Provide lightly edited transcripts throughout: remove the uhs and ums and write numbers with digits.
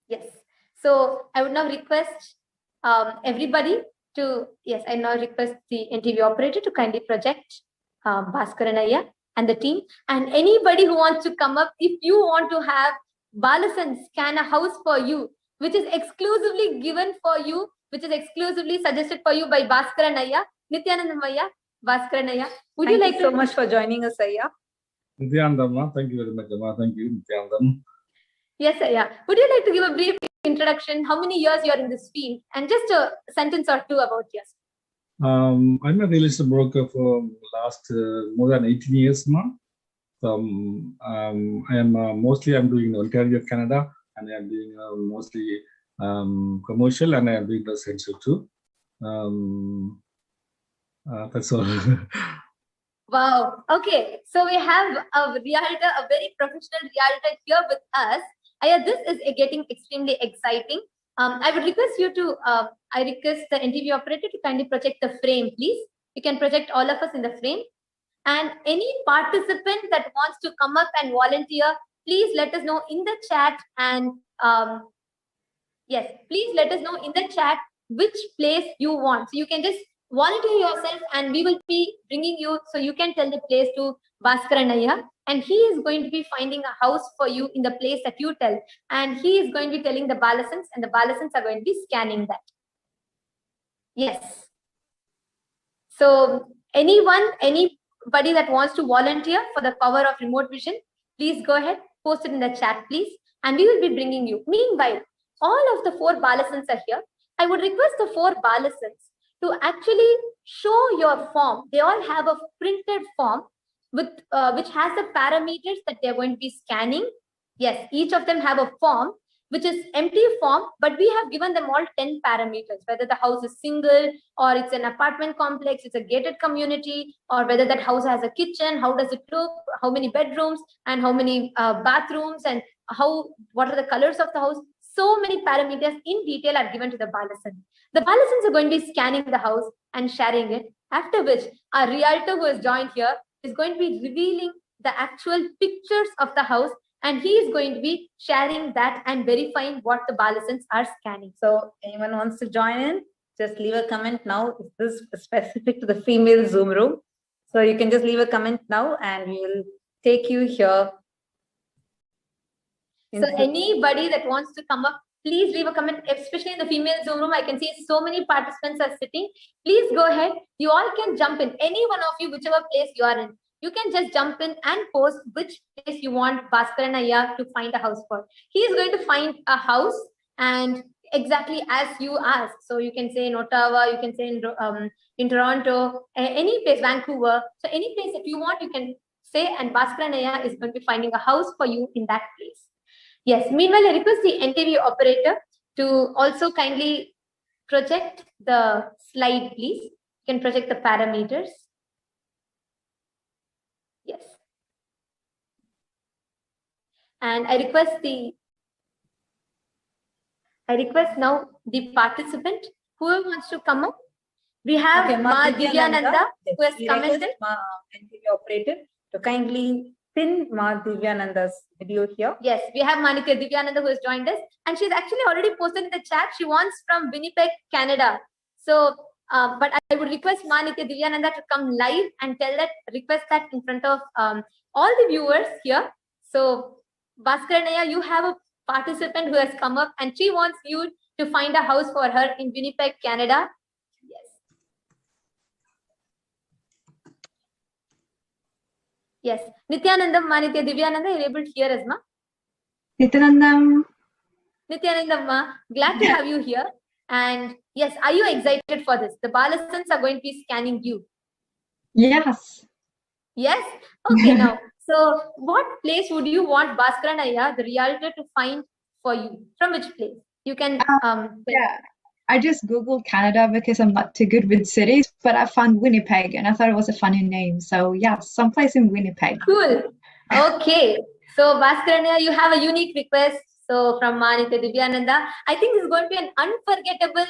Yes. So I would now request everybody to, yes, I now request the NTV operator to kindly project Bhaskaranaya and the team. And anybody who wants to come up, if you want to have Balasan scan a house for you, which is exclusively given for you, which is exclusively suggested for you by Bhaskaranaya, Nithyananda Maya, Bhaskaranaya. Would you like so much for joining us, Ayya? Nithyananda, thank you very much, Amma. Thank you, Nithyananda. Yes, Ayya. Would you like to give a brief introduction? How many years you are in this field? And just a sentence or two about yourself. I'm a real estate broker for last more than 18 years now. So I am mostly I'm doing Ontario, Canada, and I'm doing mostly commercial, and I am doing residential too. That's all. Wow. Okay. So we have a realtor, a very professional realtor here with us. Aya, this is getting extremely exciting. I would request you to, I request the NTV operator to kindly project the frame, please. You can project all of us in the frame. And any participant that wants to come up and volunteer, please let us know in the chat. And yes, please let us know in the chat which place you want. So you can just volunteer yourself and we will be bringing you, so you can tell the place to Bhaskaranaya, and he is going to be finding a house for you in the place that you tell, and he is going to be telling the Balasans, and the Balasans are going to be scanning that. Yes. So anybody that wants to volunteer for the power of remote vision, please go ahead, post it in the chat, please, and we will be bringing you. Meanwhile, all of the 4 Balasans are here. I would request the 4 Balasans to actually show your form. They all have a printed form with which has the parameters that they're going to be scanning. Yes, each of them have a form, which is empty form, but we have given them all 10 parameters, whether the house is single or it's an apartment complex, it's a gated community, or whether that house has a kitchen, how does it look, how many bedrooms, and how many bathrooms, and what are the colors of the house. So many parameters in detail are given to the Balasan. The Balasans are going to be scanning the house and sharing it, after which our realtor who has joined here is going to be revealing the actual pictures of the house, and he is going to be sharing that and verifying what the Balasans are scanning. So anyone wants to join in, just leave a comment now. This is specific to the female Zoom room. So you can just leave a comment now and we will take you here. So anybody that wants to come up, please leave a comment, especially in the female Zoom room. I can see so many participants are sitting. Please go ahead. You all can jump in. Any one of you, whichever place you are in, you can just jump in and post which place you want Bhaskaranaya to find a house for. He is going to find a house, and exactly as you ask. So you can say in Ottawa, you can say in Toronto, any place, Vancouver. So any place that you want, you can say, and Bhaskaranaya is going to be finding a house for you in that place. Yes. Meanwhile, I request the NTV operator to also kindly project the slide, please. You can project the parameters. Yes. And I request now the participant, whoever wants to come up. We have Ma Divyananda, who has commented. NTV operator to kindly pin Ma Divyananda's video here. Yes, we have Manikya Divyananda who has joined us, and she's actually already posted in the chat. She wants from Winnipeg, Canada. So, but I would request Manikya Divyananda to come live and request that in front of all the viewers here. So, Bhaskaranaya, you have a participant who has come up, and she wants you to find a house for her in Winnipeg, Canada. Yes. Nithyanandam, Manitya, Divyananda, you're able to hear us, ma? Nithyanandam, ma, glad to have you here. And yes, are you excited for this? The Balasans are going to be scanning you. Yes. Yes? Okay, now. So what place would you want Bhaskaranaya, the realtor, to find for you? From which place? You can... yeah. I just Googled Canada because I'm not too good with cities, but I found Winnipeg and I thought it was a funny name. So yeah, someplace in Winnipeg. Cool. Okay. So Bhaskaranaya, you have a unique request. So from Manitya Divyananda, I think this is going to be an unforgettable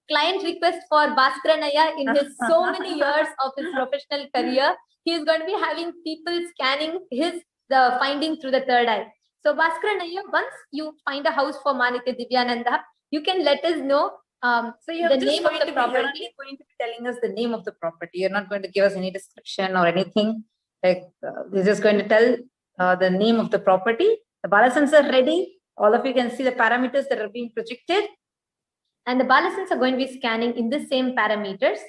client request for Bhaskaranaya in his so many years of his professional career. He is going to be having people scanning the finding through the third eye. So Bhaskaran Ayya, once you find a house for Manitya Divyananda, you can let us know So you're the just name of going the to be, you're property. only going to be telling us the name of the property. You're not going to give us any description or anything. Like you're just going to tell the name of the property. The balasans are ready. All of you can see the parameters that are being projected. And the balasans are going to be scanning in the same parameters.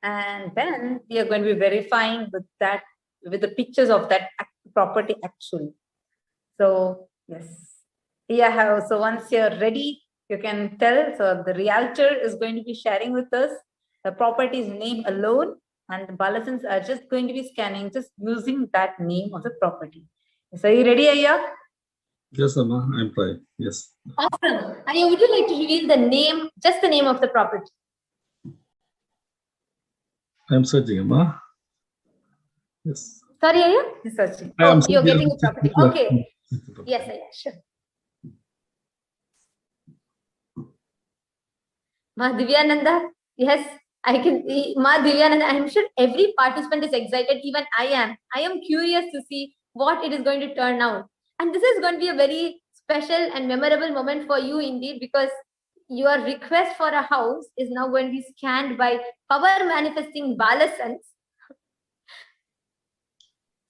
And then we are going to be verifying with that, with the pictures of that property actually. So yes, yeah. So once you're ready, you can tell. So the realtor is going to be sharing with us the property's name alone, and the balasans are just going to be scanning, just using that name of the property. So are you ready, Ayya? Yes, Amma, I'm trying. Yes. Awesome. Ayya, would you like to reveal the name, just the name of the property? I'm searching, Amma. Yes. Sorry, Ayya? He's searching. I am Oh, you're searching. getting the property. Okay. Yes, Ayya, sure. Ma Divyananda, yes, I can see. Ma Divyananda, I'm sure every participant is excited. Even I am. I am curious to see what it is going to turn out. And this is going to be a very special and memorable moment for you indeed, because your request for a house is now going to be scanned by power manifesting balasans.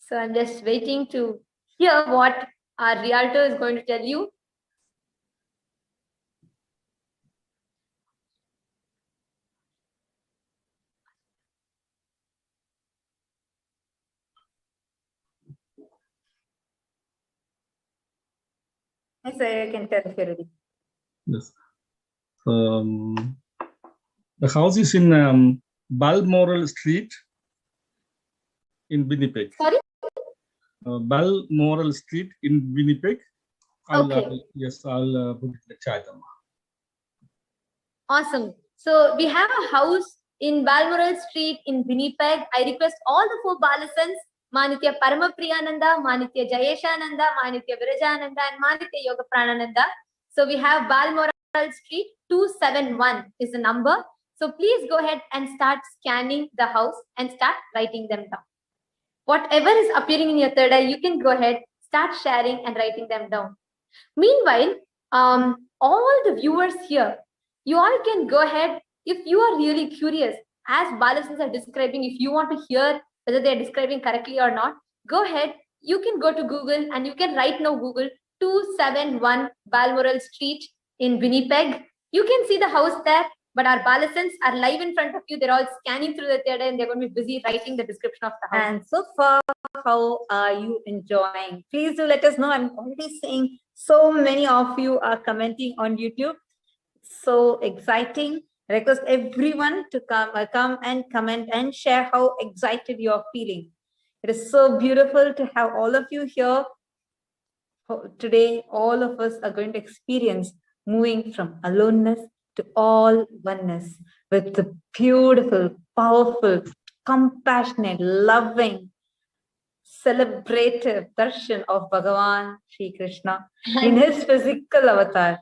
So I'm just waiting to hear what our realtor is going to tell you. Yes, I can tell if you're ready. Yes. The house is in Balmoral Street in Winnipeg. Sorry? Balmoral Street in Winnipeg. Okay. Yes, I'll put it in the chat. Awesome. So we have a house in Balmoral Street in Winnipeg. I request all the 4 balasans, Manitya Paramapriyananda, Manitya Jayeshananda, Manitya Virajananda, and Manitya Yoga Pranananda. So we have Balmoral Street 271 is the number. So please go ahead and start scanning the house and start writing them down. Whatever is appearing in your third eye, you can go ahead, start sharing and writing them down. Meanwhile, all the viewers here, you all can go ahead, if you are really curious, as balasans are describing, if you want to hear whether they are describing correctly or not, go ahead, you can go to Google and you can right now Google 271 Balmoral Street in Winnipeg. You can see the house there, but our balasans are live in front of you. They're all scanning through the theater and they're going to be busy writing the description of the house. And so far, how are you enjoying? Please do let us know. I'm already seeing so many of you are commenting on YouTube. So exciting. I request everyone to come and comment and share how excited you're feeling. It is so beautiful to have all of you here. Today, all of us are going to experience moving from aloneness to all oneness with the beautiful, powerful, compassionate, loving, celebrative darshan of Bhagavan Sri Krishna in his physical avatar.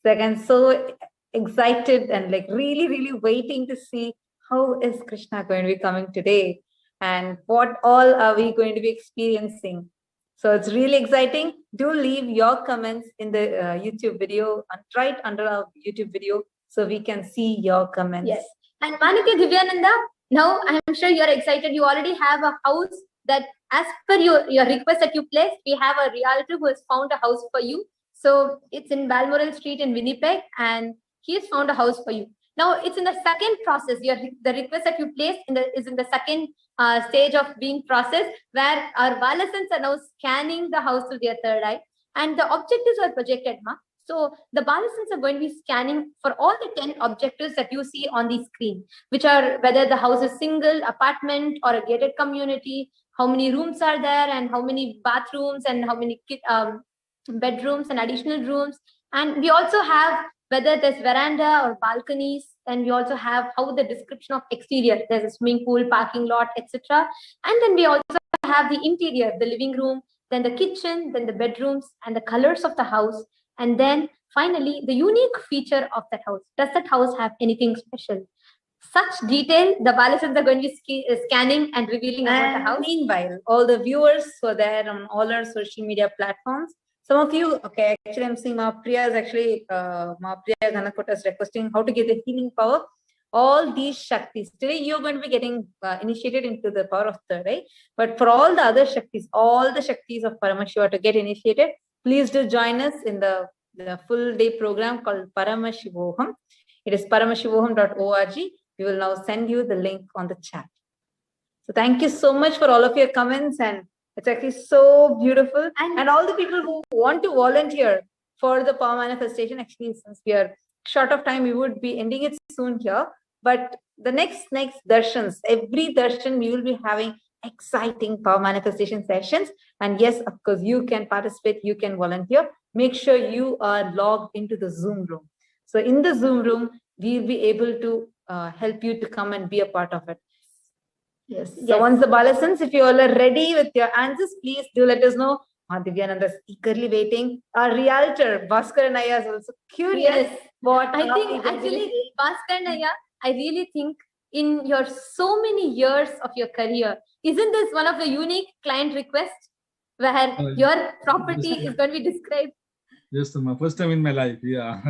So I'm so excited and like really waiting to see how is Krishna going to be coming today and what all are we going to be experiencing. So it's really exciting. Do leave your comments in the YouTube video and right under our YouTube video so we can see your comments. Yes. And Manitya Divyananda, now I'm sure you're excited. You already have a house that, as per your request that you placed, we have a realtor who has found a house for you. So it's in Balmoral Street in Winnipeg, and he has found a house for you. Now it's in the second process. The request that you placed is in the second stage of being processed, where our balasans are now scanning the house through their third eye, and the objectives are projected, ma. So the balasans are going to be scanning for all the 10 objectives that you see on the screen, which are whether the house is single, apartment, or a gated community, how many rooms are there, and how many bathrooms, and how many bedrooms and additional rooms. And we also have whether there's veranda or balconies, and we also have how the description of exterior, there's a swimming pool, parking lot, etc. And then we also have the interior, the living room, then the kitchen, then the bedrooms, and the colors of the house. And then finally, the unique feature of that house. Does that house have anything special? Such detail, the balasans are going to be scanning and revealing about the house. Meanwhile, all the viewers who are there on all our social media platforms, Some of you, okay, actually I'm seeing Priya is actually, Priya Ganakota is requesting how to get the healing power. All these Shaktis. Today you're going to be getting initiated into the power of third eye. But for all the other Shaktis, all the Shaktis of Paramashiva to get initiated, please do join us in the full day program called Paramashivoham. It is paramashivoham.org. We will now send you the link on the chat. So thank you so much for all of your comments, and it's actually so beautiful. And all the people who want to volunteer for the power manifestation, actually, since we are short of time, we would be ending it soon here. But the next darshans, every darshan, we will be having exciting power manifestation sessions. And yes, of course, you can participate, you can volunteer. Make sure you are logged into the Zoom room. So in the Zoom room, we'll be able to help you to come and be a part of it. Yes. So once the Balasans, if you all are ready with your answers, please do let us know. Nithyananda is eagerly waiting. Our realtor, Bhaskar and Aya, is also curious. What I think actually, Bhaskar and Aya, I really think in your so many years of your career, isn't this one of the unique client requests where your property is going to be described? Yes, my first time in my life, yeah.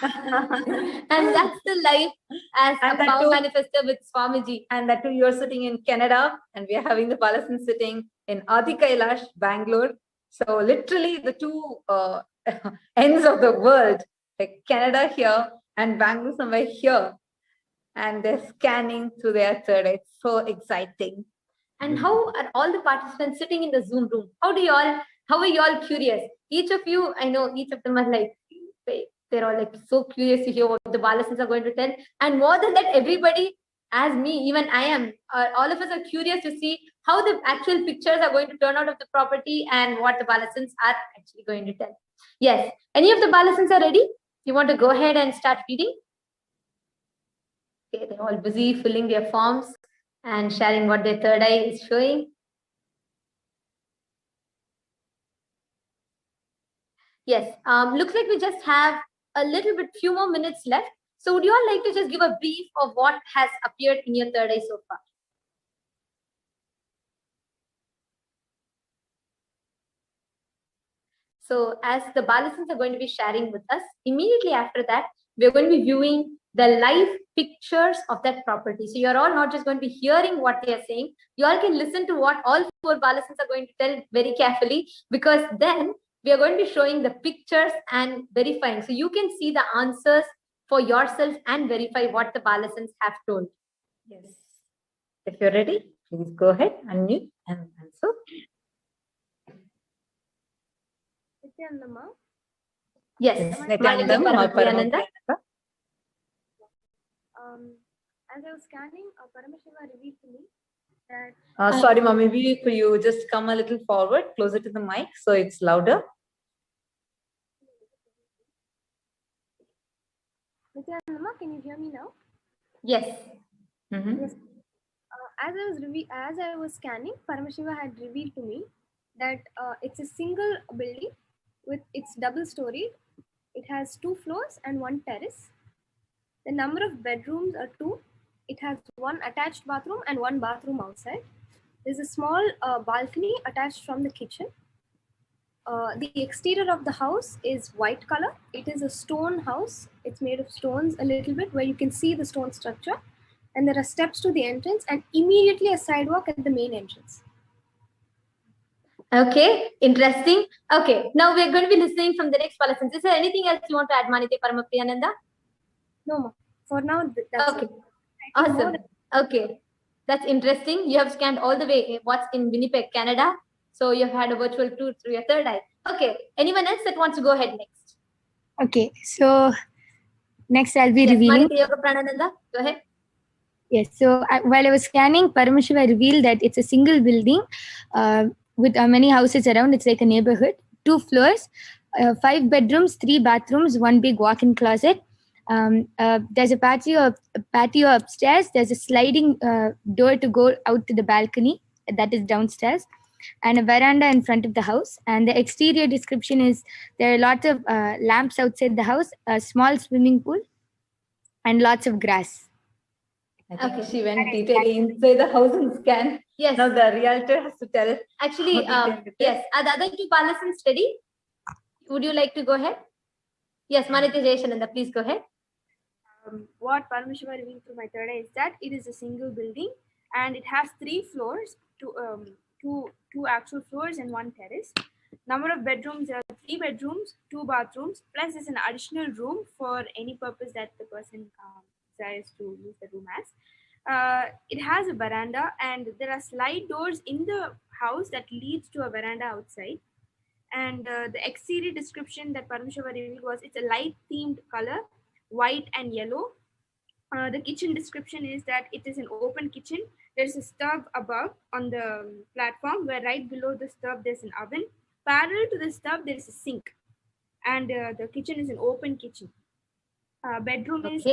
And that's the life as a power manifester with Swamiji. And that too, you're sitting in Canada, and we are having the Balasans sitting in Adi Kailash, Bangalore. So literally the two ends of the world, like Canada here and Bangalore somewhere here. And they're scanning through their third eye. It's so exciting. And how are all the participants sitting in the Zoom room? How are you all curious? Each of you, I know each of them are like, they're all like so curious to hear what the Balasans are going to tell. And more than that, everybody, as me, even I am, all of us are curious to see how the actual pictures are going to turn out of the property and what the Balasans are actually going to tell. Yes. Any of the Balasans are ready? You want to go ahead and start reading? Okay, they're all busy filling their forms and sharing what their third eye is showing. Yes, looks like we just have a little bit, few more minutes left. So would you all like to just give a brief of what has appeared in your third eye so far? So as the Balasans are going to be sharing with us, immediately after that, we're going to be viewing the live pictures of that property. So you're all not just going to be hearing what they are saying, you all can listen to what all four Balasans are going to tell very carefully, because then we are going to be showing the pictures and verifying. So you can see the answers for yourself and verify what the Balasans have told. Yes. If you're ready, please go ahead, unmute and answer. Yes. Nithyananda. As I was scanning, Paramashiva revealed to me that... sorry, Mom, maybe could you just come a little forward, closer to the mic, so it's louder. Nithyananda, can you hear me now? Yes. Yes. As I was scanning, Paramashiva had revealed to me that it's a single building with its double storied. It has 2 floors and 1 terrace. The number of bedrooms are 2. It has 1 attached bathroom and 1 bathroom outside. There's a small balcony attached from the kitchen. The exterior of the house is white color. It is a stone house. It's made of stones a little bit, where you can see the stone structure. And there are steps to the entrance and immediately a sidewalk at the main entrance. Okay, interesting. Okay, now we're going to be listening from the next Balasans. Is there anything else you want to add, Manite Paramapriyananda? No, Ma. For now, that's okay. Awesome. Okay, that's interesting. You have scanned all the way what's in Winnipeg, Canada. So you've had a virtual tour through your third eye. Okay, anyone else that wants to go ahead next? Okay, so next I'll be revealing. Go ahead. Yes, so while I was scanning, Paramashiva revealed that it's a single building with many houses around. It's like a neighborhood, 2 floors, 5 bedrooms, 3 bathrooms, 1 big walk-in closet. There's a patio upstairs. There's a sliding door to go out to the balcony that is downstairs, and a veranda in front of the house. And the exterior description is there are lots of lamps outside the house, a small swimming pool, and lots of grass. I think she went detailing inside the house and scan. Yes. Now the realtor has to tell it. Actually, yes. Are the other 2 Balasans ready? would you like to go ahead? Yes, Manitya Jayashananda, please go ahead. What Parameshiva revealed through my third eye is that it is a single building and it has 3 floors, two actual floors and 1 terrace. Number of bedrooms, there are 3 bedrooms, 2 bathrooms, plus there's an additional room for any purpose that the person desires to use the room as. It has a veranda and there are slide doors in the house that leads to a veranda outside. And the exterior description that Parameshiva revealed was it's a light themed color, white and yellow. The kitchen description is that it is an open kitchen. There's a stove above on the platform where right below the stove there's an oven. Parallel to the stove there is a sink. And the kitchen is an open kitchen. Bedroom is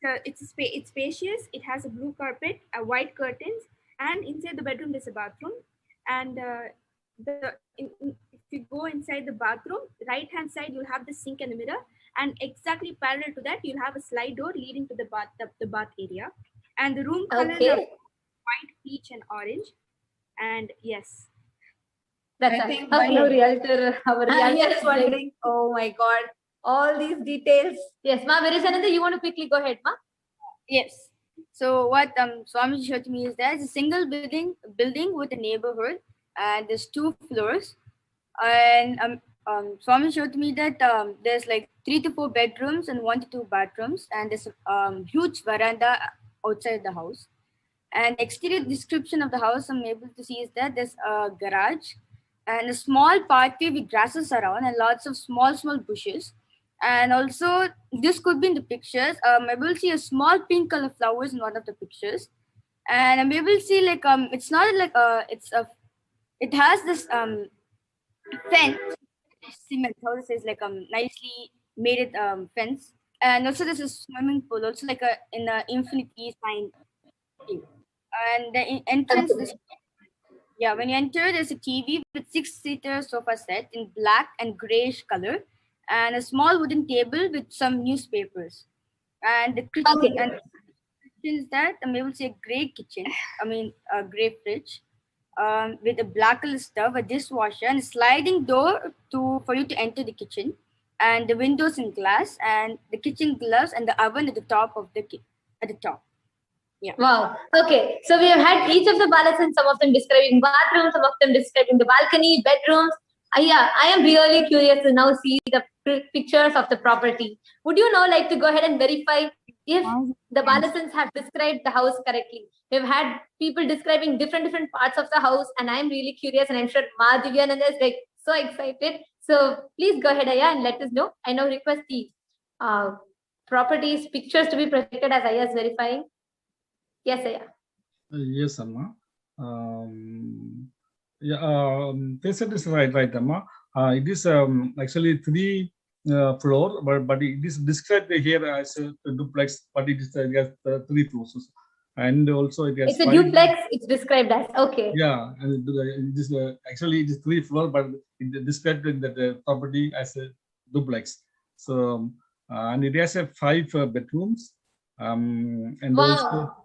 it's spacious. It has a blue carpet, white curtains, and inside the bedroom there's a bathroom. And if you go inside the bathroom, right hand side you'll have the sink and the mirror, and exactly parallel to that you'll have a slide door leading to the bath area. And the room colors are white, peach, and orange. And yes, I think my realtor, our realtor is wondering, oh my God, all these details. Yes, Ma Virajananda, you want to quickly go ahead, Ma? Yes. So what Swami showed me is there's a single building with a neighborhood, and there's 2 floors. And Swami showed me that there's like 3 to 4 bedrooms and 1 to 2 bathrooms, and there's a huge veranda outside the house. And exterior description of the house I'm able to see is that there's a garage and a small pathway with grasses around and lots of small bushes. And also this could be in the pictures. I'm able to see a small pink color flowers in one of the pictures. And I'm able to see like it's not like it has this fence, cement, how to say, is like nicely made it fence. And also there's a swimming pool, also like in the infinity sign. And the entrance is, when you enter, there's a TV with 6-seater sofa set in black and grayish color, and a small wooden table with some newspapers. And the kitchen is that I'm able to see a gray kitchen, a gray fridge, with a black color stove, a dishwasher, and a sliding door for you to enter the kitchen, and the windows in glass, and the kitchen gloves, and the oven at the top of the top. Yeah. Wow. Okay. So we have had each of the balasans, some of them describing bathrooms, some of them describing the balcony, bedrooms. I am really curious to now see the pictures of the property. Would you now like to go ahead and verify if the balasans have described the house correctly? We've had people describing different parts of the house, and I'm really curious, and I'm sure Ma Divyananda is like so excited. So please go ahead, Aya, and let us know. I now request the properties pictures to be projected as Aya is verifying. Yes, Aya. Yes, Amma. They said this right, Amma. It is actually 3 floor, but it is described here as a duplex, but it has 3 floors. And also it has. It's a duplex. It's described as Yeah, and it is actually it is 3 floor, but it described in the property as a duplex. So and it has 5 bedrooms. And also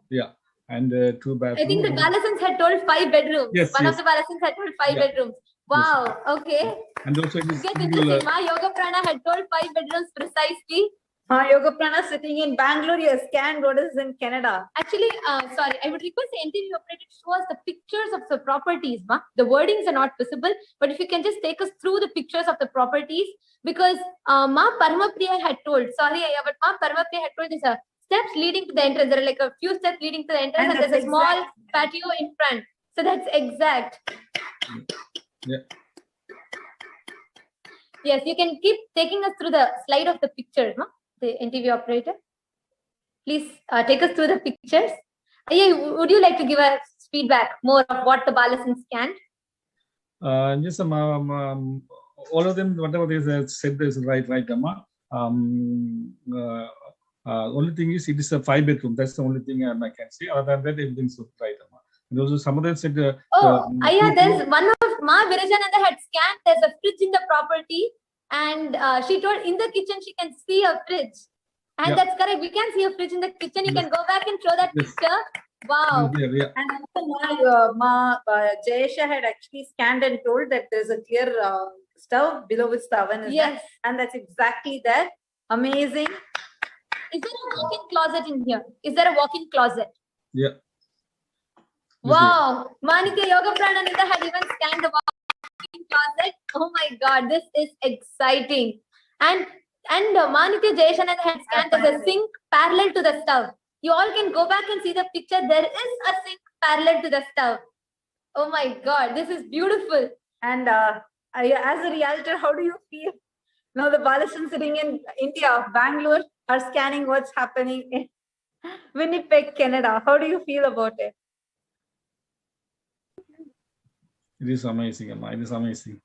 and 2 bathrooms. I think the balasans had told 5 bedrooms. Yes, One of the balasans had told 5 bedrooms. Wow. Yes. Okay. And also it is interesting. Ma Yoga Prana had told 5 bedrooms precisely. Ma Yoga Prana sitting in Bangalore, you scanned what is in Canada. Actually, sorry, I would request the NTV operator to show us the pictures of the properties, Ma. The wordings are not visible, but if you can just take us through the pictures of the properties, because Ma Paramapriya had told, sorry, but Ma Paramapriya had told there's a steps leading to the entrance. There are like a few steps leading to the entrance, and there's a small patio in front. So that's exact. Yeah. Yes, you can keep taking us through the slide of the pictures, no? The NTV operator. Please take us through the pictures. Would you like to give us feedback more of what the balasans scanned? Yes, all of them, whatever they said is right, Amma. Only thing is it is a 5 bedroom. That's the only thing I can say. Other than that, everything's right, Amma. And also some of them said. There's one of Ma Virajananda had scanned. There's a fridge in the property, and she told in the kitchen she can see a fridge, and that's correct. We can see a fridge in the kitchen. You can go back and show that picture. Wow. And also Ma Jayesha had actually scanned and told that there's a clear stove, below which the oven is. Yes. There. And that's exactly that. Amazing. Is there a walk-in closet in here? Is there a walk-in closet? Yeah. Wow. Manikya Yoga Pranananda had even scanned the walk-in closet. Oh my God, this is exciting. And Manikya Jayashananda had scanned as a sink parallel to the stove. You all can go back and see the picture. There is a sink parallel to the stove. Oh my God, this is beautiful. And as a realtor, how do you feel? Now the Balasans sitting in India, Bangalore, are scanning what's happening in Winnipeg, Canada. How do you feel about it? It is amazing, Amma. It is amazing.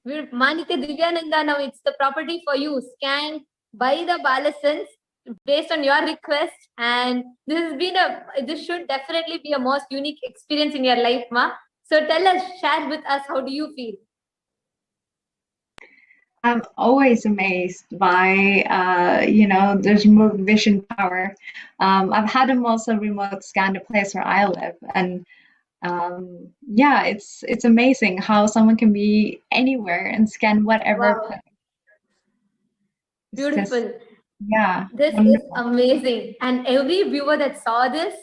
Manikya Divyananda, now it's the property for you, scanned by the Balasans based on your request. And this should definitely be a most unique experience in your life, Ma. So tell us, share with us, how do you feel? I'm always amazed by, there's remote vision power. I've had them also remote scan the place where I live. And yeah, it's amazing how someone can be anywhere and scan whatever. Wow. Beautiful. Yeah. This is amazing. And every viewer that saw this,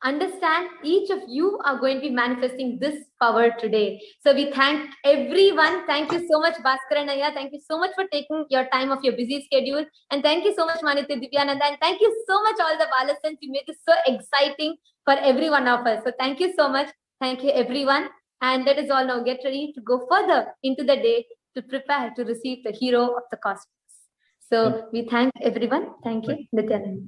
understand each of you are going to be manifesting this power today. So we thank everyone. Thank you so much, Bhaskaran Ayya. Thank you so much for taking your time of your busy schedule. And thank you so much, Manikya Divyananda. And thank you so much, all the Balasans. You made this so exciting for every one of us. So thank you so much. Thank you, everyone. And let us all now get ready to go further into the day to prepare to receive the hero of the cosmos. So we thank everyone. Thank you, Nithyananda.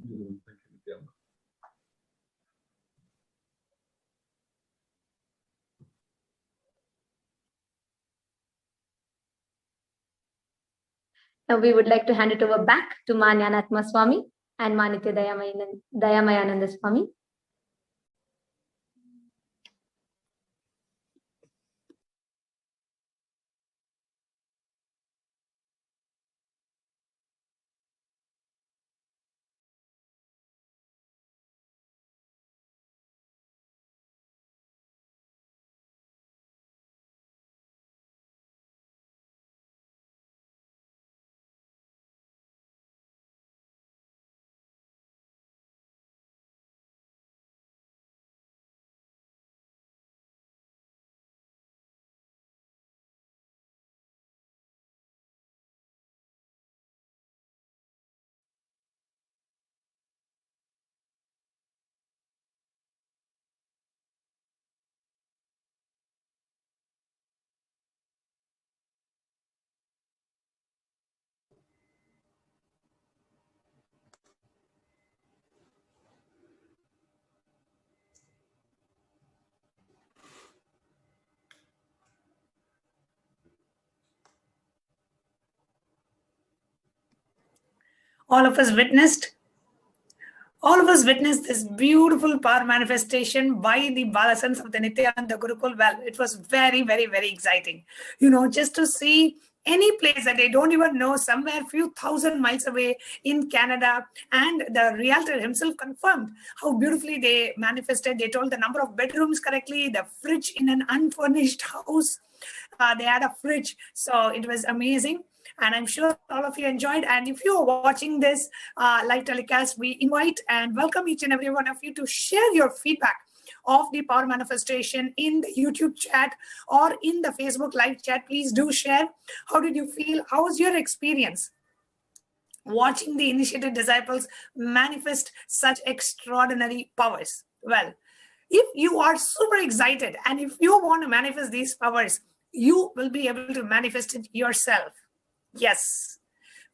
Now we would like to hand it over back to Ma Jnanatma Swami and Manikya Dayamayananda Swami. All of us witnessed this beautiful power manifestation by the Balasans of the Nithyananda Gurukul. Well, it was very, very, very exciting. Just to see any place that they don't even know, somewhere few thousand miles away in Canada. And the realtor himself confirmed how beautifully they manifested. They told the number of bedrooms correctly, the fridge in an unfurnished house. They had a fridge. So it was amazing. And I'm sure all of you enjoyed. And if you are watching this live telecast, we invite and welcome each and every one of you to share your feedback of the power manifestation in the YouTube chat or in the Facebook live chat. Please do share. How did you feel? How was your experience watching the initiated disciples manifest such extraordinary powers? Well, if you are super excited and if you want to manifest these powers, you will be able to manifest it yourself. Yes,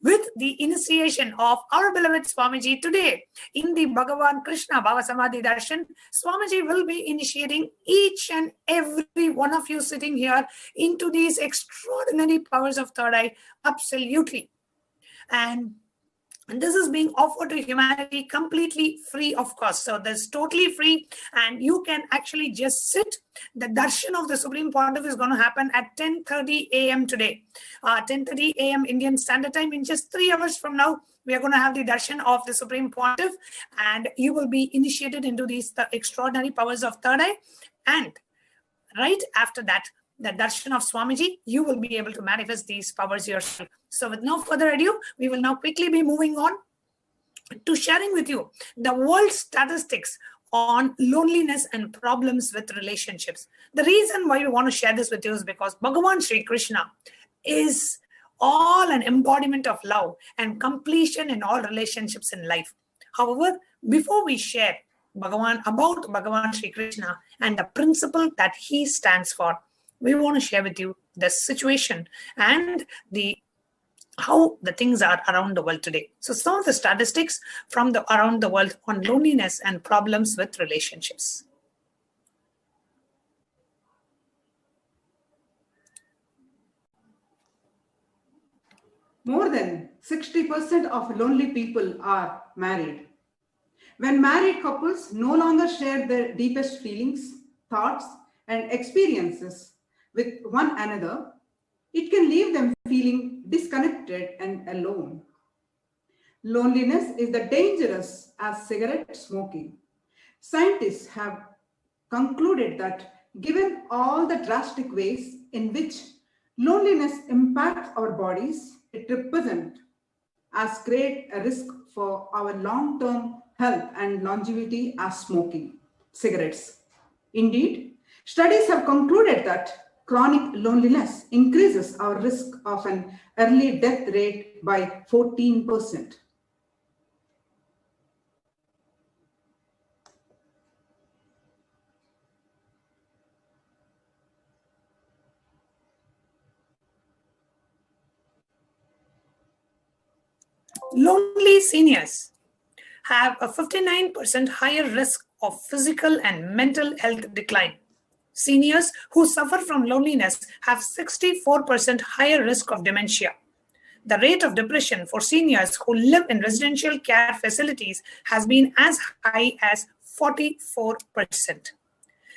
with the initiation of our beloved Swamiji today in the Bhagavan Krishna Bhava Samadhi Darshan, Swamiji will be initiating each and every one of you sitting here into these extraordinary powers of third eye. Absolutely. And this is being offered to humanity completely free of cost. So that's totally free. And you can actually just sit. The darshan of the Supreme Pontiff is going to happen at 10:30 a.m. today. 10:30 a.m. Indian Standard Time. In just 3 hours from now, we are going to have the darshan of the Supreme Pontiff. And you will be initiated into these extraordinary powers of third eye. And right after that, the darshan of Swamiji, you will be able to manifest these powers yourself. So with no further ado, we will now quickly be moving on to sharing with you the world statistics on loneliness and problems with relationships. The reason why we want to share this with you is because Bhagavan Sri Krishna is all an embodiment of love and completion in all relationships in life. However, before we share about Bhagavan Sri Krishna and the principle that he stands for, we want to share with you the situation and how the things are around the world today. So some of the statistics from around the world on loneliness and problems with relationships. More than 60% of lonely people are married. When married couples no longer share their deepest feelings, thoughts, and experiences with one another, it can leave them feeling disconnected and alone. Loneliness is as dangerous as cigarette smoking. Scientists have concluded that given all the drastic ways in which loneliness impacts our bodies, it represents as great a risk for our long-term health and longevity as smoking cigarettes. Indeed, studies have concluded that chronic loneliness increases our risk of an early death rate by 14%. Lonely seniors have a 59% higher risk of physical and mental health decline. Seniors who suffer from loneliness have 64% higher risk of dementia. The rate of depression for seniors who live in residential care facilities has been as high as 44%.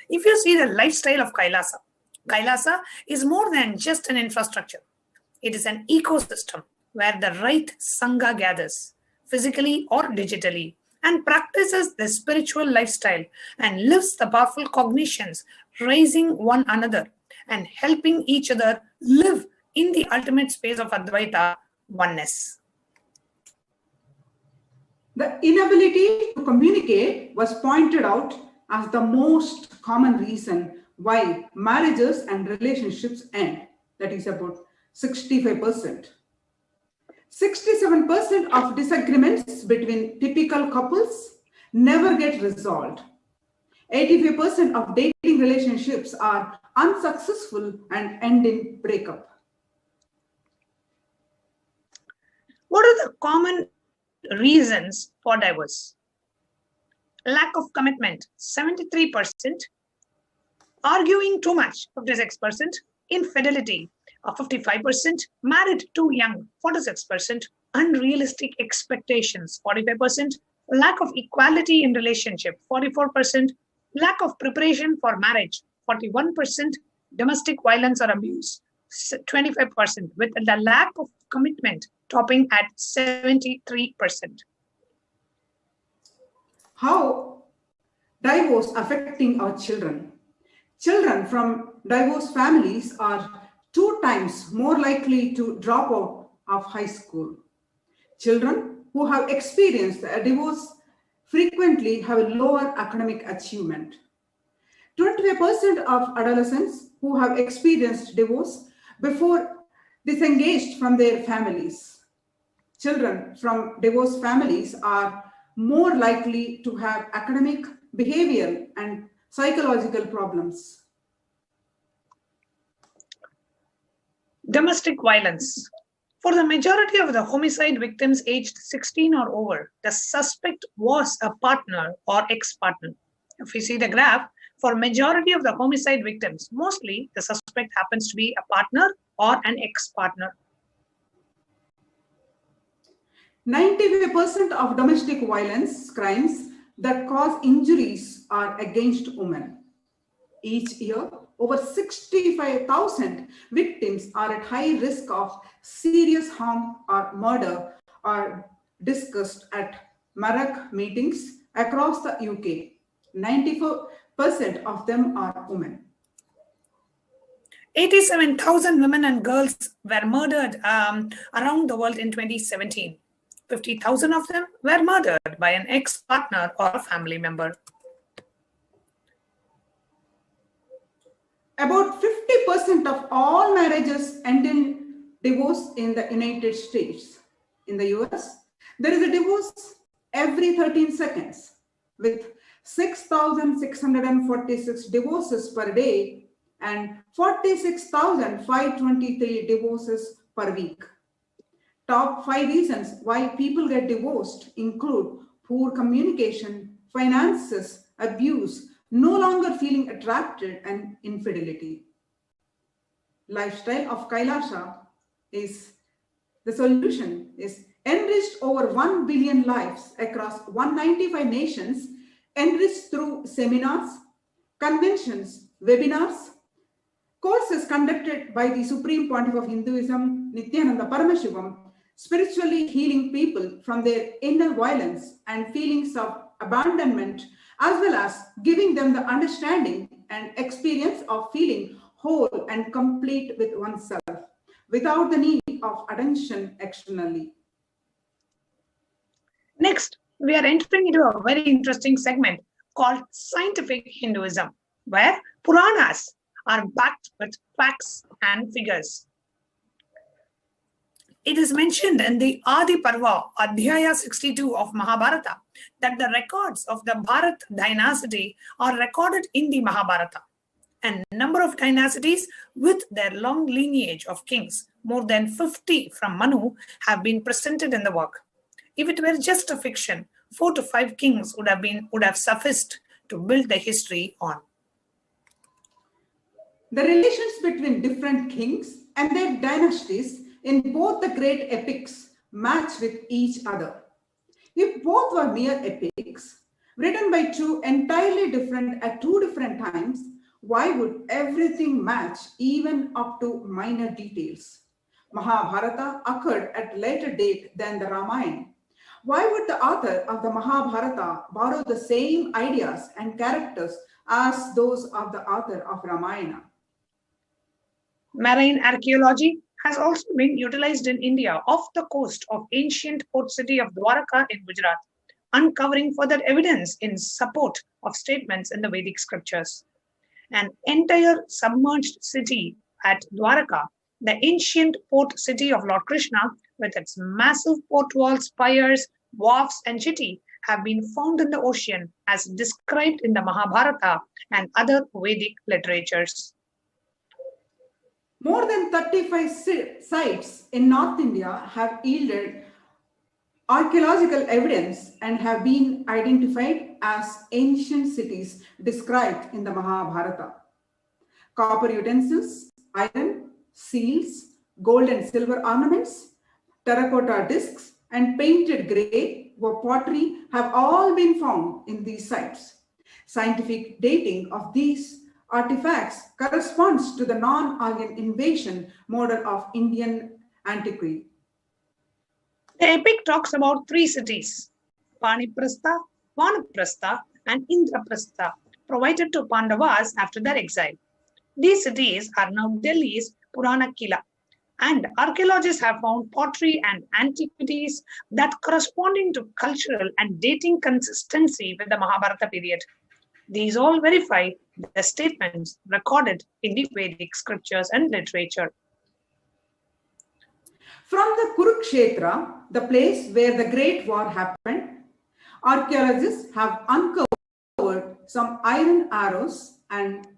If you see the lifestyle of Kailasa, Kailasa is more than just an infrastructure. It is an ecosystem where the right Sangha gathers, physically or digitally, and practices the spiritual lifestyle and lives the powerful cognitions, raising one another and helping each other live in the ultimate space of Advaita oneness. The inability to communicate was pointed out as the most common reason why marriages and relationships end. That is about 65%. 67% of disagreements between typical couples never get resolved. 85% of dating relationships are unsuccessful and end in breakup. What are the common reasons for divorce? Lack of commitment, 73%. Arguing too much, 56%. Infidelity, 55%. Married too young, 46%. Unrealistic expectations, 45%. Lack of equality in relationship, 44%. Lack of preparation for marriage, 41%. Domestic violence or abuse, 25%, with the lack of commitment topping at 73%. How divorce affecting our children? Children from divorced families are 2 times more likely to drop out of high school. Children who have experienced a divorce frequently have a lower academic achievement. 25% of adolescents who have experienced divorce before disengaged from their families. Children from divorced families are more likely to have academic, behavioral, and psychological problems. Domestic violence. For the majority of the homicide victims aged 16 or over, the suspect was a partner or ex-partner. If you see the graph, for majority of the homicide victims, mostly the suspect happens to be a partner or an ex-partner. 95% of domestic violence crimes that cause injuries are against women. Each year, over 65,000 victims are at high risk of serious harm or murder are discussed at Marak meetings across the UK. 94% of them are women. 87,000 women and girls were murdered around the world in 2017. 50,000 of them were murdered by an ex-partner or a family member. About 50% of all marriages end in divorce in the United States. In the US, there is a divorce every 13 seconds, with 6,646 divorces per day and 46,523 divorces per week. Top 5 reasons why people get divorced include poor communication, finances, abuse, no longer feeling attracted, and infidelity. Lifestyle of Kailasa is the solution is enriched over 1 billion lives across 195 nations, enriched through seminars, conventions, webinars, courses conducted by the Supreme Pontiff of Hinduism, Nithyananda spiritually healing people from their inner violence and feelings of abandonment, as well as giving them the understanding and experience of feeling whole and complete with oneself, without the need of attention externally. Next, we are entering into a very interesting segment called Scientific Hinduism, where Puranas are backed with facts and figures. It is mentioned in the Adi Parva, Adhyaya 62 of Mahabharata, that the records of the Bharat dynasty are recorded in the Mahabharata. And number of dynasties with their long lineage of kings, more than 50 from Manu, have been presented in the work. If it were just a fiction, 4 to 5 kings would have sufficed to build the history on. The relations between different kings and their dynasties in both the great epics match with each other. If both were mere epics, written by two entirely different at two different times, why would everything match even up to minor details? Mahabharata occurred at a later date than the Ramayana. Why would the author of the Mahabharata borrow the same ideas and characters as those of the author of Ramayana? Marine archaeology has also been utilized in India off the coast of ancient port city of Dwarka in Gujarat, uncovering further evidence in support of statements in the Vedic scriptures. An entire submerged city at Dwarka, the ancient port city of Lord Krishna, with its massive port walls, spires, wharfs, and jetty, have been found in the ocean as described in the Mahabharata and other Vedic literatures. More than 35 sites in North India have yielded archaeological evidence and have been identified as ancient cities described in the Mahabharata. Copper utensils, iron, seals, gold and silver ornaments, terracotta discs, and painted grey or pottery have all been found in these sites. Scientific dating of these artifacts corresponds to the non-Aryan invasion model of Indian antiquity. The epic talks about 3 cities, Paniprastha, Vanaprastha, and Indraprastha, provided to Pandavas after their exile. These cities are now Delhi's Purana Kila, and archaeologists have found pottery and antiquities that corresponding to cultural and dating consistency with the Mahabharata period. These all verify the statements recorded in the Vedic scriptures and literature. From the Kurukshetra, the place where the Great War happened, archaeologists have uncovered some iron arrows and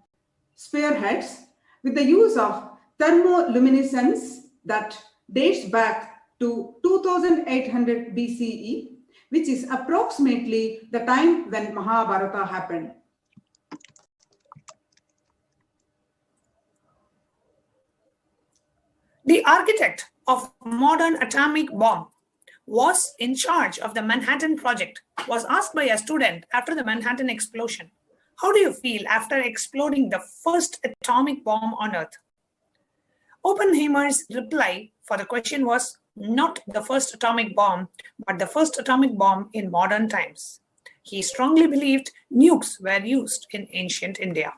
spearheads with the use of thermoluminescence that dates back to 2800 BCE, which is approximately the time when Mahabharata happened. The architect of modern atomic bomb was in charge of the Manhattan Project, was asked by a student after the Manhattan explosion, "How do you feel after exploding the first atomic bomb on Earth?" Oppenheimer's reply for the question was, "Not the first atomic bomb, but the first atomic bomb in modern times." He strongly believed nukes were used in ancient India.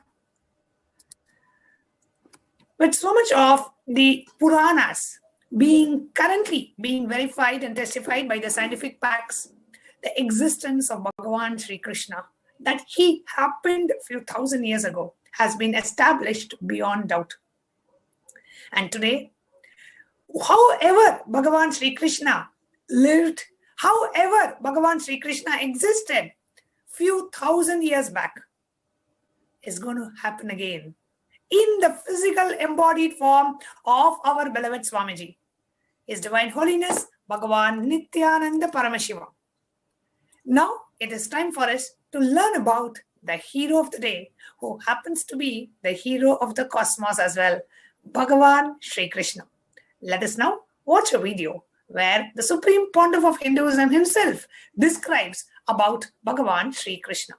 with so much of the Puranas currently being verified and testified by the scientific facts, the existence of Bhagavan Sri Krishna, that he happened a few thousand years ago, has been established beyond doubt. And today, however Bhagavan Sri Krishna lived, however Bhagavan Sri Krishna existed few thousand years back, is going to happen again in the physical embodied form of our beloved Swamiji, His Divine Holiness Bhagavan Nithyananda Paramashiva. Now it is time for us to learn about the hero of the day, who happens to be the hero of the cosmos as well, Bhagavan Sri Krishna. Let us now watch a video where the Supreme Pontiff of Hinduism himself describes about Bhagavan Sri Krishna.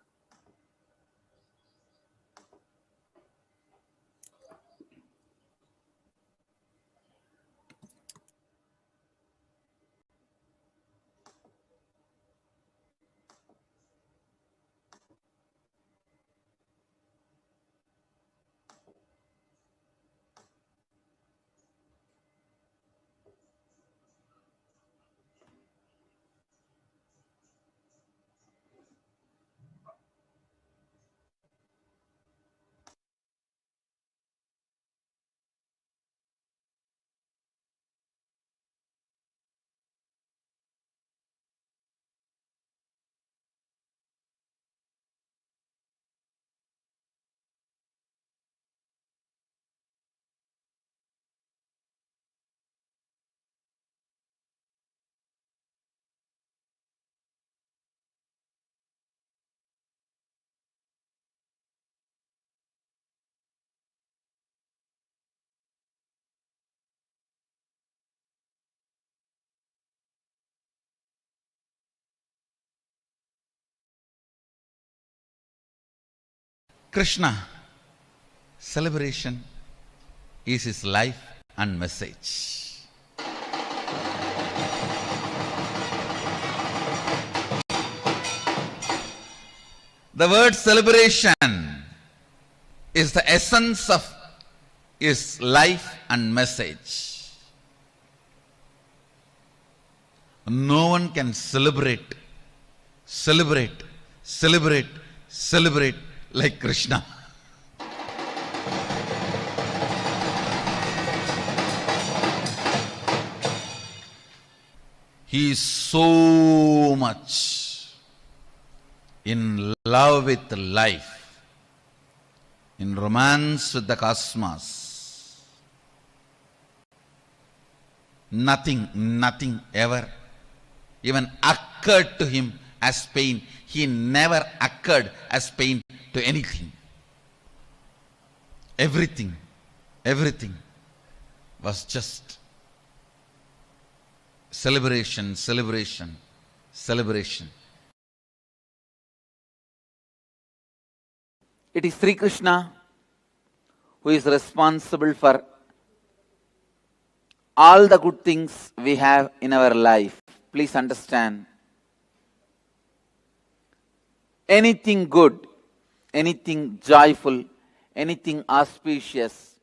Krishna, celebration is his life and message. The word celebration is the essence of his life and message. No one can celebrate like Krishna. He is so much in love with life, in romance with the cosmos. Nothing ever even occurred to him as pain. He never occurred as pain to anything. Everything was just celebration. It is Sri Krishna who is responsible for all the good things we have in our life. Please understand. Anything good, anything joyful, anything auspicious,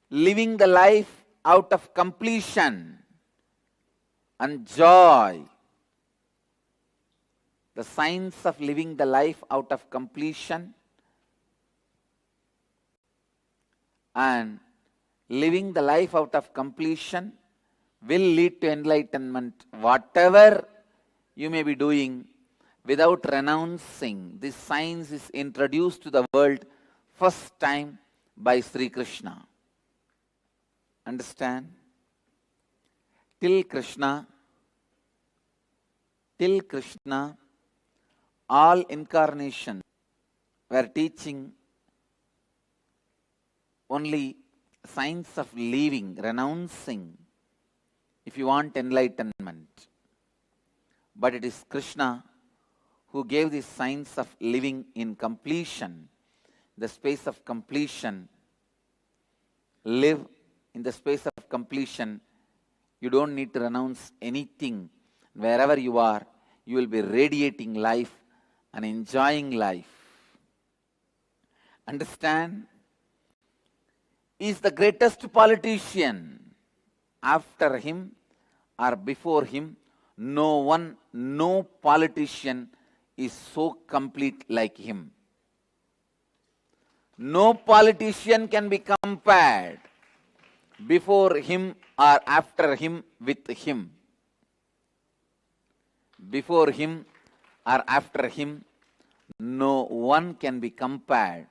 living the life out of completion and joy, the signs of living the life out of completion and living the life out of completion will lead to enlightenment. Whatever you may be doing, without renouncing, this science is introduced to the world first time by Sri Krishna. Understand? Till Krishna, all incarnations were teaching only science of living, renouncing, if you want enlightenment. But it is Krishna who gave this science of living in completion, the space of completion. Live in the space of completion. You don't need to renounce anything. Wherever you are, you will be radiating life and enjoying life. Understand? is the greatest politician. After him or before him, no politician is so complete like him. No politician can be compared before him or after him with him. Before him or after him, no one can be compared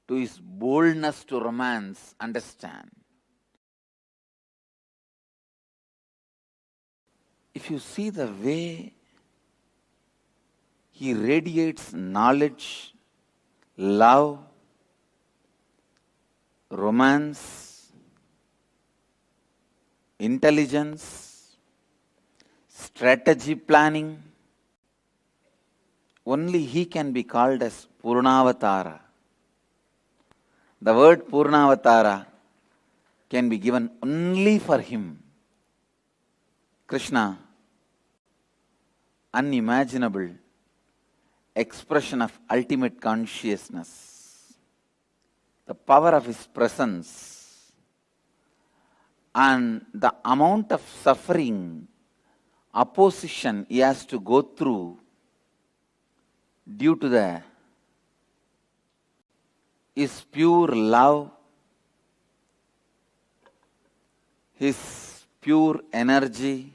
to his boldness to romance, understand. If you see the way he radiates knowledge, love, romance, intelligence, strategy planning, only he can be called as Purnavatara. The word Purnavatara can be given only for him. Krishna, unimaginable expression of ultimate consciousness, the power of his presence, and the amount of suffering, opposition he has to go through due to his pure love, his pure energy,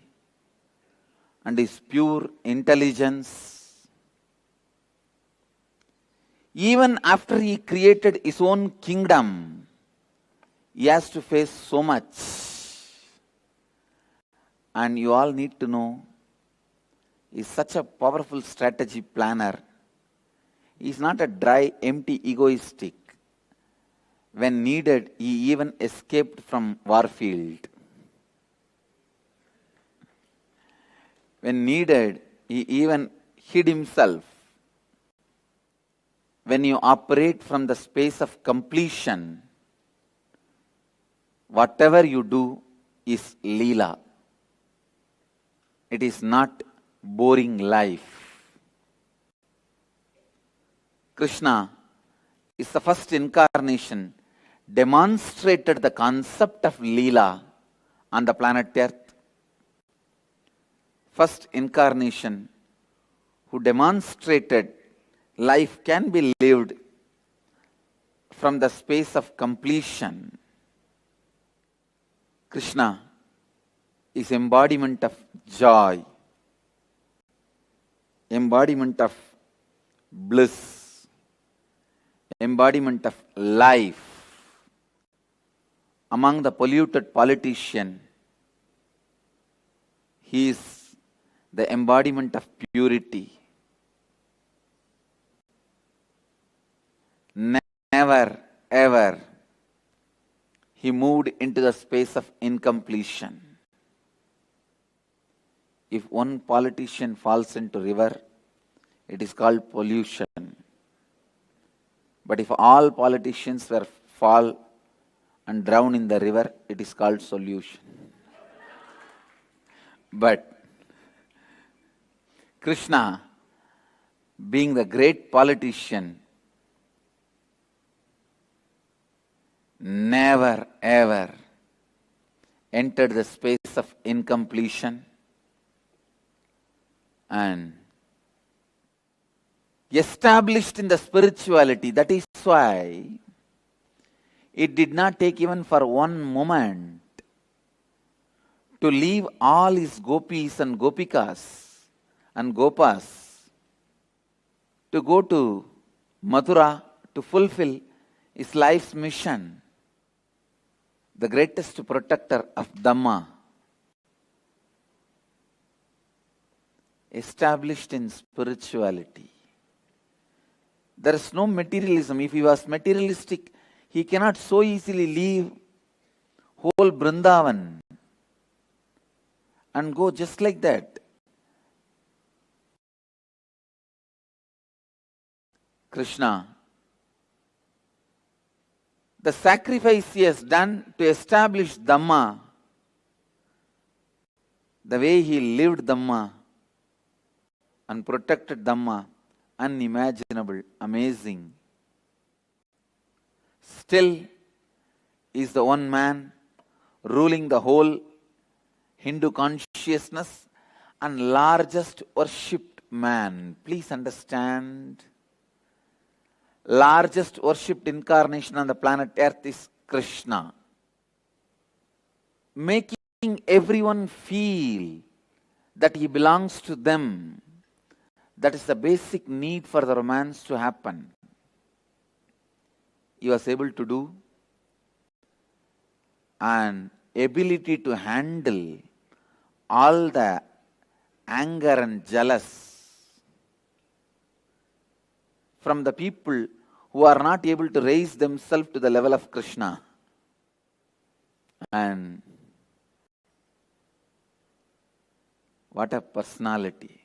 and his pure intelligence. Even after he created his own kingdom, he has to face so much. And you all need to know, he is such a powerful strategy planner. He is not a dry, empty, egoistic. When needed, he even escaped from warfield. When needed, he even hid himself. When you operate from the space of completion, whatever you do is Leela. It is not boring life. Krishna is the first incarnation demonstrated the concept of Leela on the planet Earth. First incarnation who demonstrated life can be lived from the space of completion. Krishna is embodiment of joy, embodiment of bliss, embodiment of life. Among the polluted politician, he is the embodiment of purity. Never, ever, he moved into the space of incompletion. If one politician falls into river, it is called pollution. But if all politicians were fall and drown in the river, it is called solution. But Krishna, being the great politician, never ever entered the space of incompletion and established in the spirituality. That is why it did not take even for one moment to leave all his gopis and gopikas and gopas to go to Mathura to fulfill his life's mission. The greatest protector of Dhamma, established in spirituality. There is no materialism. If he was materialistic, he cannot so easily leave whole Vrindavan and go just like that. Krishna, the sacrifice he has done to establish Dhamma, the way he lived Dhamma and protected Dhamma, unimaginable, amazing. still is the one man ruling the whole Hindu consciousness and largest worshipped man. Please understand, largest worshipped incarnation on the planet Earth is Krishna. Making everyone feel that he belongs to them, that is the basic need for the romance to happen. He was able to do, and ability to handle all the anger and jealous from the people who are not able to raise themselves to the level of Krishna. And what a personality.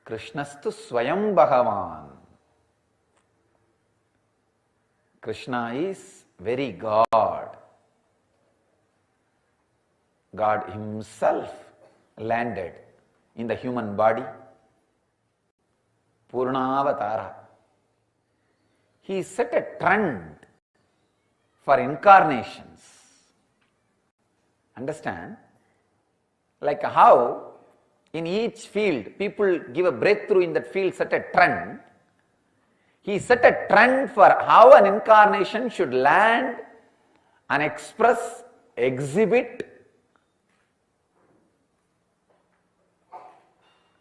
Krishnastu Swayam Bhagavan. Krishna is very God. God himself landed in the human body. Purnavatara. He set a trend for incarnations. Understand? Like how in each field people give a breakthrough in that field, set a trend. He set a trend for how an incarnation should land and express, exhibit,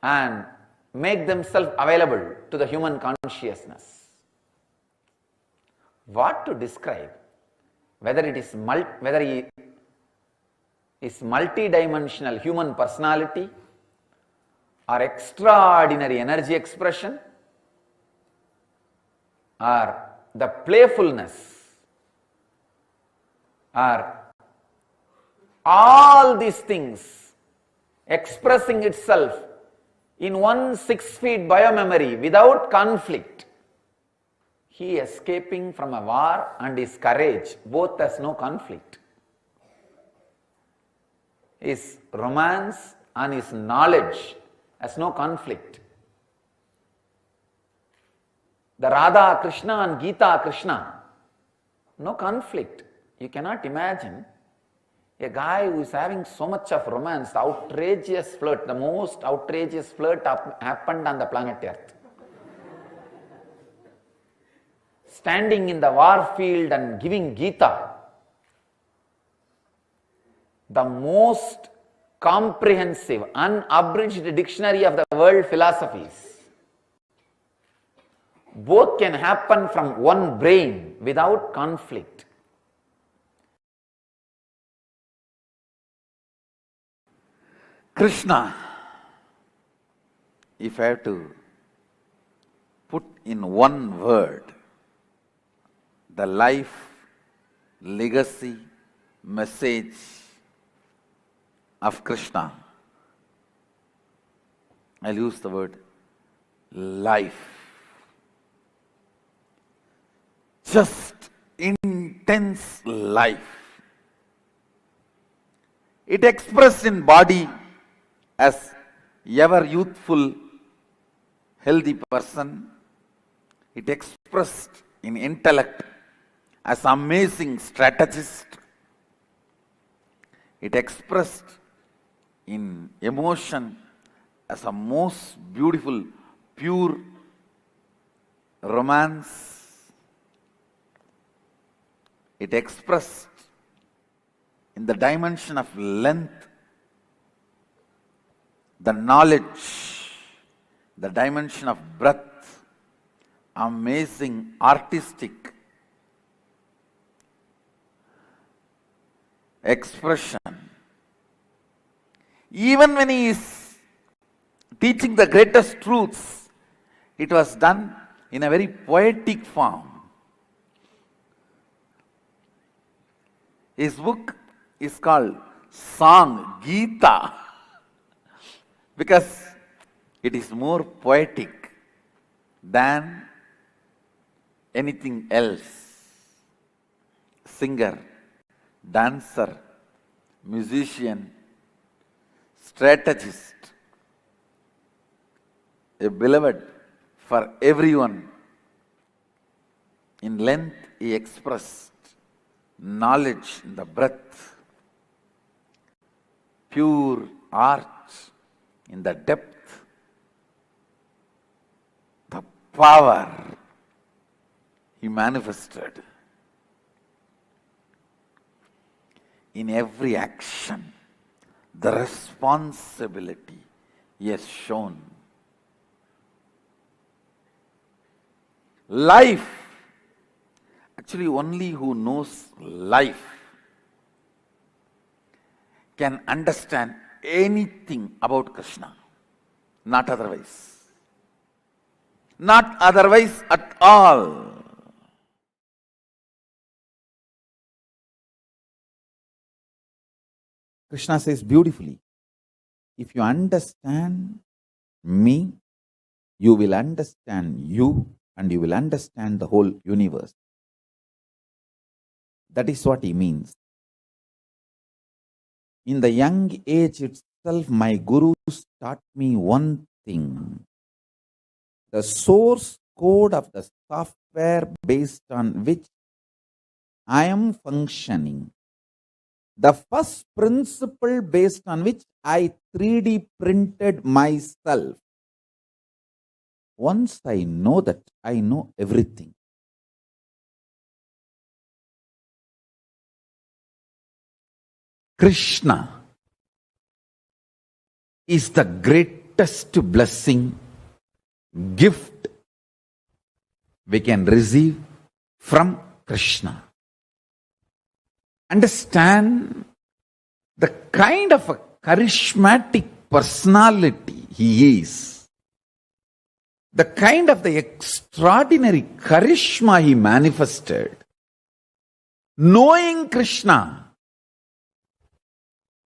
and make themselves available to the human consciousness. What to describe? Whether it is multi-dimensional human personality or extraordinary energy expression, or the playfulness, or all these things expressing itself in one 6 feet biomemory without conflict. He escaping from a war and his courage, both has no conflict. His romance and his knowledge has no conflict. The Radha Krishna and Gita Krishna, no conflict. You cannot imagine a guy who is having so much of romance, the outrageous flirt, the most outrageous flirt happened on the planet Earth. Standing in the war field and giving Gita, the most comprehensive, unabridged dictionary of the world philosophies. Both can happen from one brain without conflict. Krishna, if I have to put in one word the life, legacy, message of Krishna, I'll use the word life. Just intense life. It expressed in body as ever youthful, healthy person. It expressed in intellect as amazing strategist. It expressed in emotion as a most beautiful, pure romance. It expressed in the dimension of length, the knowledge, the dimension of breadth, amazing artistic expression. Even when he is teaching the greatest truths, it was done in a very poetic form. His book is called Song, Gita, because it is more poetic than anything else. Singer, dancer, musician, strategist, a beloved for everyone. In length, he expressed knowledge in the breadth, pure art in the depth, the power he manifested in every action, the responsibility he has shown. Life, actually only who knows life can understand anything about Krishna, not otherwise. Not otherwise at all. Krishna says beautifully, if you understand me, you will understand you and you will understand the whole universe. That is what he means. In the young age itself, my gurus taught me one thing. The source code of the software based on which I am functioning. The first principle based on which I 3D printed myself. Once I know that, I know everything. Krishna is the greatest blessing, gift we can receive from Krishna. Understand the kind of a charismatic personality he is, the kind of the extraordinary charisma he manifested. Knowing Krishna,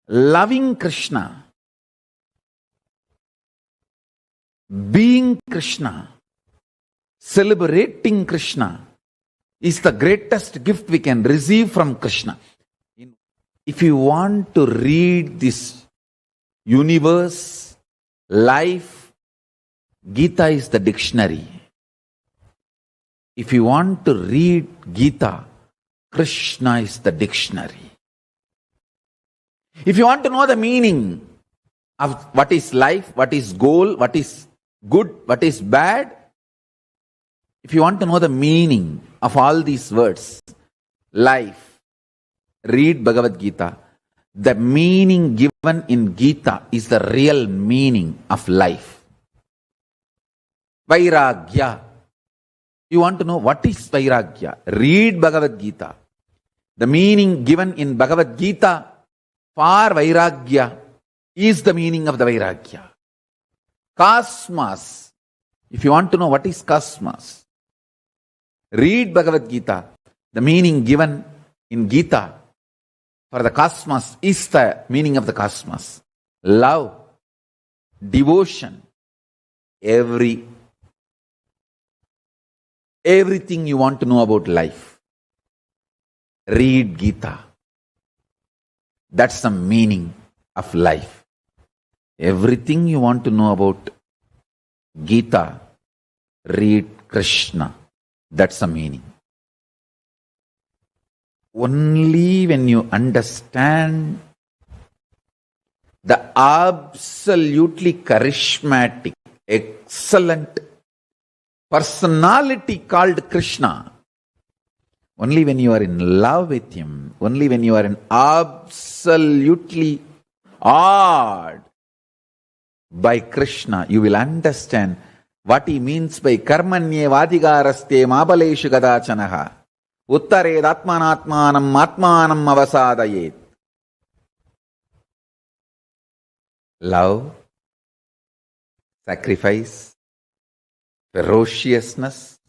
loving Krishna, being Krishna, celebrating Krishna is the greatest gift we can receive from Krishna. If you want to read this universe, life, Gita is the dictionary. If you want to read Gita, Krishna is the dictionary. If you want to know the meaning of what is life, what is goal, what is good, what is bad, if you want to know the meaning of all these words, life, read Bhagavad Gita. The meaning given in Gita is the real meaning of life. Vairagya. You want to know what is Vairagya? Read Bhagavad Gita. The meaning given in Bhagavad Gita for Vairagya is the meaning of the Vairagya. Cosmos. If you want to know what is cosmos, read Bhagavad Gita. The meaning given in Gita for the cosmos is the meaning of the cosmos. Love, devotion, everything you want to know about life. Read Gita. That's the meaning of life. Everything you want to know about Gita, read Krishna. That's the meaning. Only when you understand the absolutely charismatic, excellent personality called Krishna, only when you are in love with him, only when you are in absolutely awed by Krishna, you will understand what he means by karmanye vadigaraste mabaleshu gadachanaha uttared atmanatmanam atmanam avasadayet. Love, sacrifice, ferociousness,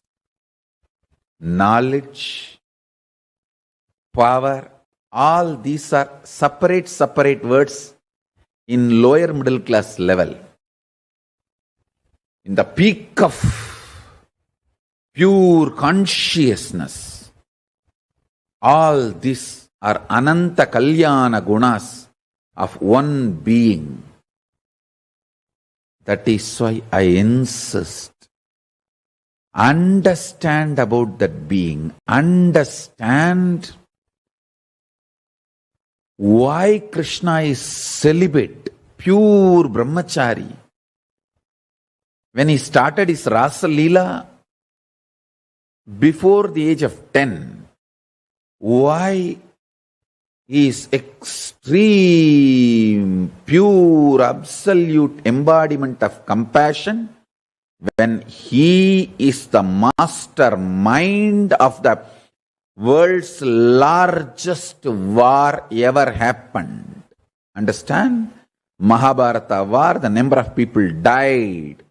knowledge, power, all these are separate words in lower middle class level. In the peak of pure consciousness, all these are ananta kalyana gunas of one being. That is why I insist Understand about that being. Understand why Krishna is celibate, pure brahmachari. When he started his Rasa Leela before the age of 10, why he is extreme, pure, absolute embodiment of compassion, when he is the mastermind of the world's largest war ever happened. Understand? Mahabharata war, the number of people died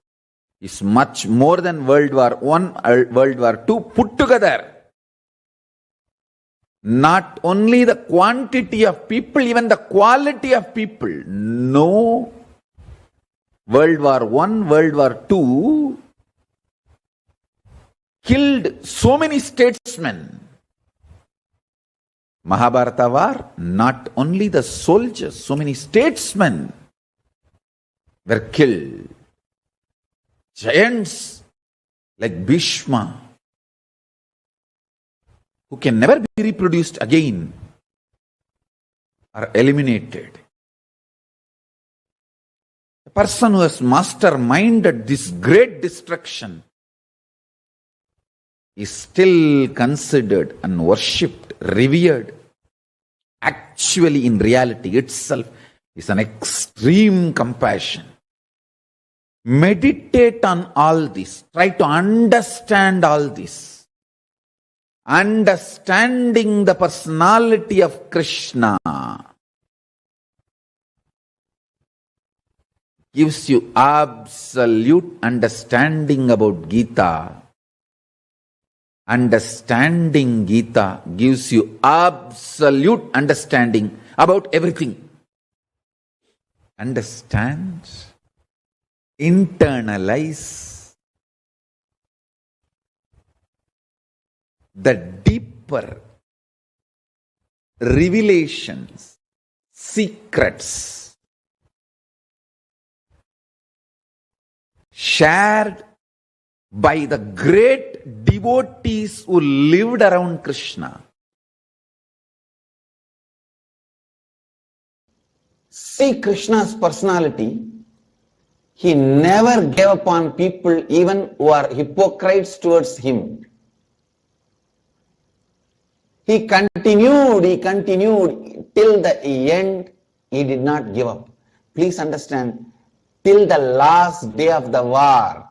is much more than World War I, World War II put together. Not only the quantity of people, even the quality of people. No. World War I, World War II killed so many statesmen. Mahabharata war, not only the soldiers, so many statesmen were killed. Giants like Bhishma, who can never be reproduced again, are eliminated. The person who has masterminded this great destruction is still considered and worshipped, revered. Actually, in reality itself, is an extreme compassion. Meditate on all this. Try to understand all this. Understanding the personality of Krishna gives you absolute understanding about Gita. Understanding Gita gives you absolute understanding about everything. Understand, internalize the deeper revelations, secrets shared by the great devotees who lived around Krishna. See Krishna's personality. He never gave up on people even who are hypocrites towards him. He continued till the end. He did not give up. Please understand, till the last day of the war,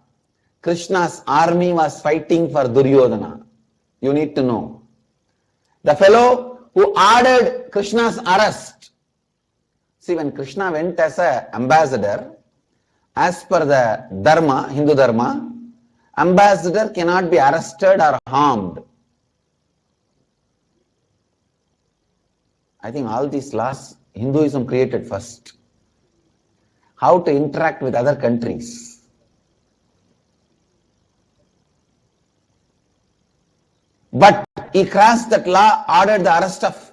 Krishna's army was fighting for Duryodhana. You need to know. The fellow who ordered Krishna's arrest. See, when Krishna went as an ambassador, as per the Dharma, Hindu Dharma, ambassador cannot be arrested or harmed. I think all these laws Hinduism created first. How to interact with other countries. But he crossed that law, ordered the arrest of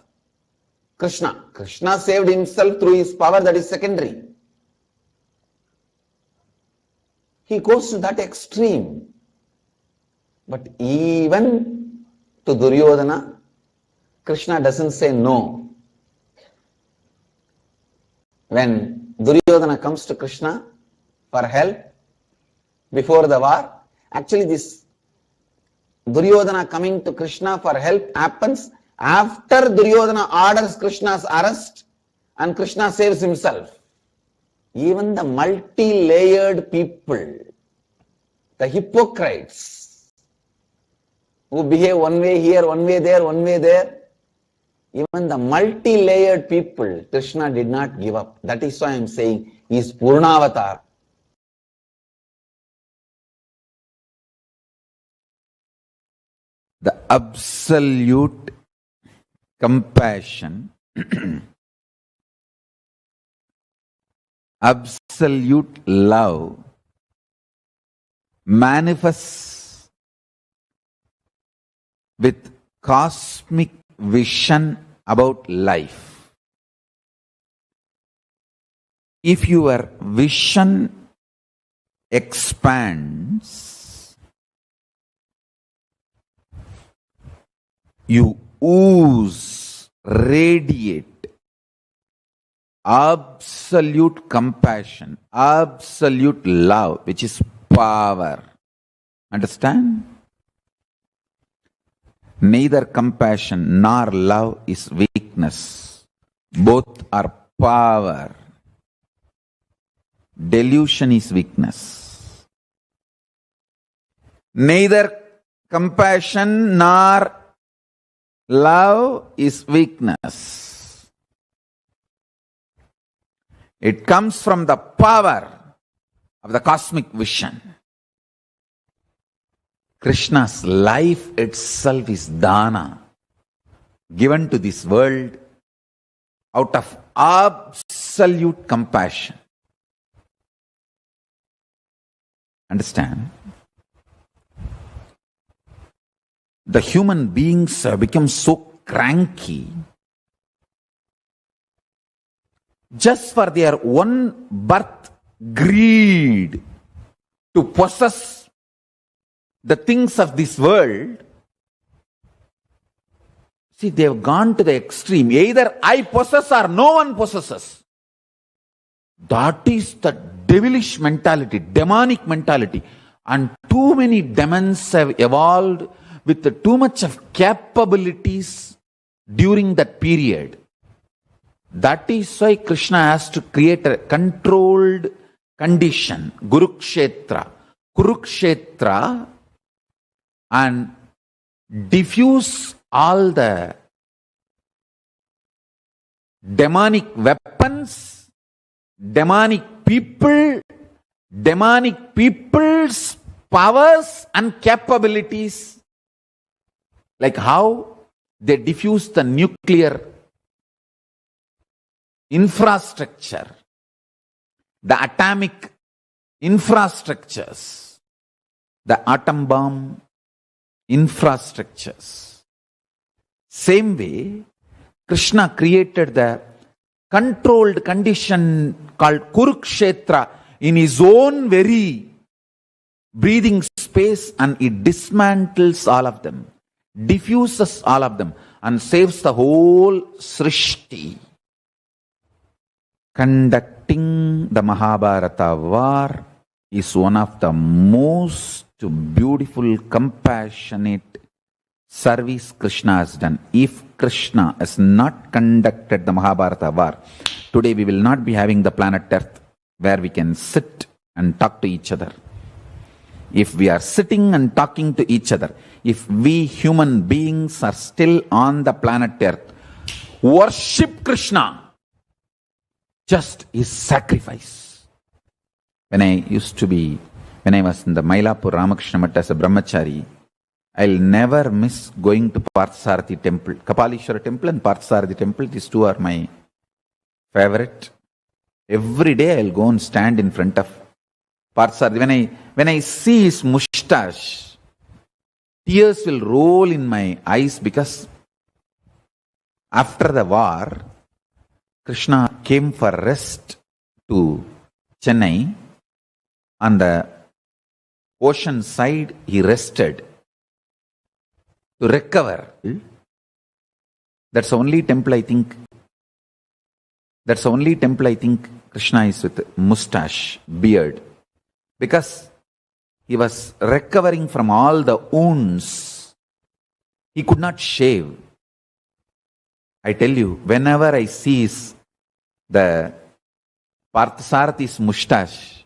Krishna. Krishna saved himself through his power, that is secondary. He goes to that extreme. But even to Duryodhana, Krishna doesn't say no. When Duryodhana comes to Krishna for help before the war, actually this Duryodhana coming to Krishna for help happens after Duryodhana orders Krishna's arrest and Krishna saves himself. Even the multi-layered people, the hypocrites who behave one way here, one way there, one way there, even the multi-layered people, Krishna did not give up. That is why I am saying he is Purnavatar. The absolute compassion, absolute love manifests with cosmic vision about life. If your vision expands, you ooze, radiate absolute compassion, absolute love, which is power. Understand? Neither compassion nor love is weakness. Both are power. Delusion is weakness. Neither compassion nor love is weakness. It comes from the power of the cosmic vision. Krishna's life itself is dana, given to this world out of absolute compassion. Understand? The human beings have become so cranky just for their own birth greed to possess the things of this world. See, they have gone to the extreme. Either I possess or no one possesses. That is the devilish mentality, demonic mentality. And too many demons have evolved with too much of capabilities during that period. That is why Krishna has to create a controlled condition, Kurukshetra, and diffuse all the demonic weapons, demonic people's powers and capabilities. Like how they diffuse the nuclear infrastructure, the atomic infrastructures, the atom bomb infrastructures. Same way, Krishna created the controlled condition called Kurukshetra in his own very breathing space, and it dismantles all of them, diffuses all of them, and saves the whole Srishti. Conducting the Mahabharata war is one of the most beautiful, compassionate service Krishna has done. If Krishna has not conducted the Mahabharata war, today we will not be having the planet Earth where we can sit and talk to each other. If we are sitting and talking to each other, if we human beings are still on the planet Earth, worship Krishna, just his sacrifice. When I was in the Mailapur Ramakrishna Math as a brahmachari, I'll never miss going to Parthasarathi temple. Kapalishwara temple and Parthasarathi temple, these two are my favorite. Every day I'll go and stand in front of Parthasarathi. When I see his mustache, tears will roll in my eyes, because after the war, Krishna came for rest to Chennai. On the ocean side, he rested to recover. That's the only temple I think Krishna is with mustache, beard. Because he was recovering from all the wounds. He could not shave. I tell you, whenever I see the Parthasarathis mustache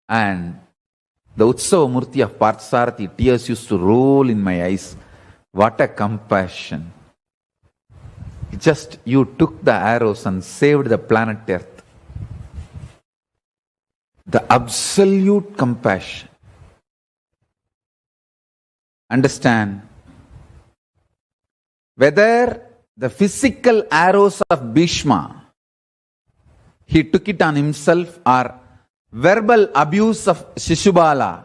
and the Utsava Murti of Parthasarathi, tears used to roll in my eyes. What a compassion. You took the arrows and saved the planet Earth. The absolute compassion. Understand? Whether the physical arrows of Bhishma, he took it on himself, or verbal abuse of Shishubala,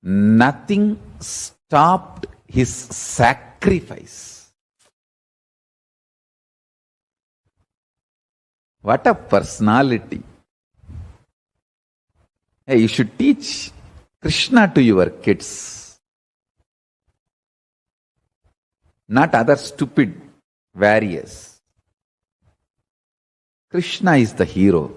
nothing stopped his sacrifice. What a personality. Hey, you should teach Krishna to your kids. not other stupid warriors. Krishna is the hero.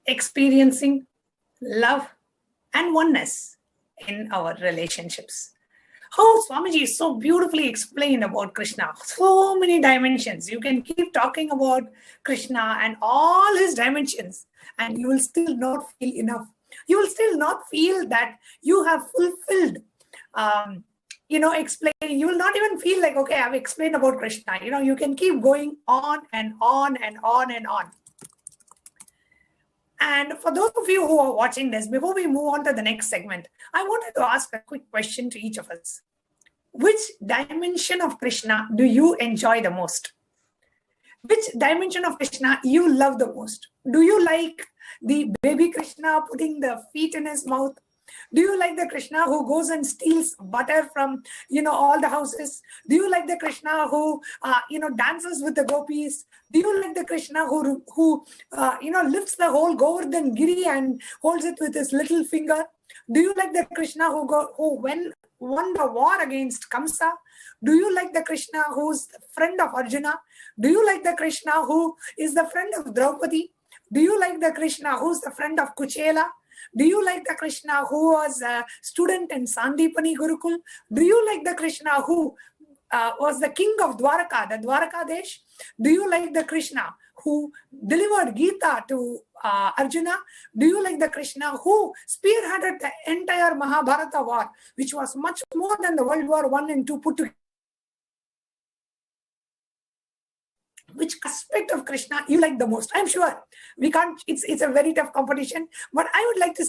Experiencing love and oneness in our relationships. How Swamiji so beautifully explained about Krishna. So many dimensions. You can keep talking about Krishna and all his dimensions, and you will still not feel enough. You will still not feel that you have fulfilled, explaining. You will not even feel like, okay, I've explained about Krishna. You can keep going on and on and on and on. And for those of you who are watching this, before we move on to the next segment, I wanted to ask a quick question to each of us. Which dimension of Krishna do you enjoy the most? Which dimension of Krishna you love the most? Do you like the baby Krishna putting the feet in his mouth? Do you like the Krishna who goes and steals butter from, all the houses? Do you like the Krishna who, dances with the gopis? Do you like the Krishna who lifts the whole Govardhan Giri and holds it with his little finger? Do you like the Krishna who won the war against Kamsa? Do you like the Krishna who's the friend of Arjuna? Do you like the Krishna who is the friend of Draupadi? Do you like the Krishna who's the friend of Kuchela? Do you like the Krishna who was a student in Sandipani Gurukul? Do you like the Krishna who was the king of Dwaraka, the Dwarakadesh? Do you like the Krishna who delivered Gita to Arjuna? Do you like the Krishna who spearheaded the entire Mahabharata war, which was much more than the World War I and II put together? Which aspect of Krishna you like the most? I'm sure we can't, it's a very tough competition, but I would like to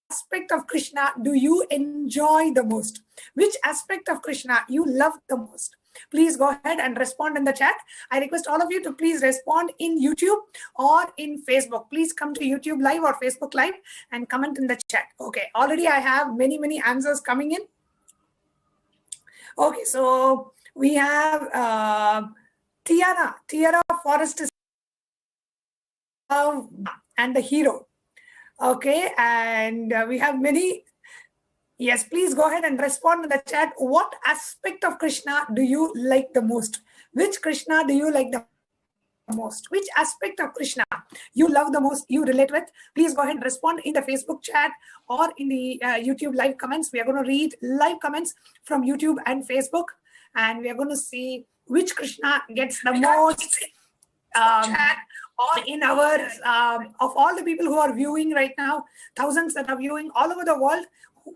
aspect of Krishna do you enjoy the most? Which aspect of Krishna you love the most? Please go ahead and respond in the chat. I request all of you to please respond in YouTube or in Facebook. Please come to YouTube Live or Facebook Live and comment in the chat. Okay, already I have many answers coming in. Okay, so we have Tiara Forrest is and the hero. Okay, and we have many. Yes, please go ahead and respond in the chat. What aspect of Krishna do you like the most? Which Krishna do you like the most? Which aspect of Krishna you love the most, you relate with? Please go ahead and respond in the Facebook chat or in the YouTube live comments. We are going to read live comments from YouTube and Facebook, and we are going to see which Krishna gets the most or in our of all the people who are viewing right now, thousands that are viewing all over the world,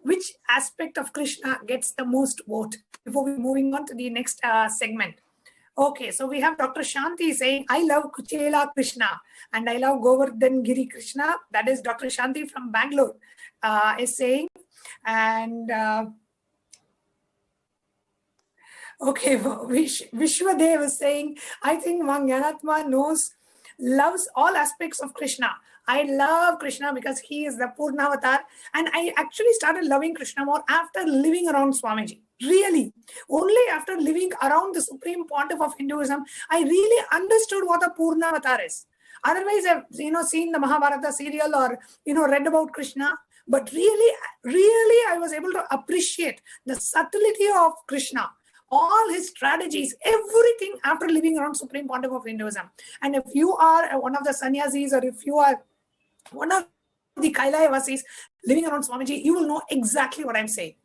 which aspect of Krishna gets the most vote before we moving on to the next segment. Okay, so we have Dr. Shanti saying, I love Kuchela Krishna and I love Govardhan Giri Krishna. That is Dr. Shanti from Bangalore is saying. And okay, Vishwadev is saying, I think Mangyanatma loves all aspects of Krishna. I love Krishna because he is the Purnavatar. And I actually started loving Krishna more after living around Swamiji. Really, only after living around the Supreme Pontiff of Hinduism, I really understood what a Purnavatar is. Otherwise, I've seen the Mahabharata serial or read about Krishna, but really I was able to appreciate the subtlety of Krishna, all his strategies, everything after living around Supreme Pontiff of Hinduism. And if you are one of the sannyasis, or if you are one of the Kailavasis living around Swamiji, you will know exactly what I'm saying.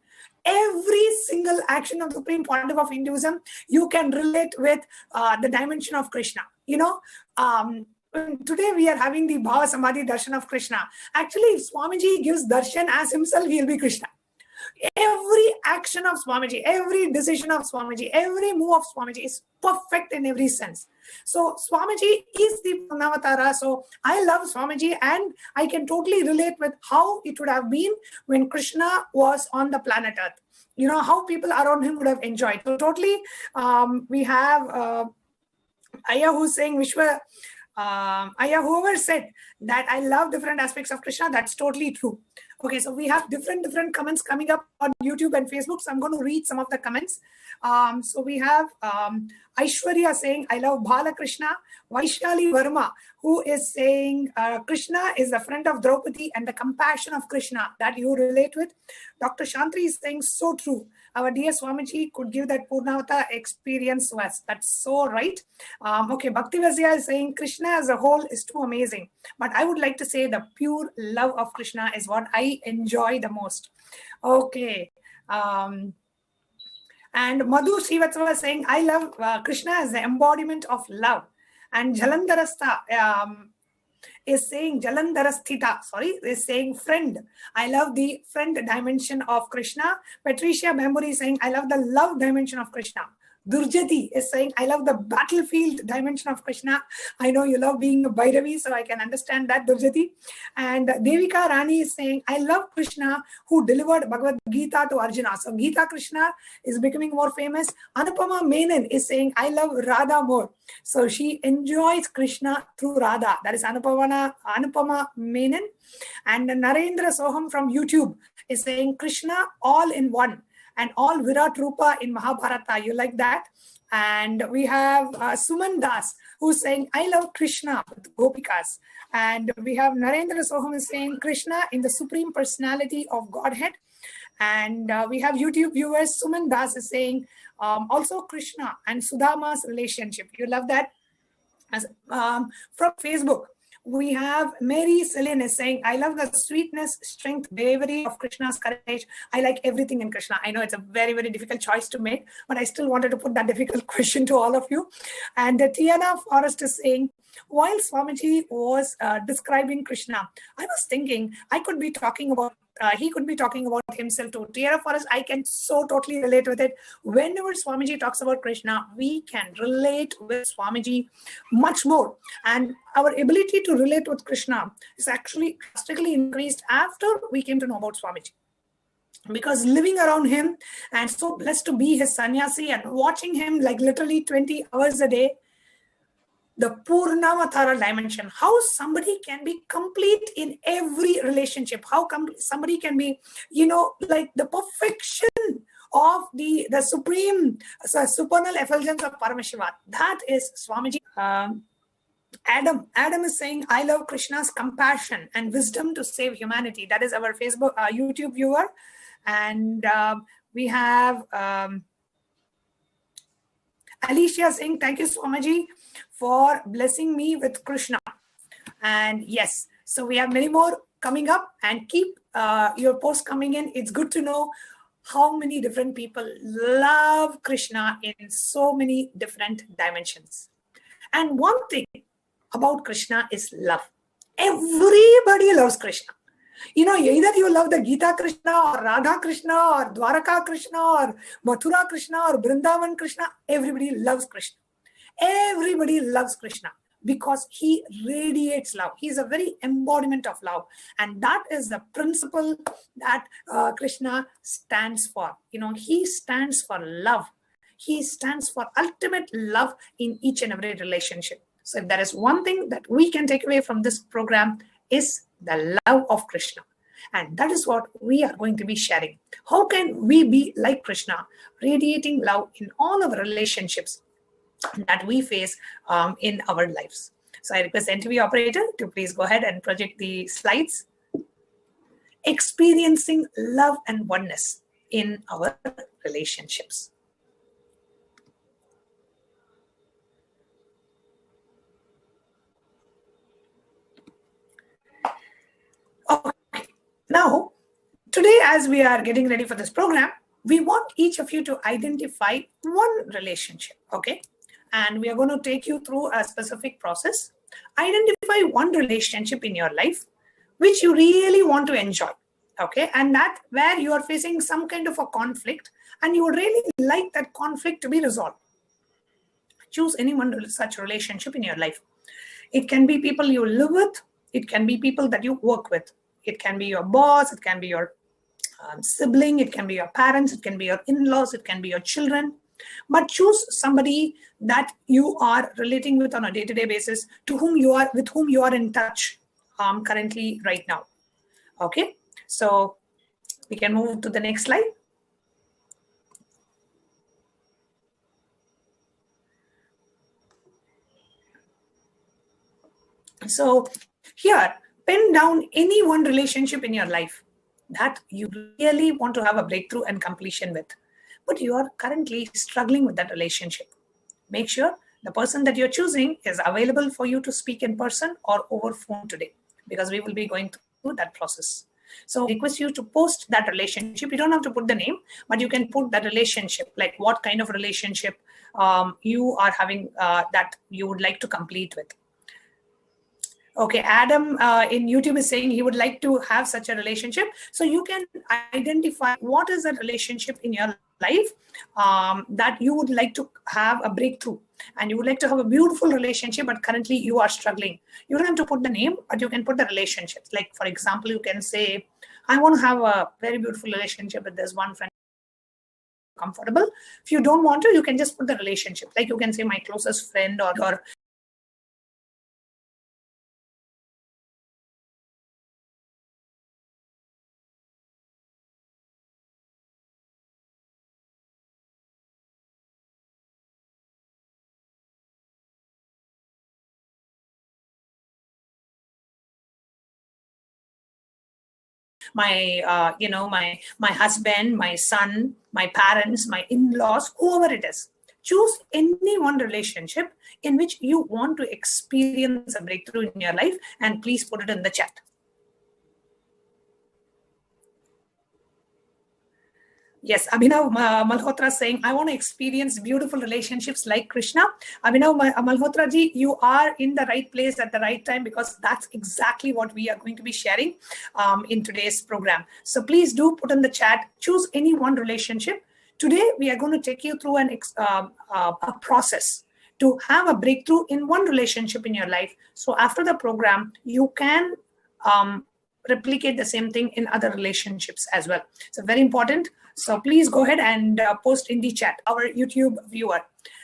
Every single action of the Supreme Pontiff of Hinduism, you can relate with the dimension of Krishna. Today we are having the Bhava Samadhi darshan of Krishna. Actually, if Swamiji gives darshan as himself, he will be Krishna. Every action of Swamiji, every decision of Swamiji, every move of Swamiji is perfect in every sense. So Swamiji is the Purnavatara. So I love Swamiji, and I can totally relate with how it would have been when Krishna was on the planet Earth. How people around him would have enjoyed. So totally, we have Aya who's saying Vishwa. Aya, whoever said that I love different aspects of Krishna, that's totally true. Okay, so we have different comments coming up on YouTube and Facebook. So I'm going to read some of the comments. So we have Aishwarya saying, I love Bala Krishna. Vaishali Verma, who is saying, Krishna is the friend of Draupadi and the compassion of Krishna that you relate with. Dr. Shantri is saying, so true. Our dear Swamiji could give that Purnavata experience to us. That's so right. Okay, Bhaktivasya is saying, Krishna as a whole is too amazing. But I would like to say the pure love of Krishna is what I enjoy the most. Okay. And Madhu Srivatsava is saying, I love Krishna as the embodiment of love. And Jalandharastha is saying, Jalandharasthita, is saying friend. I love the friend dimension of Krishna. Patricia Bamburi is saying, I love the love dimension of Krishna. Durjati is saying, I love the battlefield dimension of Krishna. I know you love being a Bhairavi, so I can understand that, Durjati. And Devika Rani is saying, I love Krishna who delivered Bhagavad Gita to Arjuna. So Gita Krishna is becoming more famous. Anupama Menon is saying, I love Radha more. So she enjoys Krishna through Radha. That is Anupama Menon. And Narendra Soham from YouTube is saying, Krishna all in one. And all Virat Rupa in Mahabharata. You like that? And we have Suman Das, who's saying, I love Krishna with Gopikas. And we have Narendra Soham is saying, Krishna in the Supreme Personality of Godhead. And we have YouTube viewers, Suman Das is saying, also Krishna and Sudama's relationship. You love that? From Facebook, we have Mary Celine is saying, I love the sweetness, strength, bravery of Krishna's courage. I like everything in Krishna. I know it's a very, very difficult choice to make, but I still wanted to put that difficult question to all of you. And Tiana Forrest is saying, while Swamiji was describing Krishna, I was thinking he could be talking about himself too. Tiana Forrest, I can so totally relate with it. Whenever Swamiji talks about Krishna, we can relate with Swamiji much more. And our ability to relate with Krishna is actually drastically increased after we came to know about Swamiji. Because living around him and so blessed to be his sannyasi and watching him like literally 20 hours a day, the Purnavatara dimension, how somebody can be complete in every relationship, how somebody can be, like the perfection of the supreme, supernal effulgence of Paramashiva. That is Swamiji. Adam is saying, I love Krishna's compassion and wisdom to save humanity. That is our Facebook, YouTube viewer. And we have Alicia saying, thank you, Swamiji, for blessing me with Krishna. And yes, so we have many more coming up, and keep your posts coming in. It's good to know how many different people love Krishna in so many different dimensions. And one thing about Krishna is love. Everybody loves Krishna. Either you love the Gita Krishna or Radha Krishna or Dwaraka Krishna or Mathura Krishna or Vrindavan Krishna, everybody loves Krishna. Everybody loves Krishna because he radiates love. He is a very embodiment of love. And that is the principle that Krishna stands for. He stands for love. He stands for ultimate love in each and every relationship. So if there is one thing that we can take away from this program, is the love of Krishna. And that is what we are going to be sharing. How can we be like Krishna, radiating love in all of our relationships that we face in our lives? So I request NTV operator to please go ahead and project the slides. Experiencing love and oneness in our relationships. Okay, now today as we are getting ready for this program, we want each of you to identify one relationship, okay? And we are going to take you through a specific process. Identify one relationship in your life which you really want to enjoy, okay? And that where you are facing some kind of a conflict and you would really like that conflict to be resolved. Choose any one such relationship in your life. It can be people you live with. It can be people that you work with. It can be your boss. It can be your sibling. It can be your parents. It can be your in-laws. It can be your children. But choose somebody that you are relating with on a day-to-day basis, with whom you are in touch currently right now. Okay, so we can move to the next slide. So here, pen down any one relationship in your life that you really want to have a breakthrough and completion with, but you are currently struggling with that relationship. Make sure the person that you're choosing is available for you to speak in person or over phone today, because we will be going through that process. So I request you to post that relationship. You don't have to put the name, but you can put that relationship, like what kind of relationship you are having that you would like to complete with. Okay, Adam in YouTube is saying he would like to have such a relationship. So you can identify what is a relationship in your life that you would like to have a breakthrough, and you would like to have a beautiful relationship, but currently you are struggling. You don't have to put the name, but you can put the relationships. Like, for example, you can say, I want to have a very beautiful relationship with this one friend. Comfortable. If you don't want to, you can just put the relationship. Like you can say my closest friend or my my husband, my son, my parents, my in-laws, whoever it is. Choose any one relationship in which you want to experience a breakthrough in your life, and please put it in the chat. Yes, Abhinav Malhotra saying, I want to experience beautiful relationships like Krishna. Abhinav Malhotra ji, you are in the right place at the right time, because that's exactly what we are going to be sharing in today's program. So please do put in the chat, choose any one relationship. Today, we are going to take you through a process to have a breakthrough in one relationship in your life. So after the program, you can replicate the same thing in other relationships as well. So very important. So please go ahead and post in the chat, our YouTube viewer.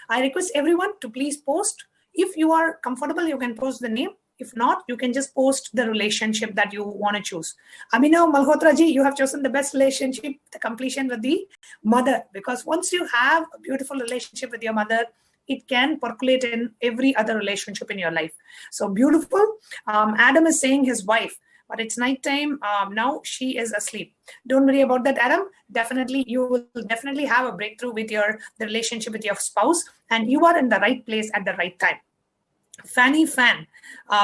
I request everyone to please post. If you are comfortable, you can post the name. If not, you can just post the relationship that you want to choose. Abhinav Malhotra ji, you have chosen the best relationship, the completion with the mother, because once you have a beautiful relationship with your mother, it can percolate in every other relationship in your life. So beautiful. Adam is saying his wife, but it's nighttime now. She is asleep. Don't worry about that, Adam. Definitely, you will definitely have a breakthrough with the relationship with your spouse, and you are in the right place at the right time. Fanny Fan,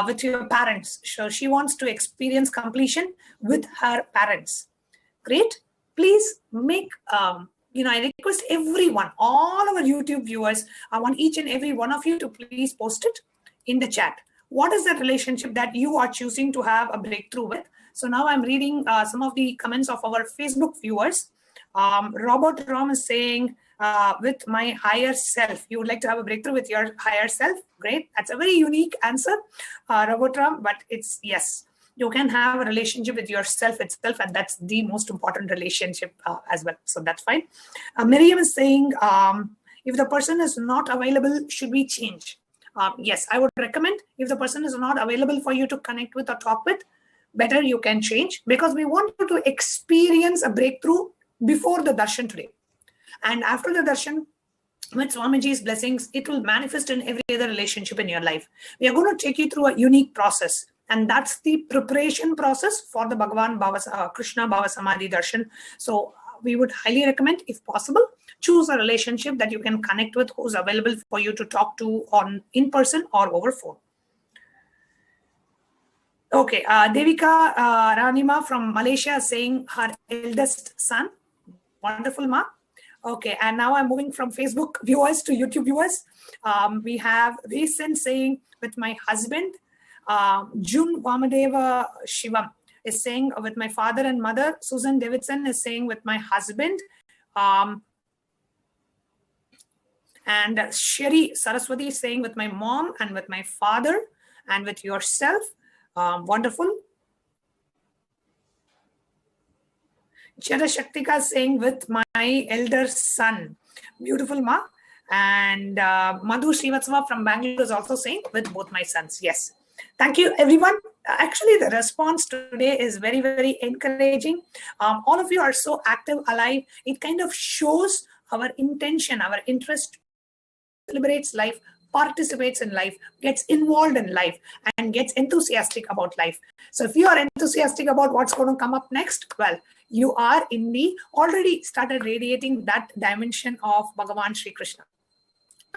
with your parents. So she wants to experience completion with her parents. Great. Please make, I request everyone, all our YouTube viewers, I want each and every one of you to please post it in the chat. What is the relationship that you are choosing to have a breakthrough with? So now I'm reading some of the comments of our Facebook viewers. Robert Rom is saying, with my higher self. You would like to have a breakthrough with your higher self? Great. That's a very unique answer, Robert Rom, but it's yes. You can have a relationship with yourself itself, and that's the most important relationship as well. So that's fine. Miriam is saying, if the person is not available, should we change? Yes, I would recommend, if the person is not available for you to connect with or talk with, better you can change, because we want you to experience a breakthrough before the darshan today. And after the darshan, with Swamiji's blessings, it will manifest in every other relationship in your life. We are going to take you through a unique process, and that's the preparation process for the Bhagavan Krishna Bhava Samadhi Darshan. So we would highly recommend, if possible, choose a relationship that you can connect with, who's available for you to talk to in person or over phone. Okay, Devika Ranima from Malaysia is saying her eldest son. Wonderful, Ma. Okay, and now I'm moving from Facebook viewers to YouTube viewers. We have Recent saying, with my husband. Jun Vamadeva Shivam is saying, with my father and mother. Susan Davidson is saying, with my husband. And Sherry Saraswati is saying, with my mom and with my father and with yourself. Wonderful. Chara Shaktika saying, with my elder son. Beautiful, Ma. And Madhu Srivatsava from Bangalore is also saying, with both my sons. Yes. Thank you, everyone. Actually, the response today is very, very encouraging. All of you are so active, alive. It kind of shows our intention, our interest, celebrates life, participates in life, gets involved in life, and gets enthusiastic about life. So if you are enthusiastic about what's going to come up next, well, you are already started radiating that dimension of Bhagavan Sri Krishna.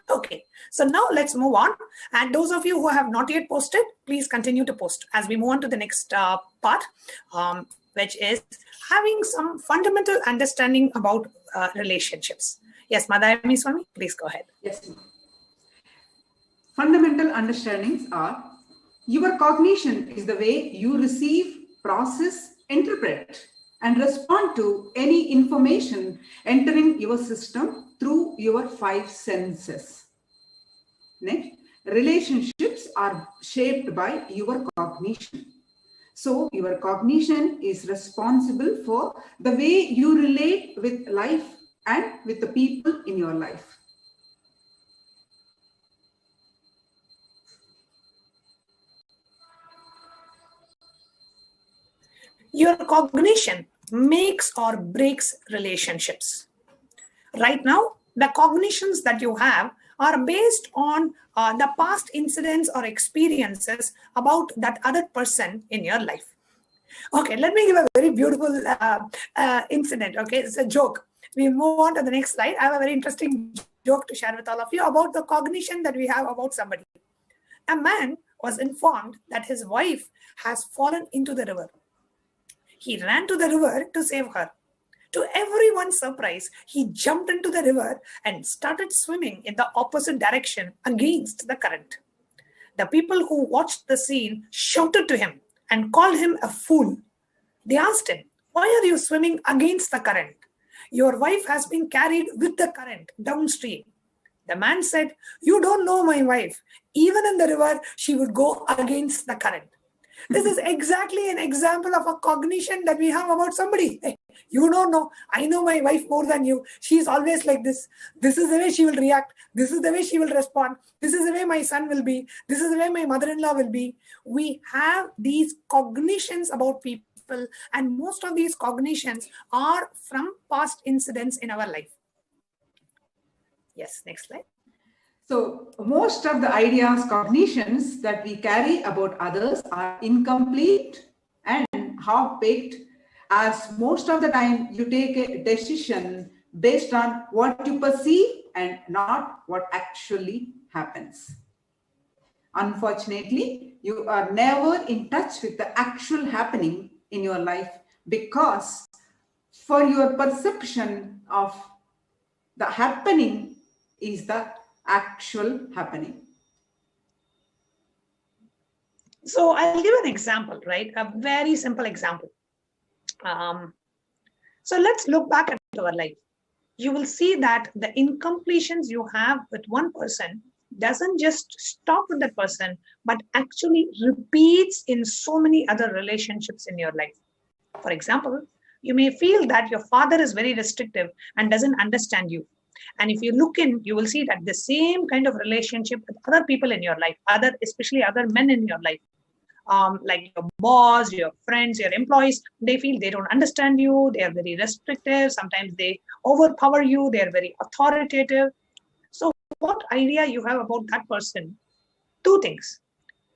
Okay, so now let's move on. And those of you who have not yet posted, please continue to post as we move on to the next part, which is having some fundamental understanding about relationships. Yes, Madhayami Swami, please go ahead. Yes. Fundamental understandings are: your cognition is the way you receive, process, interpret, and respond to any information entering your system through your 5 senses. Next, relationships are shaped by your cognition. So your cognition is responsible for the way you relate with life and with the people in your life. Your cognition makes or breaks relationships. Right now, the cognitions that you have are based on the past incidents or experiences about that other person in your life. Okay, let me give a very beautiful incident. Okay, it's a joke. We move on to the next slide. I have a very interesting joke to share with all of you about the cognition that we have about somebody. A man was informed that his wife has fallen into the river. He ran to the river to save her. To everyone's surprise, he jumped into the river and started swimming in the opposite direction against the current. The people who watched the scene shouted to him and called him a fool. They asked him, "Why are you swimming against the current? Your wife has been carried with the current downstream." The man said, "You don't know my wife. Even in the river, she would go against the current." This is exactly an example of a cognition that we have about somebody. Hey, you don't know. I know my wife more than you. She's always like this. This is the way she will react. This is the way she will respond. This is the way my son will be. This is the way my mother-in-law will be. We have these cognitions about people, and most of these cognitions are from past incidents in our life. Yes, next slide. So most of the ideas, cognitions that we carry about others are incomplete and half-baked, as most of the time you take a decision based on what you perceive and not what actually happens. Unfortunately, you are never in touch with the actual happening in your life, because for your perception of the happening is the actual happening. So I'll give an example, right? A very simple example. So let's look back at our life. You will see that the incompletions you have with one person doesn't just stop with that person, but actually repeats in so many other relationships in your life. For example, you may feel that your father is very restrictive and doesn't understand you. And if you look in, you will see that the same kind of relationship with other people in your life, especially other men in your life, like your boss, your friends, your employees, they feel they don't understand you. They are very restrictive. Sometimes they overpower you. They are very authoritative. So what idea you have about that person? Two things.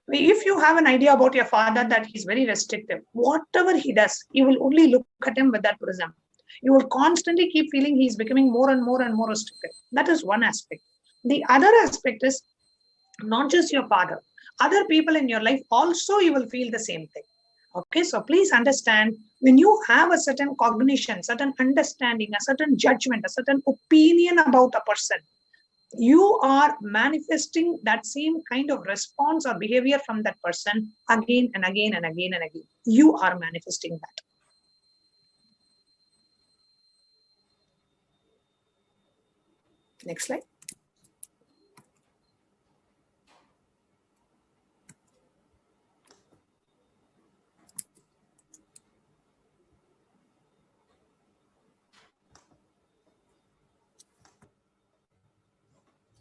If you have an idea about your father that he's very restrictive, whatever he does, you will only look at him with that prism. You will constantly keep feeling he's becoming more and more and more restrictive. That is one aspect. The other aspect is not just your father, other people in your life also you will feel the same thing. Okay, so please understand, when you have a certain cognition, certain understanding, a certain judgment, a certain opinion about a person, you are manifesting that same kind of response or behavior from that person again and again and again and again. You are manifesting that. Next slide.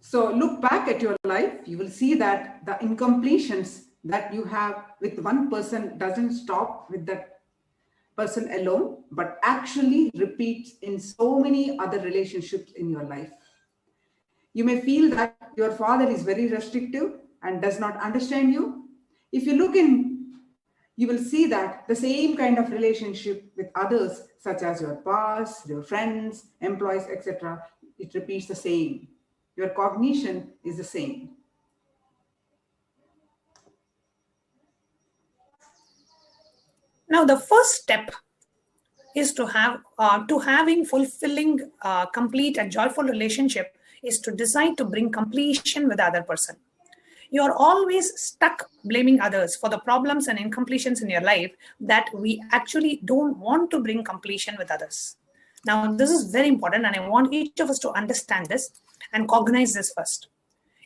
So look back at your life, you will see that the incompletions that you have with one person doesn't stop with that person alone, but actually repeats in so many other relationships in your life. You may feel that your father is very restrictive and does not understand you. If you look in, you will see that the same kind of relationship with others, such as your boss, your friends, employees, etc., it repeats the same. Your cognition is the same. Now, the first step is to having fulfilling, complete and joyful relationship is to decide to bring completion with the other person. You are always stuck blaming others for the problems and incompletions in your life that we actually don't want to bring completion with others. Now, this is very important, and I want each of us to understand this and cognize this first.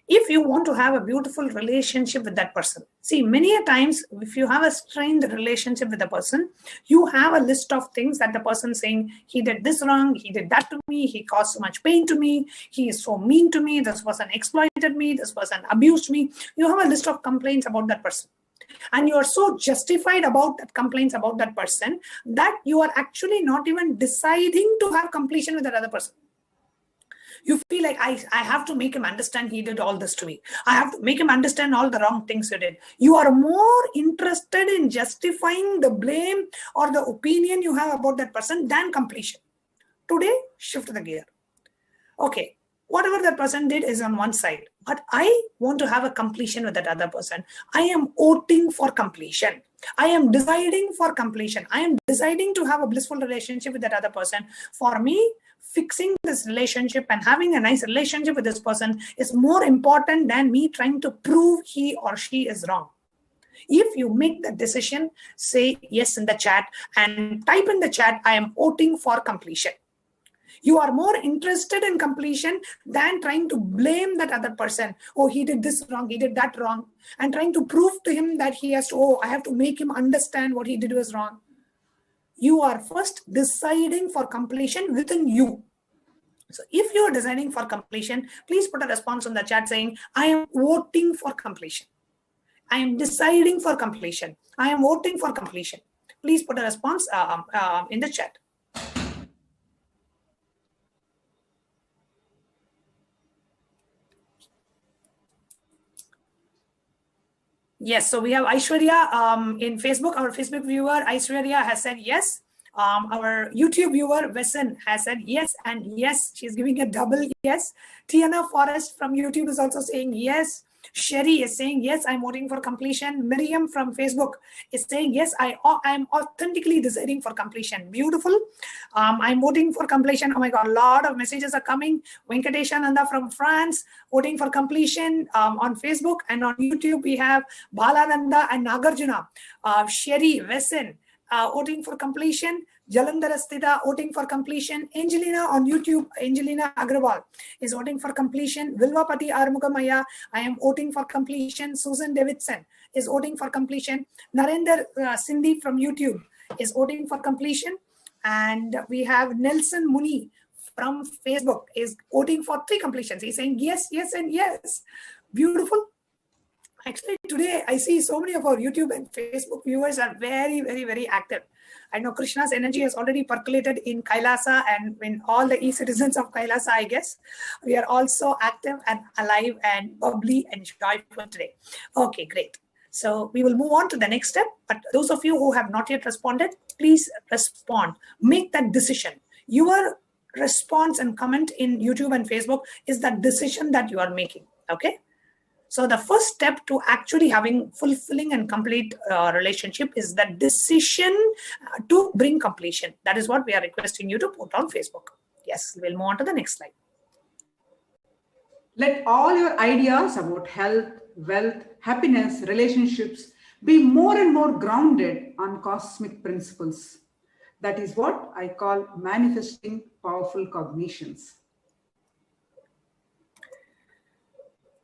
If you want to have a beautiful relationship with that person, see, many a times, if you have a strained relationship with a person, you have a list of things that the person saying, he did this wrong, he did that to me, he caused so much pain to me, he is so mean to me, this person exploited me, this person abused me. You have a list of complaints about that person. And you are so justified about that complaints about that person that you are actually not even deciding to have completion with that other person. You feel like, I have to make him understand he did all this to me. I have to make him understand all the wrong things he did. You are more interested in justifying the blame or the opinion you have about that person than completion. Today, shift the gear. Okay, whatever that person did is on one side, but I want to have a completion with that other person. I am voting for completion. I am deciding for completion. I am deciding to have a blissful relationship with that other person. For me, fixing this relationship and having a nice relationship with this person is more important than me trying to prove he or she is wrong. If you make the decision, say yes in the chat and type in the chat, I am voting for completion. You are more interested in completion than trying to blame that other person. Oh, he did this wrong, he did that wrong. And trying to prove to him that he has to, oh, I have to make him understand what he did was wrong. You are first deciding for completion within you. So if you are deciding for completion, please put a response on the chat saying, I am voting for completion. I am deciding for completion. I am voting for completion. Please put a response in the chat. Yes, so we have Aishwarya in Facebook. Our Facebook viewer, Aishwarya, has said yes. Our YouTube viewer, Wesson, has said yes and yes. She's giving a double yes. Tiana Forrest from YouTube is also saying yes. Sherry is saying yes, I'm voting for completion. Miriam from Facebook is saying yes, I'm authentically deciding for completion. Beautiful. I'm voting for completion. Oh my God, a lot of messages are coming. Venkateshananda from France, voting for completion on Facebook, and on YouTube we have Balananda and Nagarjuna. Sherry, Wesson, voting for completion. Jalandhar Asthita, voting for completion. Angelina on YouTube, Angelina Agrawal is voting for completion. Vilvapati Armugamaya, I am voting for completion. Susan Davidson is voting for completion. Narendra Sindhi from YouTube is voting for completion. And we have Nelson Muni from Facebook is voting for 3 completions. He's saying yes, yes, and yes. Beautiful. Actually, today I see so many of our YouTube and Facebook viewers are very, very, very active. I know Krishna's energy has already percolated in Kailasa and in all the e-citizens of Kailasa, I guess. We are also active and alive and bubbly and joyful today. Okay, great. So we will move on to the next step. But those of you who have not yet responded, please respond. Make that decision. Your response and comment in YouTube and Facebook is the decision that you are making. Okay. So the first step to actually having fulfilling and complete relationship is the decision to bring completion. That is what we are requesting you to put on Facebook. Yes, we'll move on to the next slide. Let all your ideas about health, wealth, happiness, relationships be more and more grounded on cosmic principles. That is what I call manifesting powerful cognitions.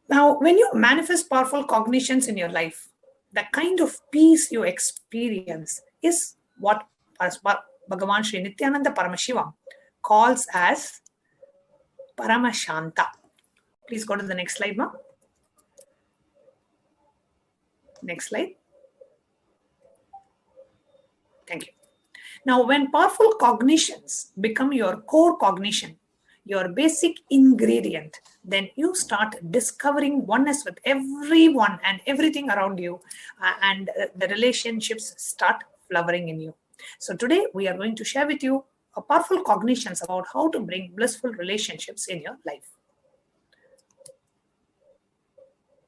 Now, when you manifest powerful cognitions in your life, the kind of peace you experience is what Bhagavan Sri Nithyananda Paramashivam calls as Paramashanta. Please go to the next slide, ma. Next slide. Thank you. Now, when powerful cognitions become your core cognition, your basic ingredient, then you start discovering oneness with everyone and everything around you, and the relationships start flowering in you. So today we are going to share with you a powerful cognitions about how to bring blissful relationships in your life.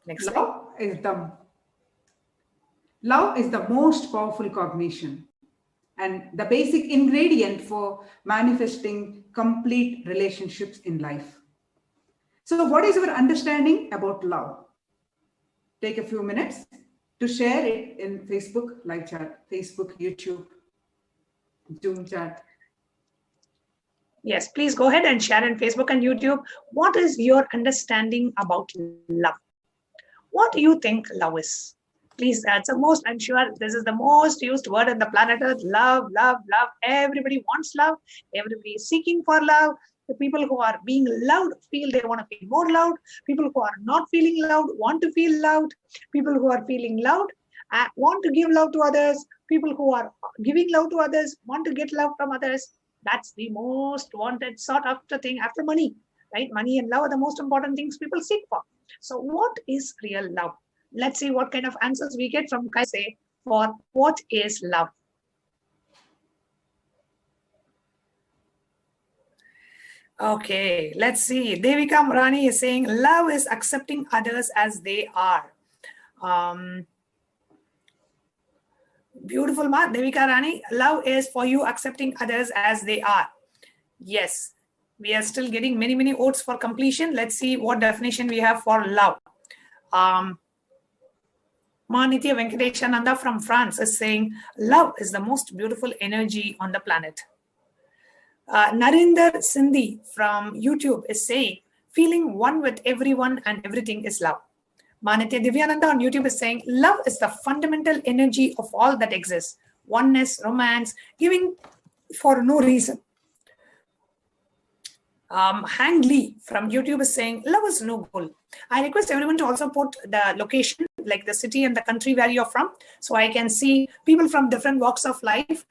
Next slide. Love is the most powerful cognition and the basic ingredient for manifesting complete relationships in life. So what is your understanding about love? Take a few minutes to share it in Facebook live chat, Facebook, YouTube, Zoom chat. Yes, please go ahead and share in Facebook and YouTube. What is your understanding about love? What do you think love is? Please, that's the most, I'm sure this is the most used word on the planet Earth. Love, love, love. Everybody wants love. Everybody is seeking for love. The people who are being loved feel they want to feel more loved. People who are not feeling loved want to feel loved. People who are feeling loved want to give love to others. People who are giving love to others want to get love from others. That's the most wanted sought after thing after money, right? Money and love are the most important things people seek for. So what is real love? Let's see what kind of answers we get from Kailasa for what is love. Okay, let's see. Devika Murani is saying love is accepting others as they are. Beautiful, ma. Devika Rani, love is for you accepting others as they are. Yes, we are still getting many, many votes for completion. Let's see what definition we have for love. Manitya Venkateshananda from France is saying, love is the most beautiful energy on the planet. Narinder Sindhi from YouTube is saying, feeling one with everyone and everything is love. Manitya Divyananda on YouTube is saying, love is the fundamental energy of all that exists. Oneness, romance, giving for no reason. Hang Lee from YouTube is saying, love is no goal. I request everyone to also put the location, like the city and the country where you're from, so I can see people from different walks of life,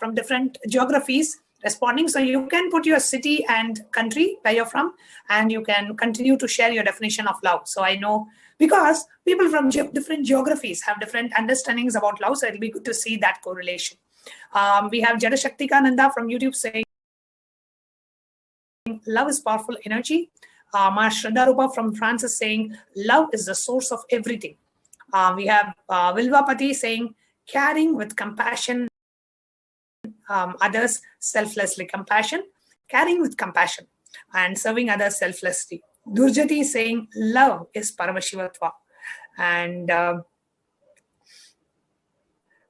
from different geographies responding. So you can put your city and country where you're from, and you can continue to share your definition of love. So I know, because people from different geographies have different understandings about love, so it'll be good to see that correlation. We have Jada Shaktikananda from YouTube saying, love is powerful energy. Ma Shraddha Rupa from France is saying, love is the source of everything. We have Vilvapati saying, caring with compassion, others selflessly. Compassion, caring with compassion, and serving others selflessly. Durjati is saying, love is Paramashivatva. And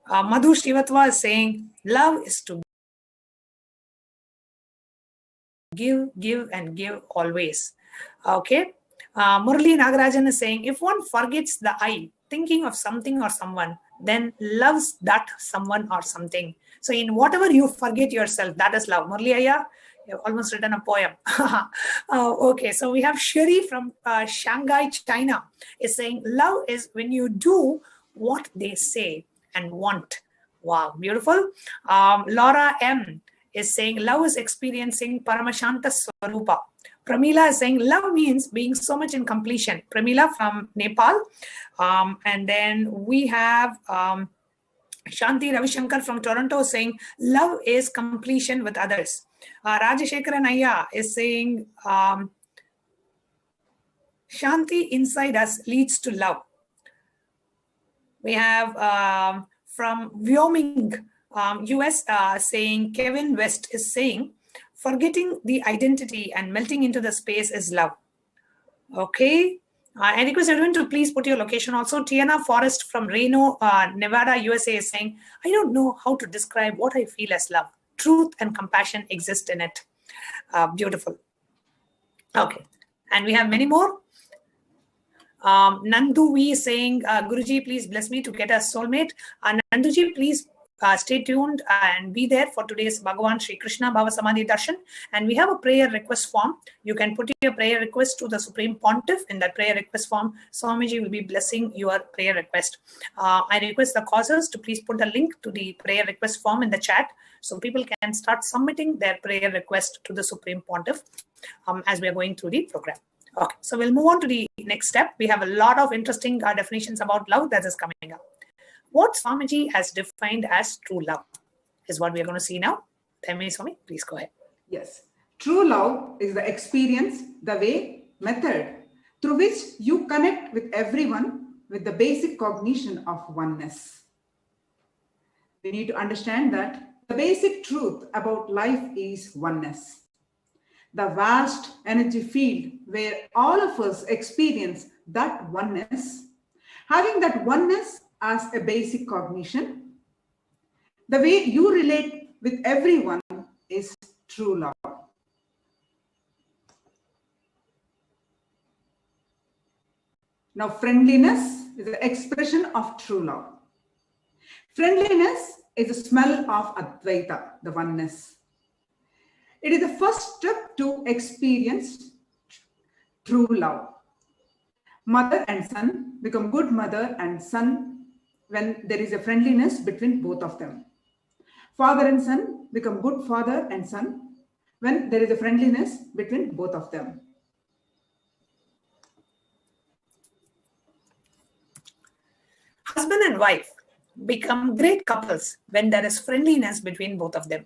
Madhu Shivatva is saying, love is to give and give always. Okay. Murali Nagarajan is saying, if one forgets the I, thinking of something or someone, then loves that someone or something. So in whatever you forget yourself, that is love. Murali Aya, You've almost written a poem. Okay, so we have Shiri from Shanghai, China, is saying, love is when you do what they say and want. Wow, beautiful. Laura M is saying, love is experiencing Paramashanta Swarupa. Pramila is saying, love means being so much in completion. Pramila from Nepal. And then we have Shanti Ravishankar from Toronto saying, love is completion with others. Rajashekharan Ayya is saying, Shanti inside us leads to love. We have from Wyoming, US, saying, Kevin West is saying, forgetting the identity and melting into the space is love. Okay. I request everyone to please put your location also. Tiana Forrest from Reno, Nevada, USA is saying, I don't know how to describe what I feel as love. Truth and compassion exist in it. Beautiful. Okay. And we have many more. Nandu V is saying, Guruji, please bless me to get a soulmate. Nanduji, please stay tuned and be there for today's Bhagavan Sri Krishna Bhava Samadhi Darshan. And we have a prayer request form. You can put your prayer request to the Supreme Pontiff. In that prayer request form, Swamiji will be blessing your prayer request. I request the causers to please put the link to the prayer request form in the chat so people can start submitting their prayer request to the Supreme Pontiff as we are going through the program. Okay, so we'll move on to the next step. We have a lot of interesting definitions about love that is coming up. What Swamiji has defined as true love is what we are going to see now. Thamini Swami, please go ahead. Yes. True love is the experience, the way, method through which you connect with everyone with the basic cognition of oneness. We need to understand that the basic truth about life is oneness. The vast energy field where all of us experience that oneness, having that oneness as a basic cognition, the way you relate with everyone is true love. Now, friendliness is the expression of true love. Friendliness is the smell of Advaita, the oneness. It is the first step to experience true love. Mother and son become good mother and son when there is a friendliness between both of them. Father and son become good father and son when there is a friendliness between both of them. Husband and wife become great couples when there is friendliness between both of them.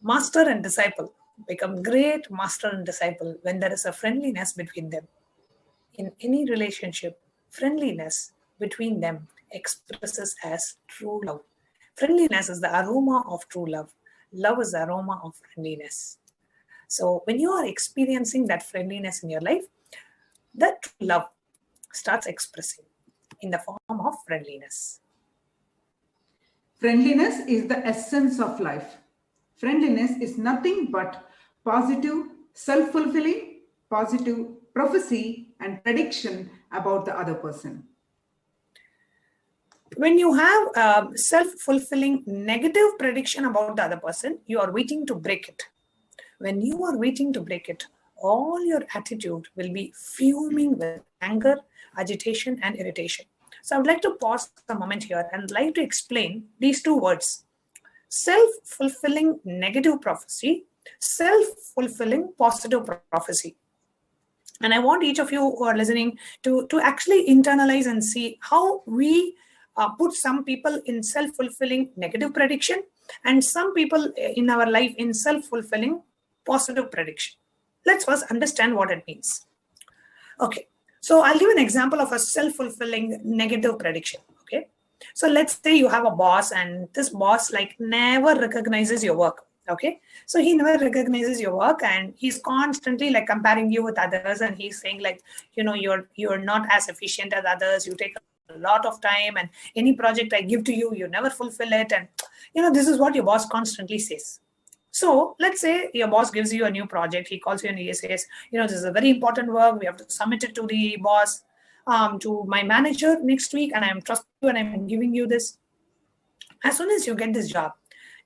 Master and disciple become great master and disciple when there is a friendliness between them. In any relationship, friendliness between them expresses as true love. Friendliness is the aroma of true love. Love is the aroma of friendliness. So when you are experiencing that friendliness in your life, that true love starts expressing in the form of friendliness. Friendliness is the essence of life. Friendliness is nothing but positive, self-fulfilling, positive prophecy and prediction about the other person. When you have a self-fulfilling negative prediction about the other person, you are waiting to break it. When you are waiting to break it, all your attitude will be fuming with anger, agitation, and irritation. So I would like to pause a moment here and like to explain these two words. Self-fulfilling negative prophecy, self-fulfilling positive prophecy. And I want each of you who are listening to actually internalize and see how we put some people in self-fulfilling negative prediction and some people in our life in self-fulfilling positive prediction. Let's first understand what it means. Okay, so I'll give an example of a self-fulfilling negative prediction. Okay, so let's say you have a boss and this boss like never recognizes your work. Okay, so he never recognizes your work and he's constantly like comparing you with others and he's saying like, you know, you're not as efficient as others, you take a lot of time and any project I give to you, you never fulfill it. And you know, this is what your boss constantly says. So let's say your boss gives you a new project, he calls you and he says, you know, this is a very important work, we have to submit it to the boss, to my manager next week, and I'm trusting you and I'm giving you this. As soon as you get this job,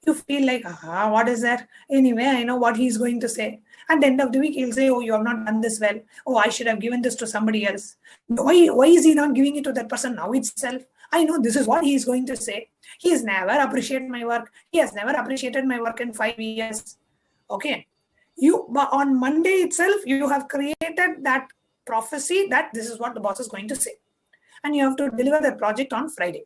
You feel like, what is that? Anyway, I know what he's going to say. At the end of the week, he'll say, oh, you have not done this well. Oh, I should have given this to somebody else. Why is he not giving it to that person now itself? I know this is what he is going to say. He has never appreciated my work. He has never appreciated my work in 5 years. Okay. But on Monday itself, you have created that prophecy that this is what the boss is going to say. And you have to deliver the project on Friday.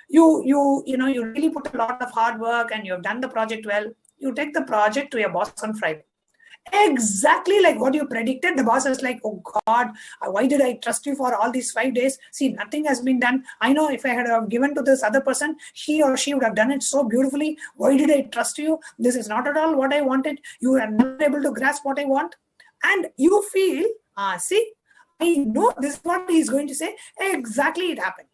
You really put a lot of hard work and you have done the project well. You take the project to your boss on Friday. Exactly like what you predicted. The boss is like, oh God, why did I trust you for all these 5 days? See, nothing has been done. I know if I had given to this other person, he or she would have done it so beautifully. Why did I trust you? This is not at all what I wanted. You are not able to grasp what I want. And you feel, see, I know this is what he is going to say. Exactly, it happened.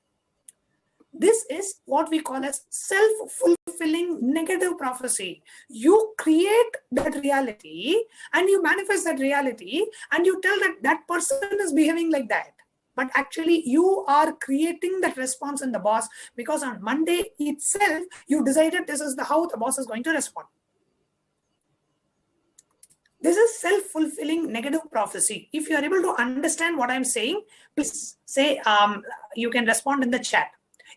This is what we call as self-fulfilling negative prophecy. You create that reality and you manifest that reality and you tell that that person is behaving like that. But actually you are creating that response in the boss because on Monday itself, you decided this is how the boss is going to respond. This is self-fulfilling negative prophecy. If you are able to understand what I'm saying, please say, you can respond in the chat.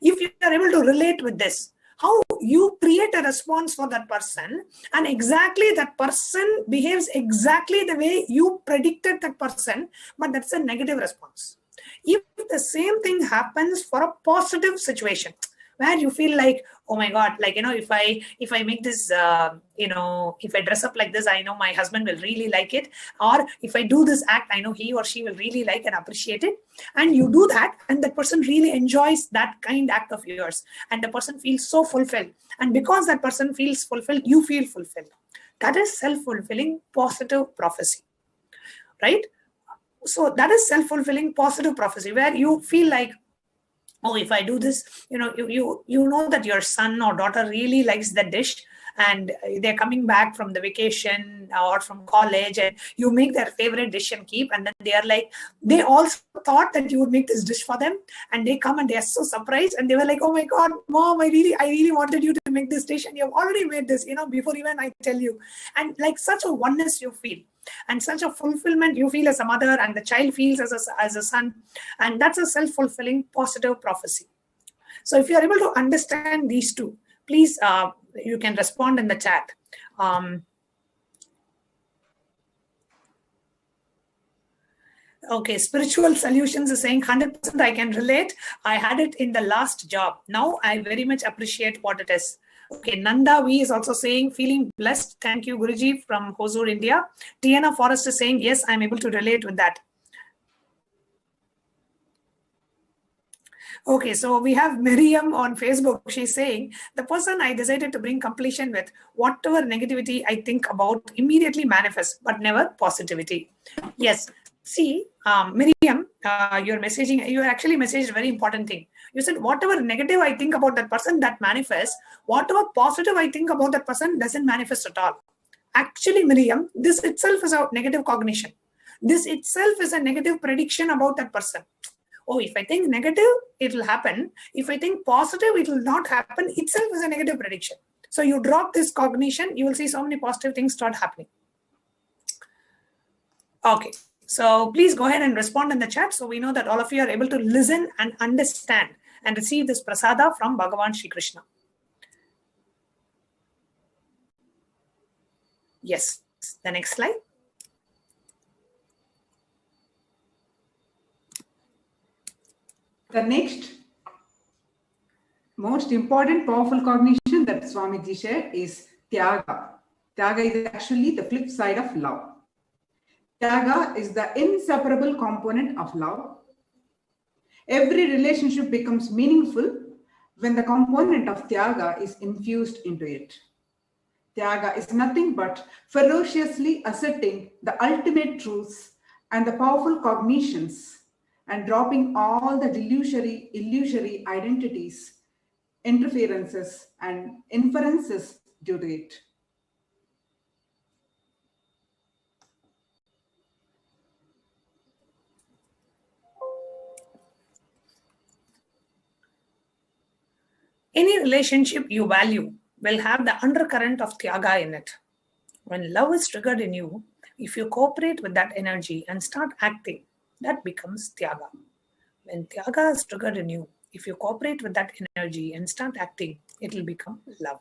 If you are able to relate with this, how you create a response for that person and exactly that person behaves exactly the way you predicted that person, but that's a negative response. If the same thing happens for a positive situation, where you feel like, oh my God, like, if I make this, if I dress up like this, I know my husband will really like it. Or if I do this act, I know he or she will really like and appreciate it. And you do that and the person really enjoys that kind act of yours. And the person feels so fulfilled. And because that person feels fulfilled, you feel fulfilled. That is self-fulfilling positive prophecy, right? So that is self-fulfilling positive prophecy where you feel like, oh, if I do this, you know that your son or daughter really likes the dish and they're coming back from the vacation or from college and you make their favorite dish and keep, and then they are like, they also thought that you would make this dish for them and they come and they are so surprised and they were like, oh my God, Mom, I really wanted you to make this dish and you have already made this, before even I tell you. And like such a oneness you feel. And such a fulfillment you feel as a mother and the child feels as a son. And that's a self-fulfilling positive prophecy. So if you are able to understand these two, please, you can respond in the chat. Okay, Spiritual Solutions is saying 100% I can relate. I had it in the last job. Now I very much appreciate what it is. Okay, Nanda V is also saying, feeling blessed. Thank you, Guruji from Hosur, India. Tiana Forrest is saying, yes, I'm able to relate with that. Okay, so we have Miriam on Facebook. She's saying, the person I decided to bring completion with, whatever negativity I think about immediately manifests, but never positivity. Yes. See, Miriam, you're messaging, you actually messaged a very important thing. You said, whatever negative I think about that person, that manifests. Whatever positive I think about that person doesn't manifest at all. Actually, Miriam, this itself is a negative cognition. This itself is a negative prediction about that person. Oh, if I think negative, it will happen. If I think positive, it will not happen. Itself is a negative prediction. So you drop this cognition, you will see so many positive things start happening. Okay. So please go ahead and respond in the chat so we know that all of you are able to listen and understand and receive this prasada from Bhagavan Shri Krishna. Yes, the next slide. The next most important powerful cognition that Swamiji shared is Tyaga. Tyaga is actually the flip side of love. Tyaga is the inseparable component of love. Every relationship becomes meaningful when the component of Tyaga is infused into it. Tyaga is nothing but ferociously asserting the ultimate truths and the powerful cognitions and dropping all the illusory identities, interferences, and inferences due to it. Any relationship you value will have the undercurrent of Tyaga in it. When love is triggered in you, if you cooperate with that energy and start acting, that becomes Tyaga. When Tyaga is triggered in you, if you cooperate with that energy and start acting, it will become love.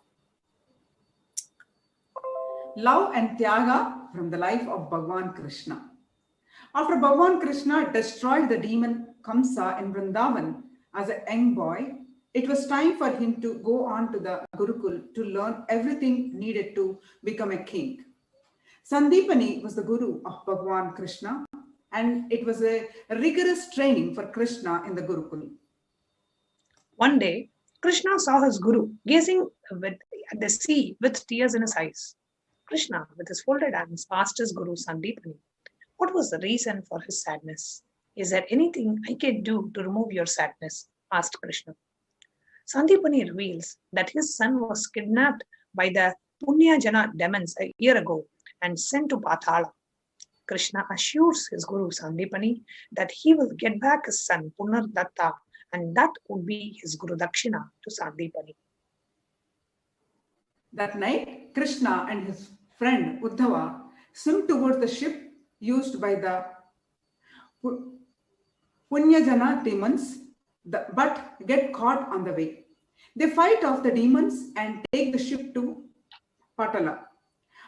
Love and Tyaga from the life of Bhagavan Krishna. After Bhagavan Krishna destroyed the demon Kamsa in Vrindavan as a young boy, it was time for him to go on to the Gurukul to learn everything needed to become a king. Sandipani was the guru of Bhagavan Krishna, and it was a rigorous training for Krishna in the Gurukul. One day, Krishna saw his guru gazing at the sea with tears in his eyes. Krishna, with his folded hands, asked his guru Sandipani, what was the reason for his sadness? Is there anything I can do to remove your sadness? Asked Krishna. Sandipani reveals that his son was kidnapped by the Punyajana demons a year ago and sent to Pathala. Krishna assures his guru Sandipani that he will get back his son Punardatta, and that would be his Guru Dakshina to Sandipani. That night, Krishna and his friend Uddhava swim towards the ship used by the Punyajana demons, but get caught on the way. They fight off the demons and take the ship to Patala.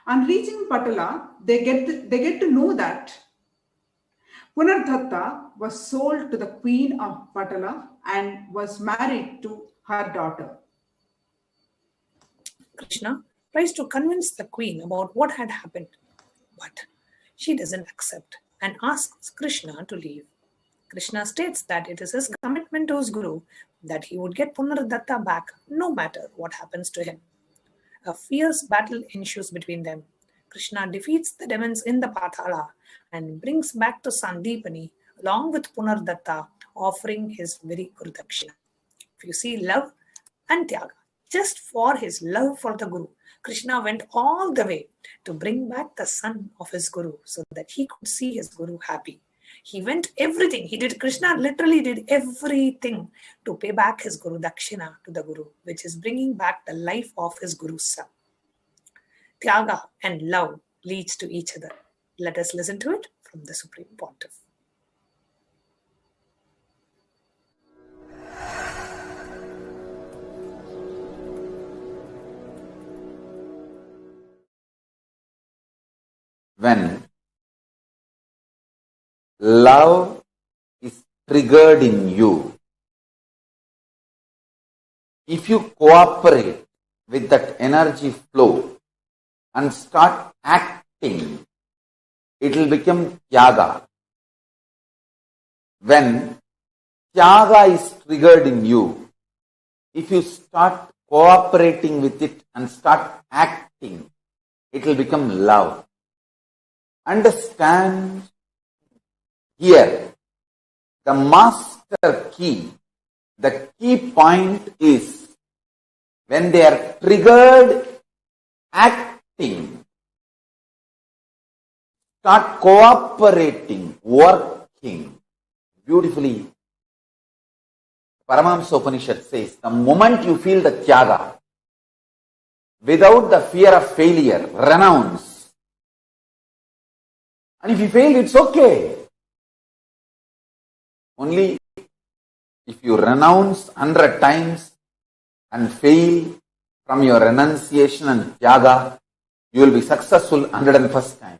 On reaching Patala, they get to know that Punardatta was sold to the queen of Patala and was married to her daughter. Krishna tries to convince the queen about what had happened, but she doesn't accept and asks Krishna to leave. Krishna states that it is his commitment to his guru that he would get Punardatta back no matter what happens to him. A fierce battle ensues between them. Krishna defeats the demons in the Pathala and brings back to Sandipani along with Punardatta, offering his very Guru Dakshina. If you see love and Tyaga, just for his love for the Guru, Krishna went all the way to bring back the son of his Guru so that he could see his Guru happy. He went everything. Krishna literally did everything to pay back his Guru Dakshina to the Guru, which is bringing back the life of his Guru's son. Tyaga and love leads to each other. Let us listen to it from the Supreme Pontiff. When love is triggered in you, if you cooperate with that energy flow and start acting, it will become Tyaga. When Tyaga is triggered in you, if you start cooperating with it and start acting, it will become love. Understand here, the master key, the key point is when they are triggered, acting, start cooperating, working. Beautifully, Paramahamsa Upanishad says, the moment you feel the Tyaga, without the fear of failure, renounce. And if you fail, it's okay. Only if you renounce 100 times and fail from your renunciation and Tyaga, you will be successful 101st time.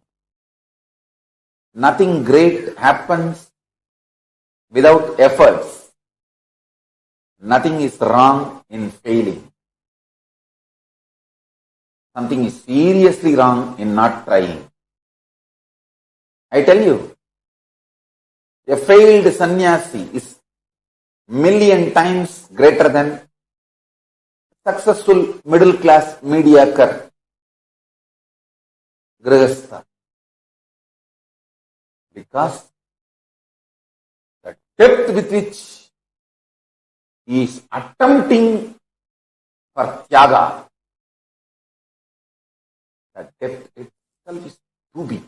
Nothing great happens without efforts. Nothing is wrong in failing. Something is seriously wrong in not trying. I tell you, a failed sannyasi is million times greater than successful middle class mediocre grihastha. Because the depth with which he is attempting for Tyaga, the depth itself is too big.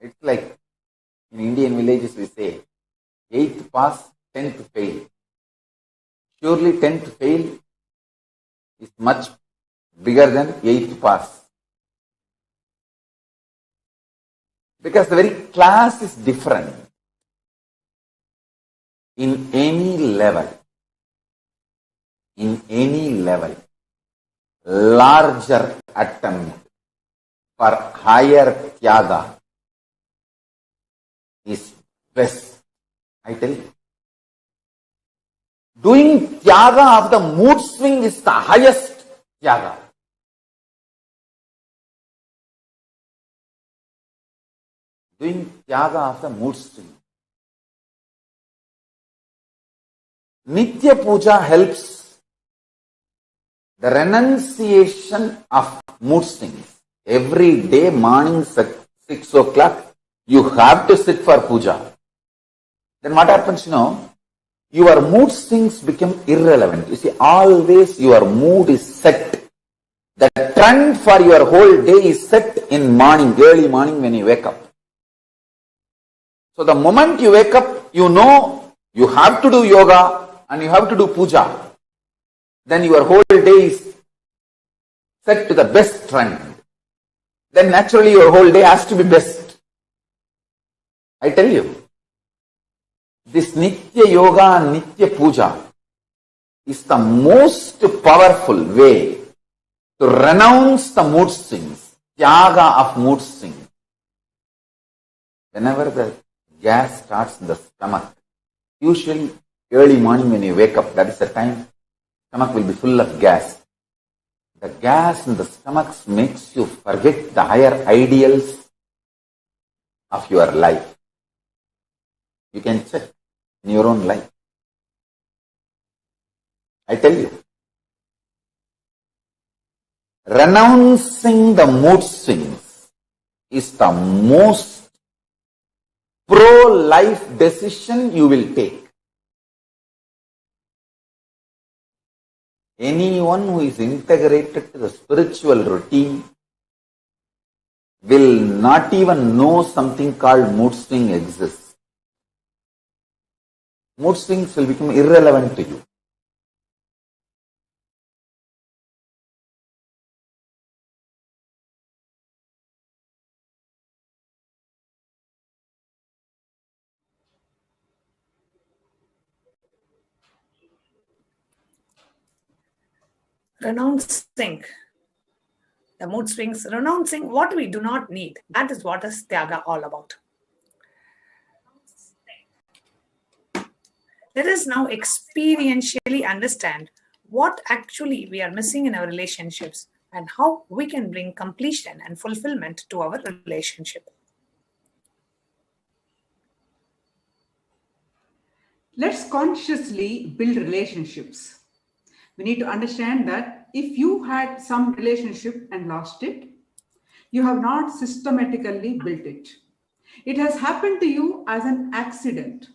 It's like in Indian villages we say, 8th pass, 10th fail. Surely 10th fail is much bigger than 8th pass. Because the very class is different. In any level, larger attempt for higher tyaga is best. I tell you. Doing tyaga of the mood swing is the highest tyaga. Doing tyaga of the mood swing. Nitya Puja helps the renunciation of mood swings. Every day morning at 6 o'clock, you have to sit for puja. Then what happens, your mood swings become irrelevant. You see, always your mood is set. The trend for your whole day is set in morning, early morning when you wake up. So the moment you wake up, you know you have to do yoga and you have to do puja. Then your whole day is set to the best trend. Then naturally your whole day has to be best. I tell you, this Nitya Yoga and Nitya Puja is the most powerful way to renounce the mood swings, tyaga of mood swings. Whenever the gas starts in the stomach, usually early morning when you wake up, that is the time stomach will be full of gas. The gas in the stomach makes you forget the higher ideals of your life. You can check in your own life. I tell you, renouncing the mood swings is the most pro-life decision you will take. Anyone who is integrated to the spiritual routine will not even know something called mood swing exists. Mood swings will become irrelevant to you. Renouncing the mood swings, renouncing what we do not need. That is what is Tyaga all about. Let us now experientially understand what actually we are missing in our relationships and how we can bring completion and fulfillment to our relationship. Let's consciously build relationships. We need to understand that if you had some relationship and lost it, you have not systematically built it. It has happened to you as an accident.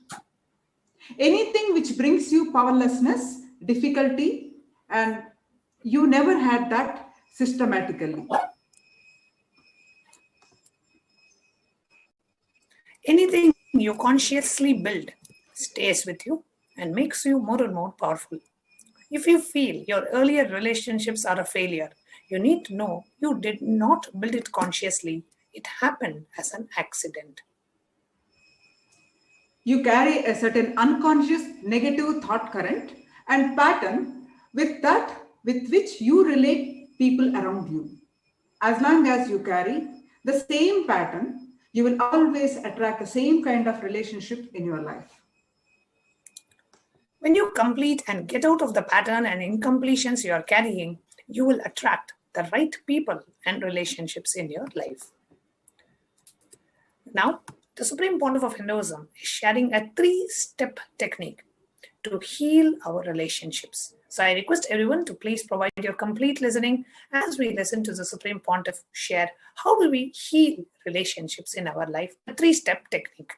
Anything which brings you powerlessness, difficulty, and you never had that systematically. Anything you consciously build stays with you and makes you more and more powerful. If you feel your earlier relationships are a failure, you need to know you did not build it consciously. It happened as an accident. You carry a certain unconscious negative thought current and pattern with which you relate people around you. As long as you carry the same pattern, you will always attract the same kind of relationship in your life. When you complete and get out of the pattern and incompletions you are carrying, you will attract the right people and relationships in your life. Now, the Supreme Pontiff of Hinduism is sharing a 3-step technique to heal our relationships. So I request everyone to please provide your complete listening as we listen to the Supreme Pontiff share how do we heal relationships in our life, a 3-step technique.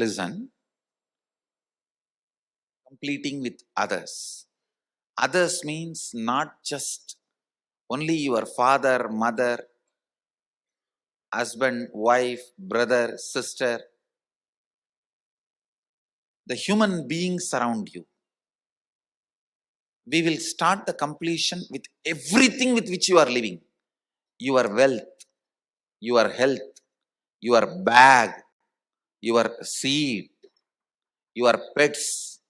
listen, completing with others. Others means not just only your father, mother, husband, wife, brother, sister, the human beings around you. We will start the completion with everything with which you are living. Your wealth, your health, your bag, your seat, your pets,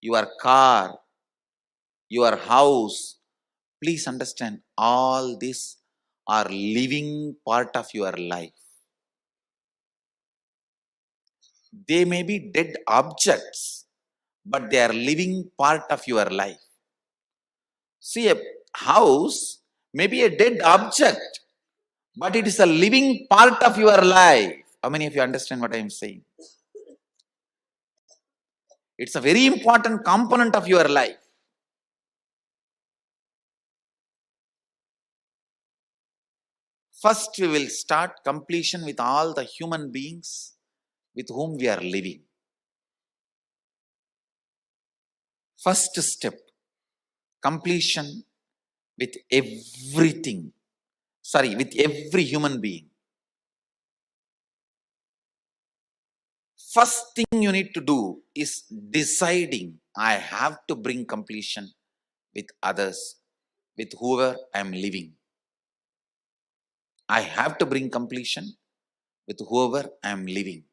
your car, your house. Please understand, all these are living part of your life. They may be dead objects, but they are living part of your life. See, a house may be a dead object, but it is a living part of your life. How many of you understand what I am saying? It's a very important component of your life. First, we will start completion with all the human beings with whom we are living. First step, completion with everything. With every human being. First thing you need to do is deciding, I have to bring completion with others, with whoever I am living. I have to bring completion with whoever I am living.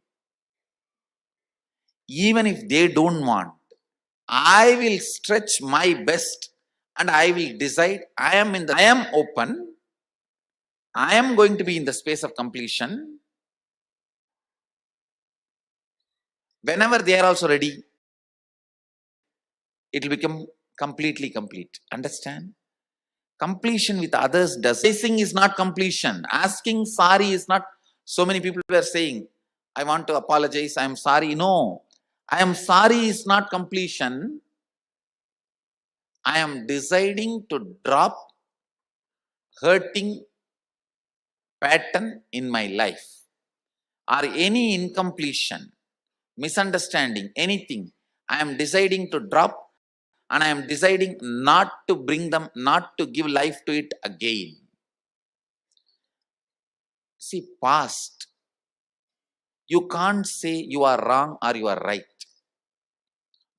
Even if they don't want, I will stretch my best and I will decide I am open. I am going to be in the space of completion. Whenever they are also ready, it will become completely complete. Understand? Completion with others does. Asking is not completion. Asking sorry is not. So many people were saying, I want to apologize, I am sorry. No, I am sorry is not completion. I am deciding to drop hurting pattern in my life, or any incompletion, misunderstanding, anything. I am deciding to drop, and I am deciding not to bring them, not to give life to it again. See, past, you can't say you are wrong or you are right.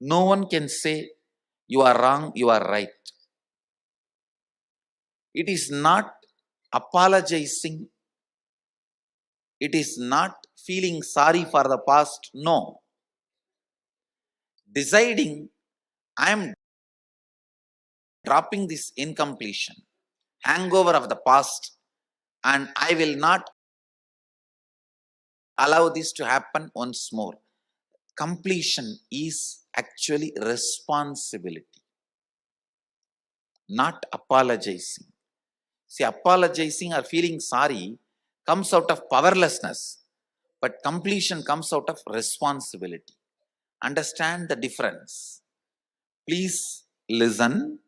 No one can say you are wrong, you are right. It is not apologizing. It is not feeling sorry for the past. No. Deciding, I am dropping this incompletion, hangover of the past, and I will not allow this to happen once more. Completion is actually responsibility, not apologizing. See, apologizing or feeling sorry comes out of powerlessness, but completion comes out of responsibility. Understand the difference. Please listen,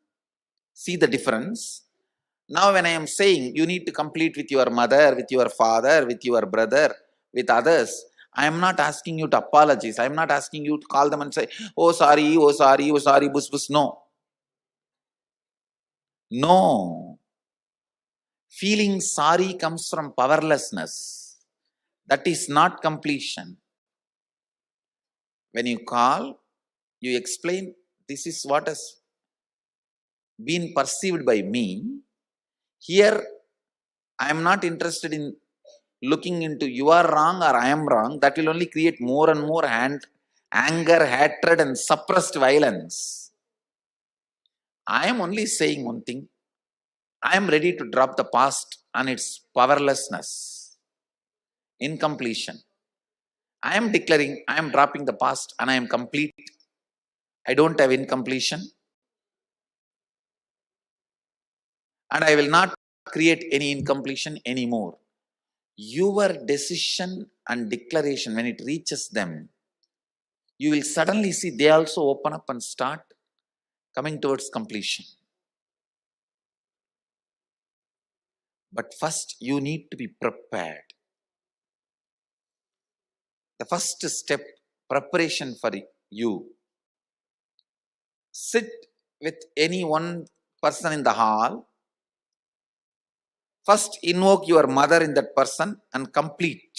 see the difference. Now, when I am saying you need to complete with your mother, with your father, with your brother, with others, I am not asking you to apologize. I am not asking you to call them and say, oh sorry, oh sorry, oh sorry, bus bus. No. No. Feeling sorry comes from powerlessness. That is not completion. When you call, you explain, this is what has been perceived by me. Here, I am not interested in looking into you are wrong or I am wrong. That will only create more and more anger, hatred, and suppressed violence. I am only saying one thing. I am ready to drop the past and its powerlessness, incompletion. I am declaring I am dropping the past and I am complete. I don't have incompletion. And I will not create any incompletion anymore. Your decision and declaration, when it reaches them, you will suddenly see they also open up and start coming towards completion. But first, you need to be prepared. The first step preparation for you. Sit with any one person in the hall. First invoke your mother in that person and complete.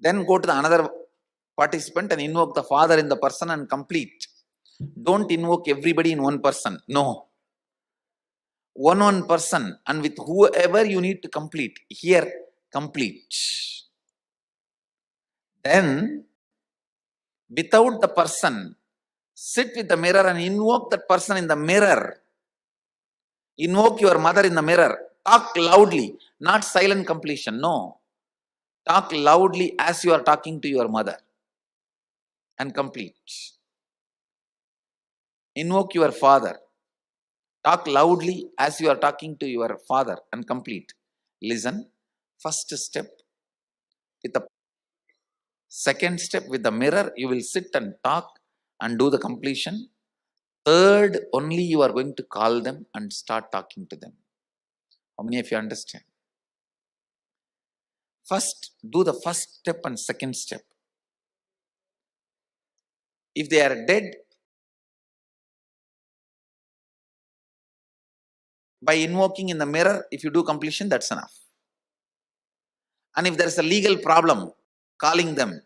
Then go to the another participant and invoke the father in the person and complete. Don't invoke everybody in one person. No. One person, and with whoever you need to complete. Here, complete. Then, without the person, sit with the mirror and invoke that person in the mirror. Invoke your mother in the mirror. Talk loudly, not silent completion. No. Talk loudly as you are talking to your mother and complete. Invoke your father. Talk loudly as you are talking to your father and complete. Listen. First step with the second step with the mirror, you will sit and talk and do the completion. Third, only you are going to call them and start talking to them. How many of you understand? First, do the first step and second step. If they are dead, by invoking in the mirror, if you do completion, that's enough. And if there is a legal problem, calling them,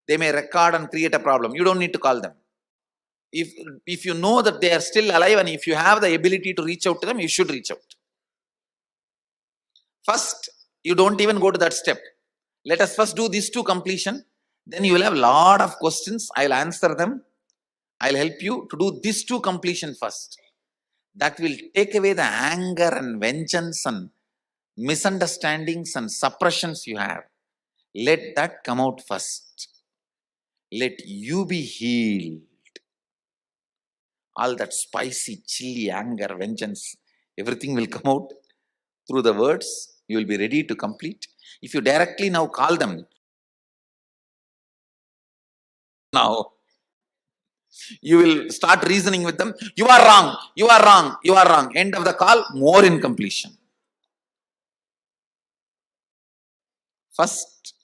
they may record and create a problem. You don't need to call them. If you know that they are still alive and if you have the ability to reach out to them, you should reach out. First, you don't even go to that step. Let us first do these two completion. Then you will have a lot of questions. I'll answer them. I'll help you to do these two completion first. That will take away the anger and vengeance and misunderstandings and suppressions you have. Let that come out first. Let you be healed. All that spicy, chilly anger, vengeance, everything will come out through the words. You will be ready to complete. If you directly now call them, now you will start reasoning with them. You are wrong, you are wrong, you are wrong. End of the call, more incompletion. First,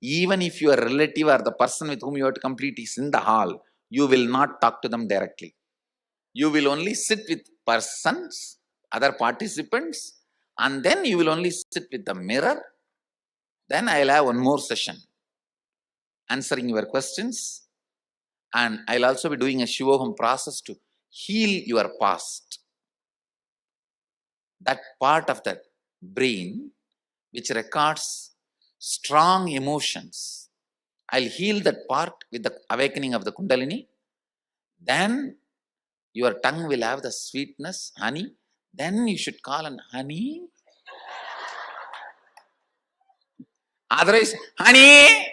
even if your relative or the person with whom you have to complete is in the hall, you will not talk to them directly. You will only sit with persons, other participants, and then you will only sit with the mirror. Then I will have one more session answering your questions, and I will also be doing a Shivoham process to heal your past. That part of the brain which records strong emotions. I'll heal that part with the awakening of the Kundalini. Then your tongue will have the sweetness, honey. Then you should call on honey. Otherwise, honey.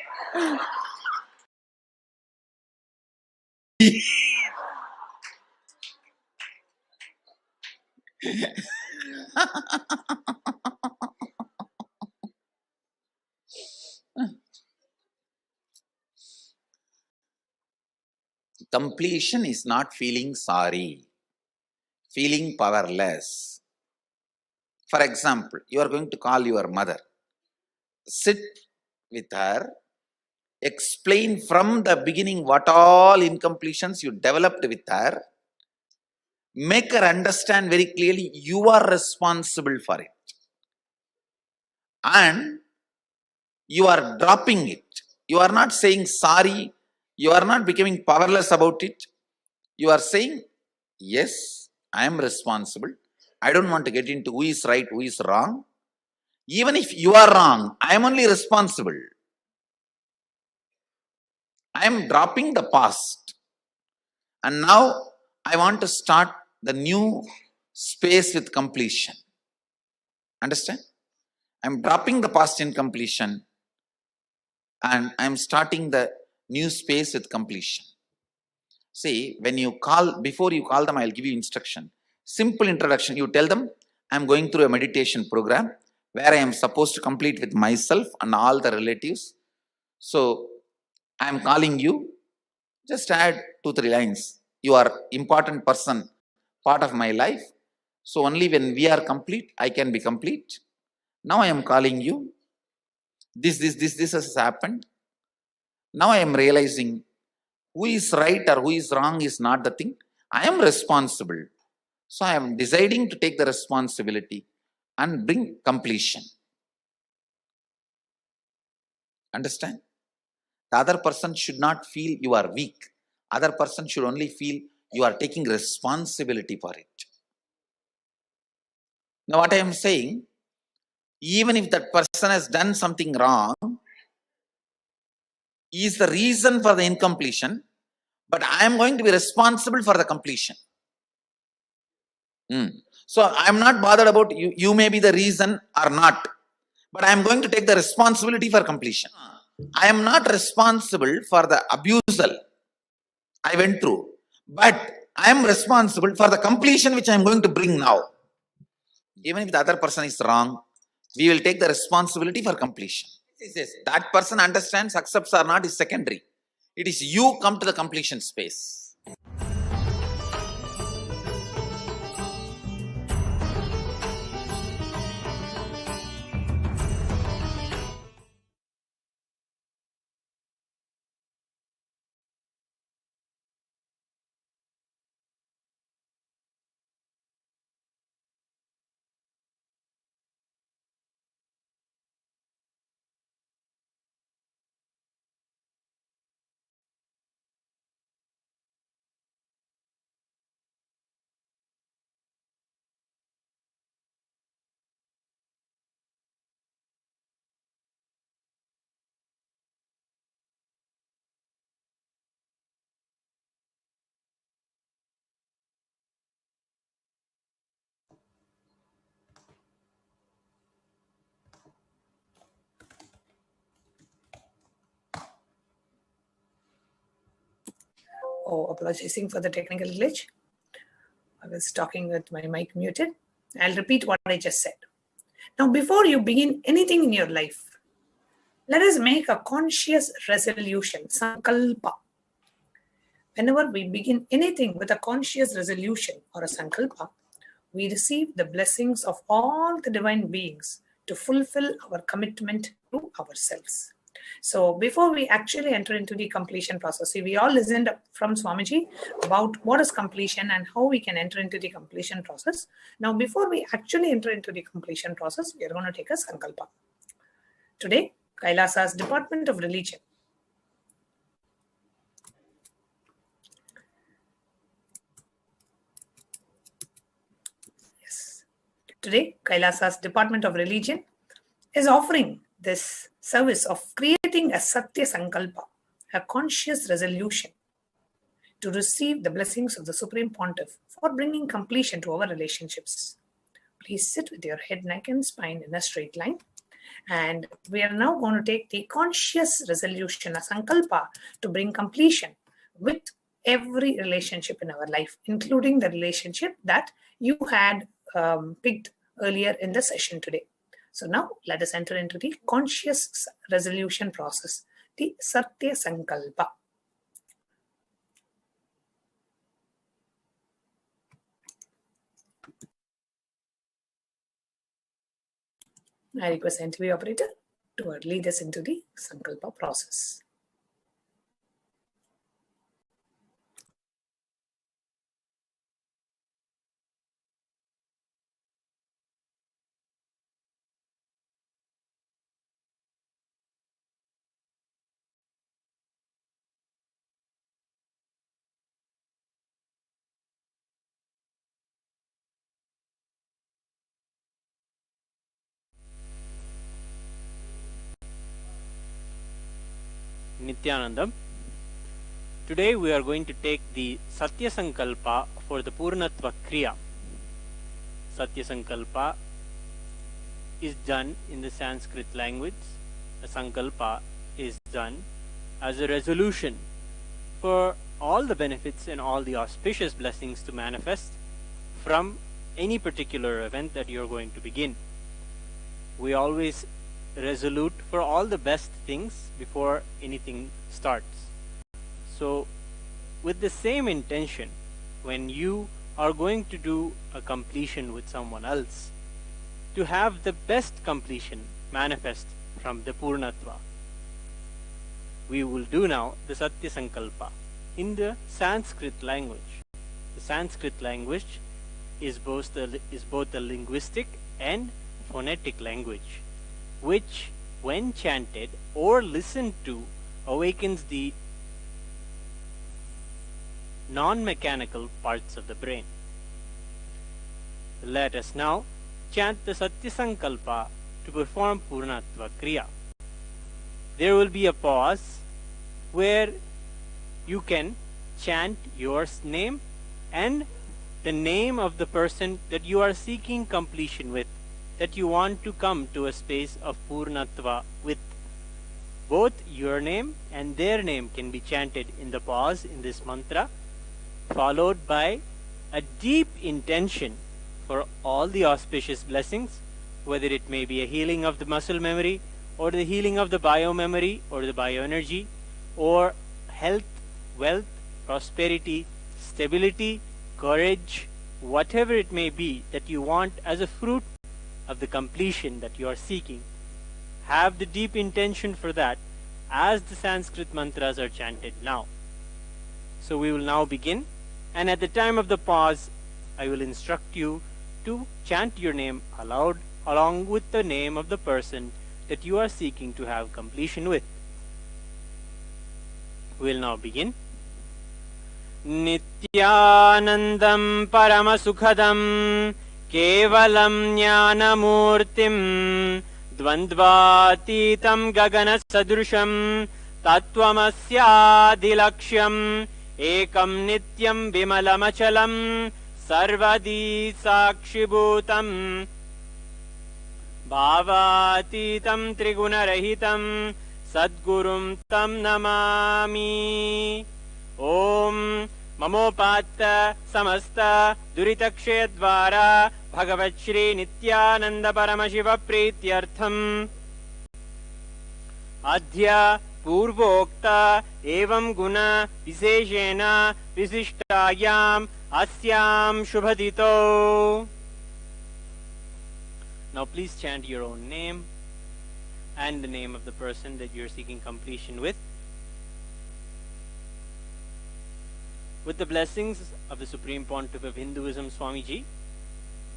Completion is not feeling sorry, feeling powerless. For example, you are going to call your mother. Sit with her, explain from the beginning what all incompletions you developed with her, make her understand very clearly you are responsible for it. And you are dropping it. You are not saying sorry. You are not becoming powerless about it. You are saying, yes, I am responsible. I don't want to get into who is right, who is wrong. Even if you are wrong, I am only responsible. I am dropping the past. And now I want to start the new space with completion. Understand? I am dropping the past in completion and I am starting the new space with completion. See, when you call, before you call them, I will give you instruction. Simple introduction. You tell them, I am going through a meditation program where I am supposed to complete with myself and all the relatives. So, I am calling you. Just add 2-3 lines. You are important person, part of my life. So, only when we are complete, I can be complete. Now, I am calling you. This has happened. Now I am realizing who is right or who is wrong is not the thing. I am responsible. So I am deciding to take the responsibility and bring completion. Understand? The other person should not feel you are weak. Other person should only feel you are taking responsibility for it. Now what I am saying, even if that person has done something wrong, he is the reason for the incompletion, but I am going to be responsible for the completion. So I am not bothered about you. You may be the reason or not, but I am going to take the responsibility for completion. I am not responsible for the abusal I went through, but I am responsible for the completion which I am going to bring now. Even if the other person is wrong, we will take the responsibility for completion. That person understands, accepts or not is secondary. It is you come to the completion space. Oh, apologizing for the technical glitch. I was talking with my mic muted. I'll repeat what I just said. Now, before you begin anything in your life, let us make a conscious resolution, sankalpa. Whenever we begin anything with a conscious resolution or a sankalpa, we receive the blessings of all the divine beings to fulfill our commitment to ourselves. So before we actually enter into the completion process, we all listened from Swamiji about what is completion and how we can enter into the completion process. Now, before we actually enter into the completion process, we are going to take a sankalpa. Today, Kailasa's Department of Religion Today, Kailasa's Department of Religion is offering this service of creating a Satya Sankalpa, a conscious resolution to receive the blessings of the Supreme Pontiff for bringing completion to our relationships. Please sit with your head, neck, and spine in a straight line. And we are now going to take the conscious resolution, a Sankalpa, to bring completion with every relationship in our life, including the relationship that you had picked earlier in the session today. So now let us enter into the conscious resolution process, the Satya Sankalpa. I request NTV operator to lead us into the Sankalpa process. Nithyananda. Today we are going to take the Satya Sankalpa for the Purnatva Kriya. Satya Sankalpa is done in the Sanskrit language. A Sankalpa is done as a resolution for all the benefits and all the auspicious blessings to manifest from any particular event that you're going to begin. We always resolute for all the best things before anything starts. So with the same intention, when you are going to do a completion with someone else, to have the best completion manifest from the Purnatva. We will do now the Satya Sankalpa in the Sanskrit language. The Sanskrit language is both a linguistic and phonetic language, which, when chanted or listened to, awakens the non-mechanical parts of the brain. Let us now chant the Satya Sankalpa to perform Purnatva Kriya. There will be a pause where you can chant your name and the name of the person that you are seeking completion with, that you want to come to a space of Purnatva with. Both your name and their name can be chanted in the pause in this mantra, followed by a deep intention for all the auspicious blessings, whether it may be a healing of the muscle memory, or the healing of the biomemory or the bioenergy, or health, wealth, prosperity, stability, courage, whatever it may be that you want as a fruit of the completion that you are seeking. Have the deep intention for that as the Sanskrit mantras are chanted now. So we will now begin, and at the time of the pause, I will instruct you to chant your name aloud along with the name of the person that you are seeking to have completion with. We will now begin. Nithyanandam paramasukhadam kevalam jnanamurtim dvandvatitam gagana sadrusham tattvamasyadilaksham ekam nityam vimalamachalam sarvadi sakshibhutam bhavatitam trigunarahitam sadgurum tam namami. Om mamopatta samasta duritakshayadvara bhagavat shri nityananda paramashiva prityartham adhya purvokta evam guna viseshena visishtayam asyam shubhadito. Now please chant your own name and the name of the person that you're seeking completion with. With the blessings of the Supreme Pontiff of Hinduism, Swamiji,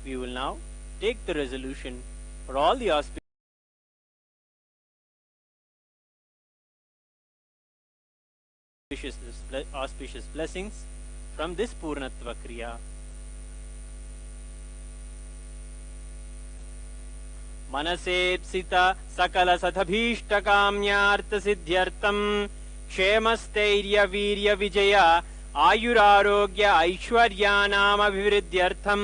we will now take the resolution for all the auspicious blessings from this Purnatva Kriya. Manasepsita sakala sadhabhishtakamyartha siddhyartam kshemastheirya virya vijaya आयुरारोग्य ऐश्वर्यानाम अभिवृद्ध्यर्थम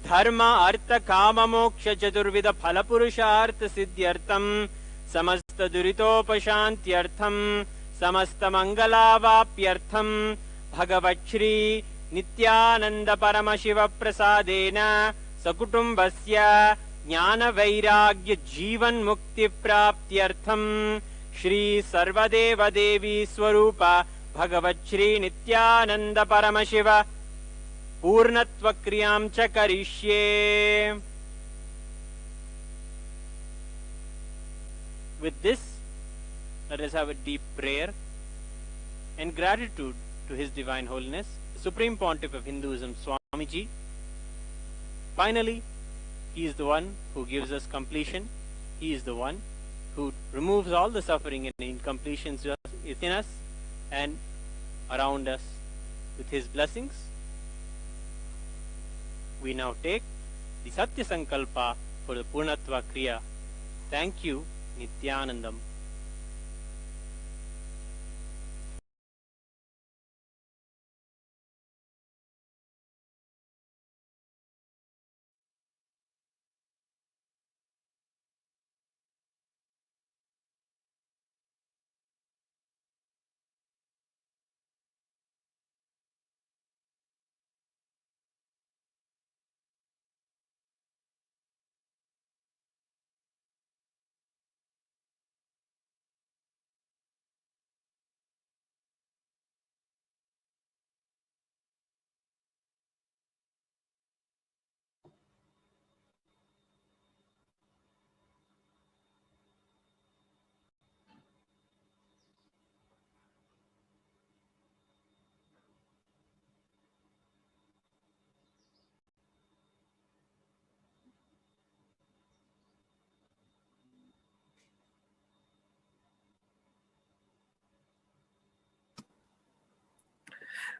धर्म अर्थ काम मोक्ष चतुर्विध फल पुरुषार्थ सिद्ध्यर्थम समस्त दुरितोपशांत्यर्थम समस्त मंगलावाप्यर्थम भगवत् श्री नित्यानंद परम शिव प्रसादेन सकुटुंबस्य ज्ञान वैराग्य जीवन मुक्ति प्राप्त्यर्थम श्री सर्वदेव देवी स्वरूप भगवत् श्री नित्यानंद परम शिव पूर्णत्व क्रियां च करिष्ये. With this, let us have a deep prayer and gratitude to His Divine Holiness, the Supreme Pontiff of Hinduism, Swamiji. Finally, He is the one who gives us completion. He is the one who removes all the suffering and incompletions within us and around us with His blessings. We now take the Satya Sankalpa for the Purnatva Kriya. Thank you, Nithyanandam.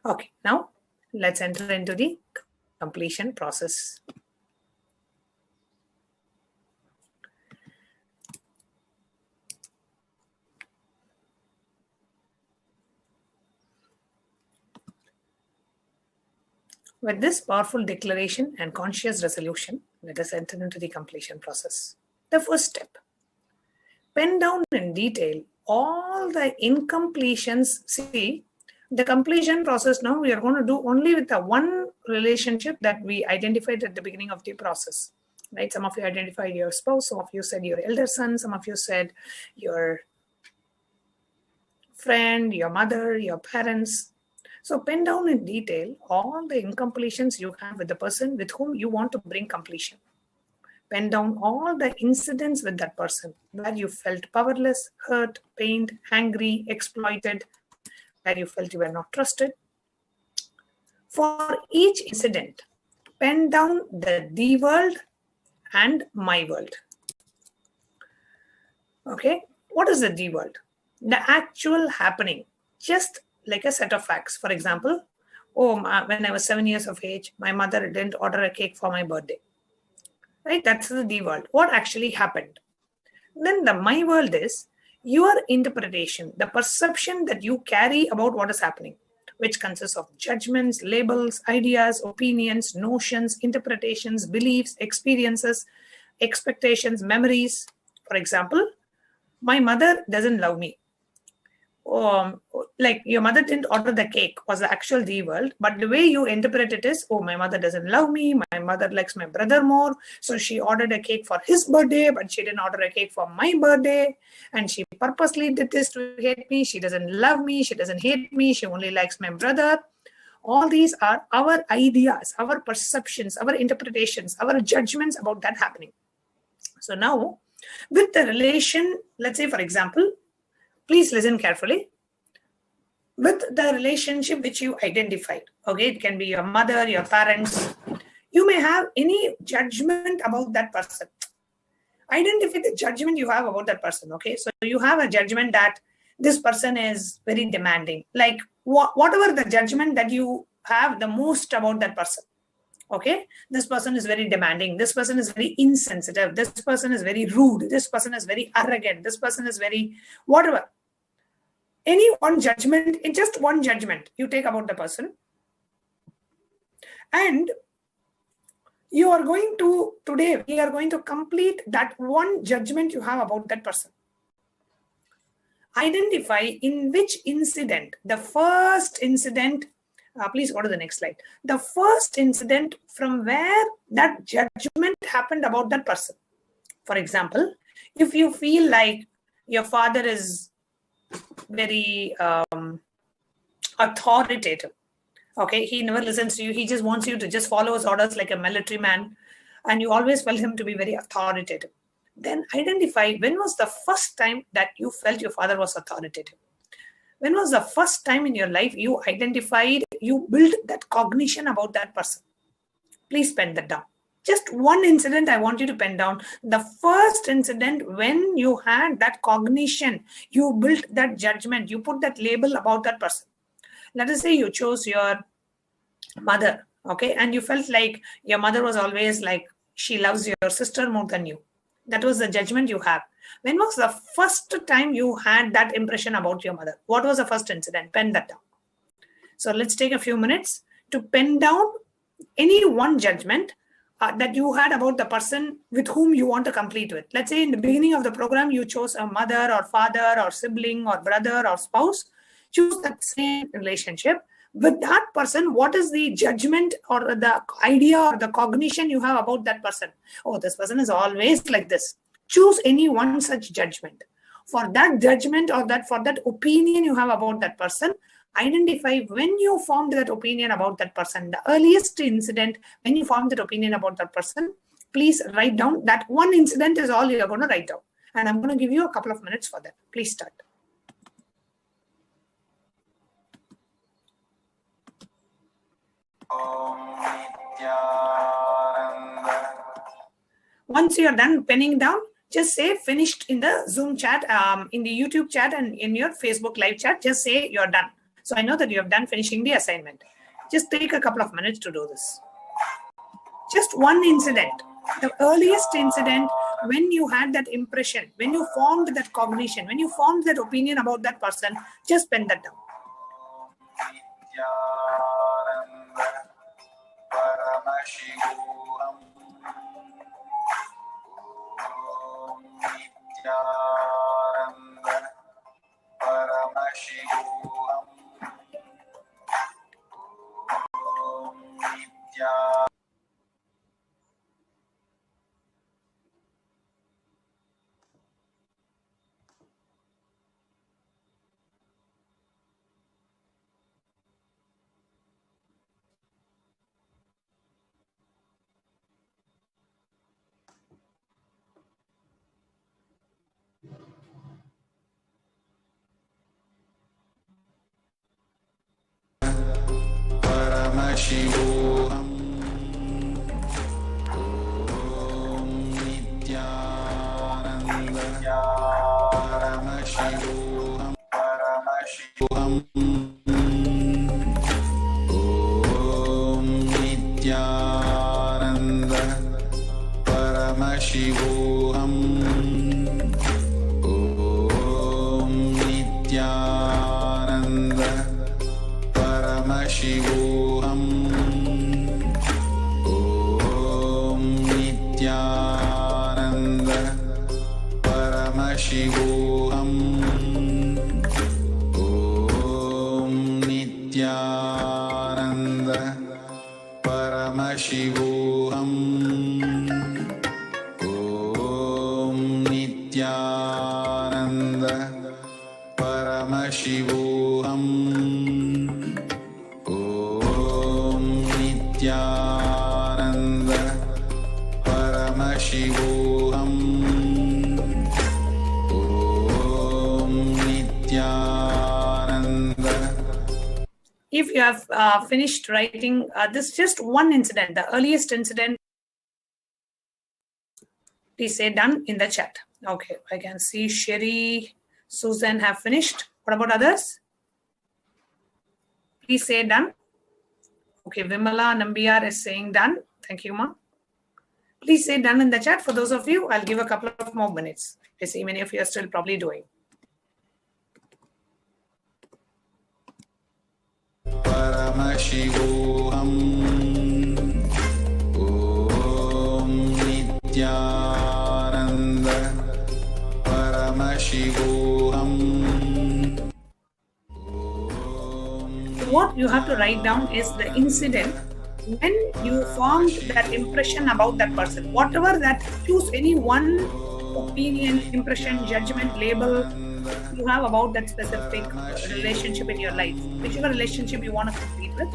Okay, now let's enter into the completion process. With this powerful declaration and conscious resolution, let us enter into the completion process. The first step, pen down in detail all the incompletions. See, the completion process now we are going to do only with the one relationship that we identified at the beginning of the process. Right? Some of you identified your spouse, some of you said your elder son, some of you said your friend, your mother, your parents. So pen down in detail all the incompletions you have with the person with whom you want to bring completion. Pen down all the incidents with that person where you felt powerless, hurt, pained, angry, exploited, where you felt you were not trusted. For each incident, pen down the world and my world. Okay, what is the world? The actual happening, just like a set of facts. For example, when I was 7 years of age, my mother didn't order a cake for my birthday. Right? That's the world. What actually happened? Then the my world is your interpretation, the perception that you carry about what is happening, which consists of judgments, labels, ideas, opinions, notions, interpretations, beliefs, experiences, expectations, memories. For example, my mother doesn't love me. Like your mother didn't order the cake was the actual the world, but the way you interpret it is, my mother doesn't love me, my mother likes my brother more, so she ordered a cake for his birthday, but she didn't order a cake for my birthday, and she purposely did this to hate me. She doesn't love me, she doesn't hate me, she only likes my brother. All these are our ideas, our perceptions, our interpretations, our judgments about that happening. So now with the relation, let's say for example, please listen carefully. With the relationship which you identified, okay, it can be your mother, your parents, you may have any judgment about that person. Identify the judgment you have about that person, okay? So you have a judgment that this person is very demanding, like whatever the judgment that you have the most about that person. Okay, this person is very demanding, this person is very insensitive, this person is very rude, this person is very arrogant, this person is very whatever. Any one judgment, in just one judgment you take about the person, and you are going to, today we are going to complete that one judgment you have about that person. Identify in which incident, the first incident, please go to the next slide. The first incident from where that judgment happened about that person. For example, if you feel like your father is very authoritative, okay, he never listens to you, he just wants you to just follow his orders like a military man, and you always felt him to be very authoritative, then identify when was the first time that you felt your father was authoritative. When was the first time in your life you identified, you built that cognition about that person? Please pen that down. Just one incident I want you to pen down. The first incident when you had that cognition, you built that judgment, you put that label about that person. Let us say you chose your mother, okay, and you felt like your mother was always like, she loves your sister more than you. That was the judgment you have. When was the first time you had that impression about your mother? What was the first incident? Pen that down. So let's take a few minutes to pen down any one judgment that you had about the person with whom you want to complete with. Let's say in the beginning of the program, you chose a mother or father or sibling or brother or spouse. Choose that same relationship. With that person, what is the judgment or the idea or the cognition you have about that person? Oh, this person is always like this. Choose any one such judgment. For that judgment or for that opinion you have about that person, identify when you formed that opinion about that person, the earliest incident when you formed that opinion about that person. Please write down. That one incident is all you're going to write down. And I'm going to give you a couple of minutes for that. Please start. Once you're done penning down, just say finished in the Zoom chat, in the YouTube chat, and in your Facebook live chat, just say you're done. So I know that you have done finishing the assignment. Just take a couple of minutes to do this. Just one incident, the earliest incident when you had that impression, when you formed that cognition, when you formed that opinion about that person, just pen that down. If you have finished writing this just one incident, the earliest incident, please say done in the chat. Okay, I can see Sherry, Susan have finished. What about others? Please say done. Okay, Vimala Nambiar is saying done. Thank you, Ma. Please say done in the chat. For those of you, I'll give a couple of more minutes. I see many of you are still probably doing. What you have to write down is the incident when you formed that impression about that person. Whatever that, choose any one opinion, impression, judgment, label you have about that specific relationship in your life, whichever relationship you want to complete with.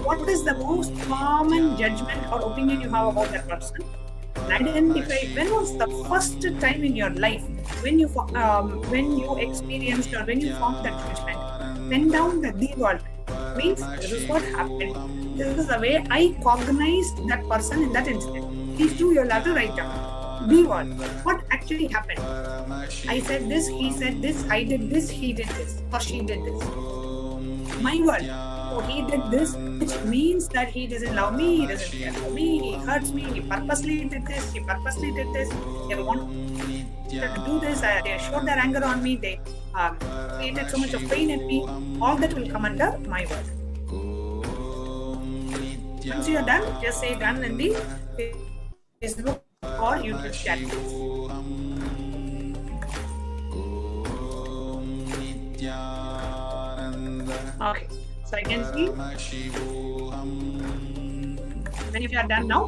What is the most common judgment or opinion you have about that person? Identify when was the first time in your life when you experienced or when you formed that judgment. Pen down the word. Means this is what happened. This is the way I cognized that person in that incident. These two you'll have to write down. The word. What actually happened? I said this, he said this, I did this, he did this, or she did this. My word. So he did this, which means that he doesn't love me, he doesn't care for me, he hurts me, he purposely did this, he purposely did this, they want to do this, they showed their anger on me, they created so much of pain in me. All that will come under my word. Once you are done, just say done in the Facebook or YouTube chat. Okay, so I can see when if you are done now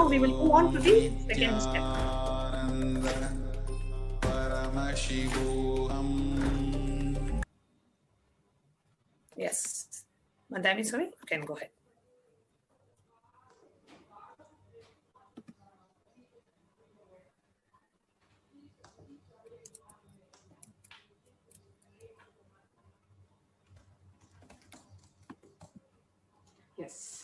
we will move on to the second step. Yes, Madhavi, sorry, you can go ahead. Yes.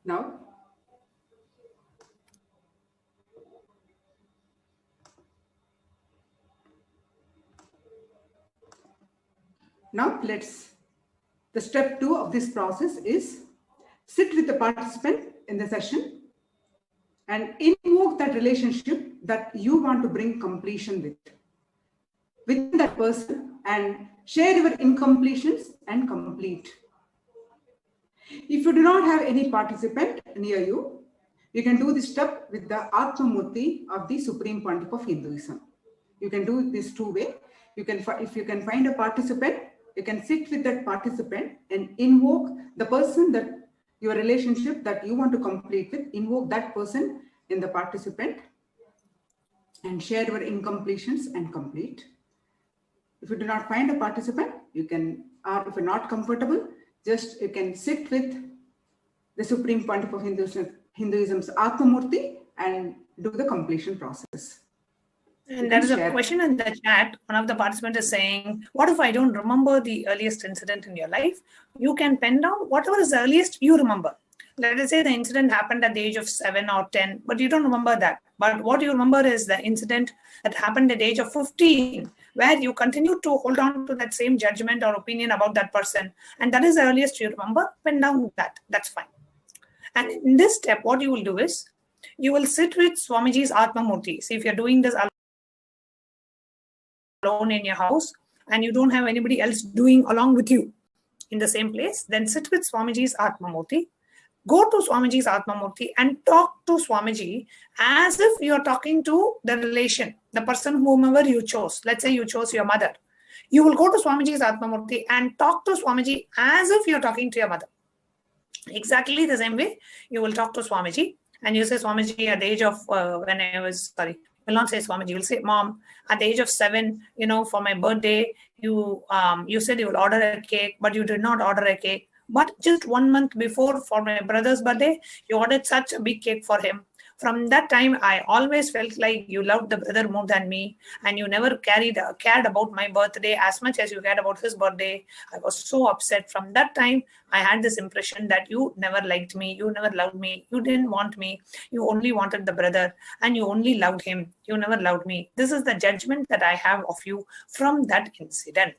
Now? Now the step 2 of this process is sit with the participant in the session and invoke that relationship that you want to bring completion with that person, and share your incompletions and complete. If you do not have any participant near you, you can do this step with the Atmamurti of the Supreme Pontiff of Hinduism. You can do this two way. If you can find a participant, you can sit with that participant and invoke the person that your relationship that you want to complete with, invoke that person in the participant and share your incompletions and complete. If you do not find a participant, you can, or if you're not comfortable, just you can sit with the Supreme Pontiff of Hinduism's Atmamurti and do the completion process. And there is a question in the chat. One of the participants is saying, what if I don't remember the earliest incident in your life? You can pen down whatever is the earliest you remember. Let us say the incident happened at the age of 7 or 10, but you don't remember that. But what you remember is the incident that happened at the age of 15, where you continue to hold on to that same judgment or opinion about that person. And that is the earliest you remember. Pen down that. That's fine. And in this step, what you will do is, you will sit with Swamiji's Atmamurti. See, if you're doing this alone in your house and you don't have anybody else doing along with you in the same place, then sit with Swamiji's Atmamurti. Go to Swamiji's Atmamurti and talk to Swamiji as if you're talking to the relation, the person whomever you chose. Let's say you chose your mother. You will go to Swamiji's Atmamurti and talk to Swamiji as if you're talking to your mother. Exactly the same way you will talk to Swamiji and you say, Swamiji, at the age of when I was, sorry, will not say Swamiji, you will say, Mom, at the age of 7, for my birthday, you said you will order a cake, but you did not order a cake. But just 1 month before, for my brother's birthday, you ordered such a big cake for him. From that time, I always felt like you loved the brother more than me, and you never cared about my birthday as much as you cared about his birthday. I was so upset. From that time, I had this impression that you never liked me, you never loved me, you didn't want me, you only wanted the brother, and you only loved him, you never loved me. This is the judgment that I have of you from that incident.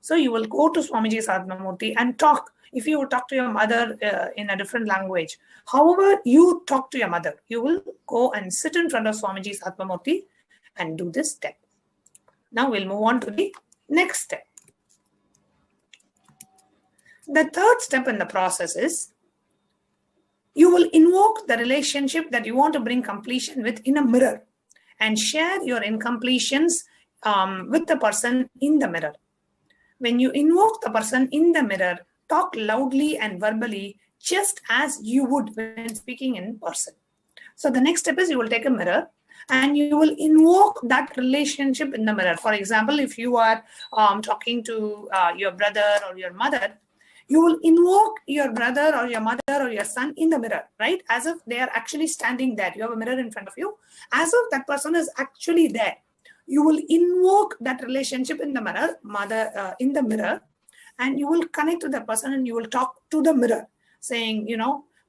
So you will go to Swamiji's Atmamurti and talk. If you talk to your mother in a different language, however you talk to your mother, you will go and sit in front of Swamiji's Atmamurti and do this step. Now we'll move on to the next step. The third step in the process is, you will invoke the relationship that you want to bring completion with in a mirror and share your incompletions with the person in the mirror. When you invoke the person in the mirror, talk loudly and verbally just as you would when speaking in person. So the next step is, you will take a mirror and you will invoke that relationship in the mirror. For example, if you are talking to your brother or your mother, you will invoke your brother or your mother or your son in the mirror, right? As if they are actually standing there. You have a mirror in front of you, as if that person is actually there. You will invoke that relationship in the mirror, in the mirror, and you will connect to the person and you will talk to the mirror, saying,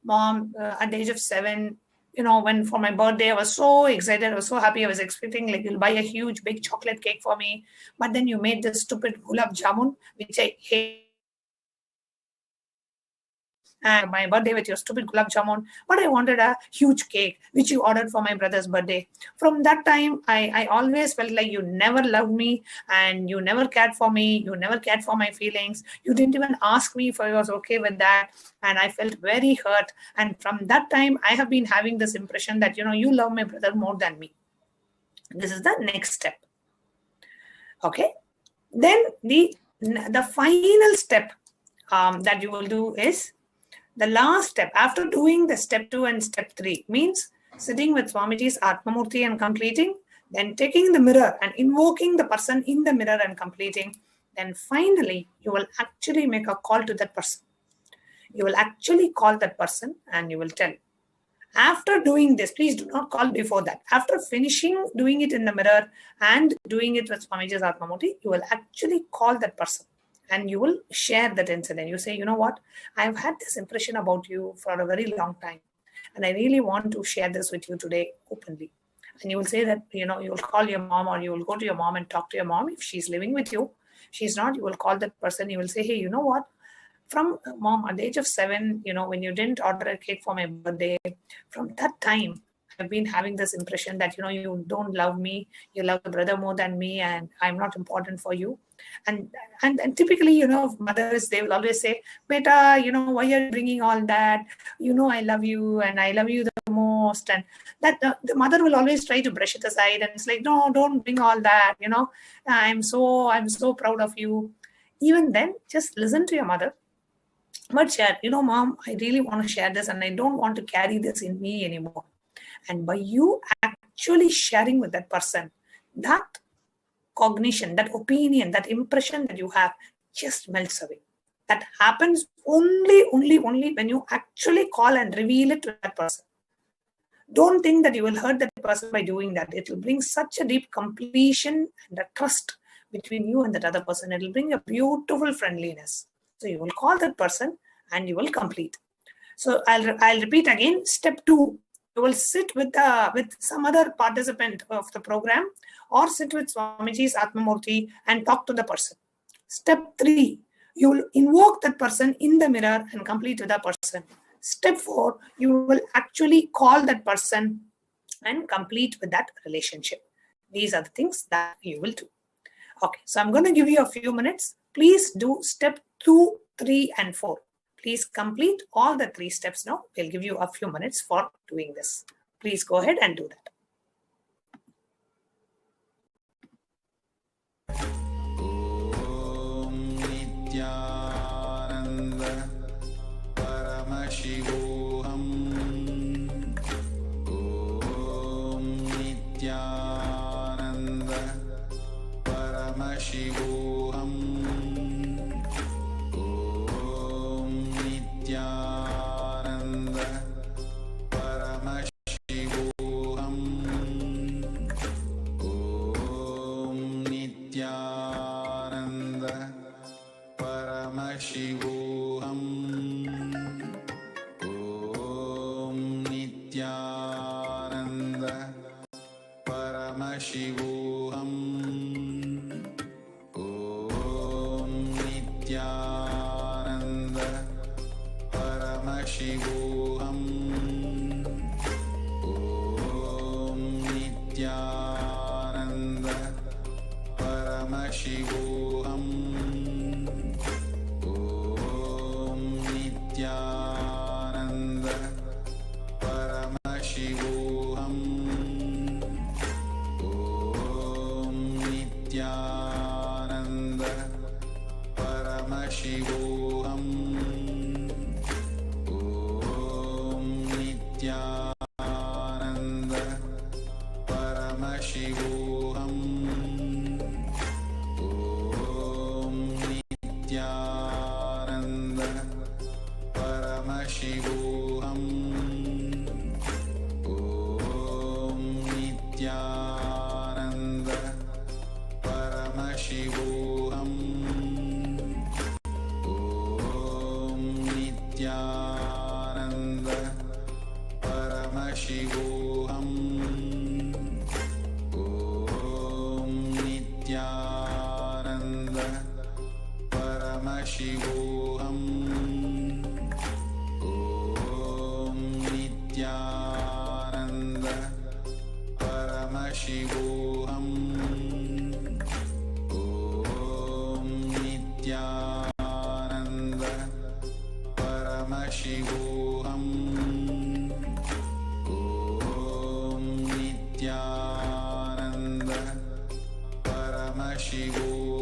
Mom, at the age of 7, when for my birthday, I was so excited, I was so happy, I was expecting like you'll buy a huge big chocolate cake for me, but then you made this stupid gulab jamun, which I hate. And my birthday with your stupid gulab jamun, but I wanted a huge cake, which you ordered for my brother's birthday. From that time, I always felt like you never loved me and you never cared for me. You never cared for my feelings. You didn't even ask me if I was okay with that. And I felt very hurt. And from that time, I have been having this impression that, you love my brother more than me. This is the next step. Okay. Then the final step that you will do is, the last step after doing the step 2 and step 3 means sitting with Swamiji's Atmamurti and completing, then taking the mirror and invoking the person in the mirror and completing. Then finally, you will actually make a call to that person. You will actually call that person and you will tell. After doing this, please do not call before that. After finishing doing it in the mirror and doing it with Swamiji's Atmamurti, you will actually call that person. And you will share that incident. You say, what? I've had this impression about you for a very long time. And I really want to share this with you today openly. And you will say that, you will call your mom or you will go to your mom and talk to your mom if she's living with you. she's not, you will call that person. You will say, hey, you know what? From mom, at the age of 7, when you didn't order a cake for my birthday, from that time, I've been having this impression that, you don't love me, you love the brother more than me, and I'm not important for you. And typically, mothers, they will always say, beta, why are you bringing all that? I love you and I love you the most. And that the mother will always try to brush it aside. And it's like, no, don't bring all that. I'm so proud of you. Even then, just listen to your mother. But share, mom, I really want to share this and I don't want to carry this in me anymore. And by you actually sharing with that person, that cognition, that opinion, that impression that you have just melts away. That happens only when you actually call and reveal it to that person. Don't think that you will hurt that person by doing that. It will bring such a deep completion and a trust between you and that other person. It will bring a beautiful friendliness. So you will call that person and you will complete. So I'll repeat again. Step 2, you will sit with some other participant of the program or sit with Swamiji's Atmamurti and talk to the person. Step 3, you will invoke that person in the mirror and complete with that person. Step 4, you will actually call that person and complete with that relationship. These are the things that you will do. Okay, so I'm going to give you a few minutes. Please do step 2, 3, and 4. Please complete all the 3 steps now. We'll give you a few minutes for doing this. Please go ahead and do that. Om Nithyananda Paramashivoham. Om Nithyananda Paramashivoham. Nithyananda Paramashivoham. Om Nithyananda Paramashivoham. Om Nithyananda Paramashivoham. Om Nithyananda Paramashivoham. Om Nithyananda Paramashivoham. Om Nithyananda Paramashivoham. Om Nithyananda Paramashivoham. Om Nithyananda Paramashivoham. Om Nithyananda Paramashivoham. Om Nithyananda Paramashivoham. Om Nithyananda Paramashivoham. Om Nithyananda Paramashivoham. Om Nithyananda Paramashivoham. Om Nithyananda Paramashivoham. Om Nithyananda Paramashivoham.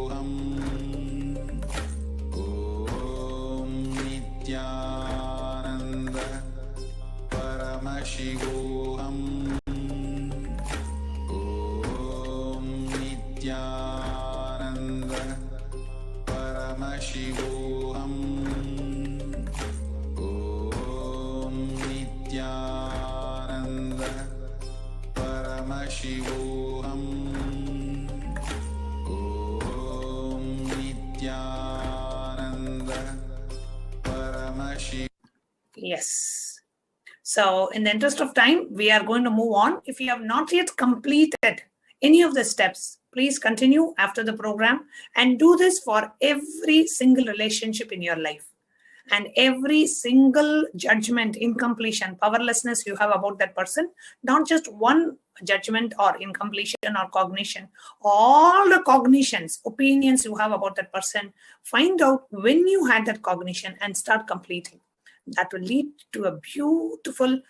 Om Nithyananda Paramashivoham. Om Nithyananda Paramashivoham. Om Nithyananda Paramashivoham. Om Nithyananda Paramashivoham. Yes. So in the interest of time, we are going to move on. If you have not yet completed any of the steps, Please continue after the program and do this for every single relationship in your life. And every single judgment, incompletion, powerlessness you have about that person, not just one judgment or incompletion or cognition, all the cognitions, opinions you have about that person, find out when you had that cognition and start completing. That will lead to a beautiful,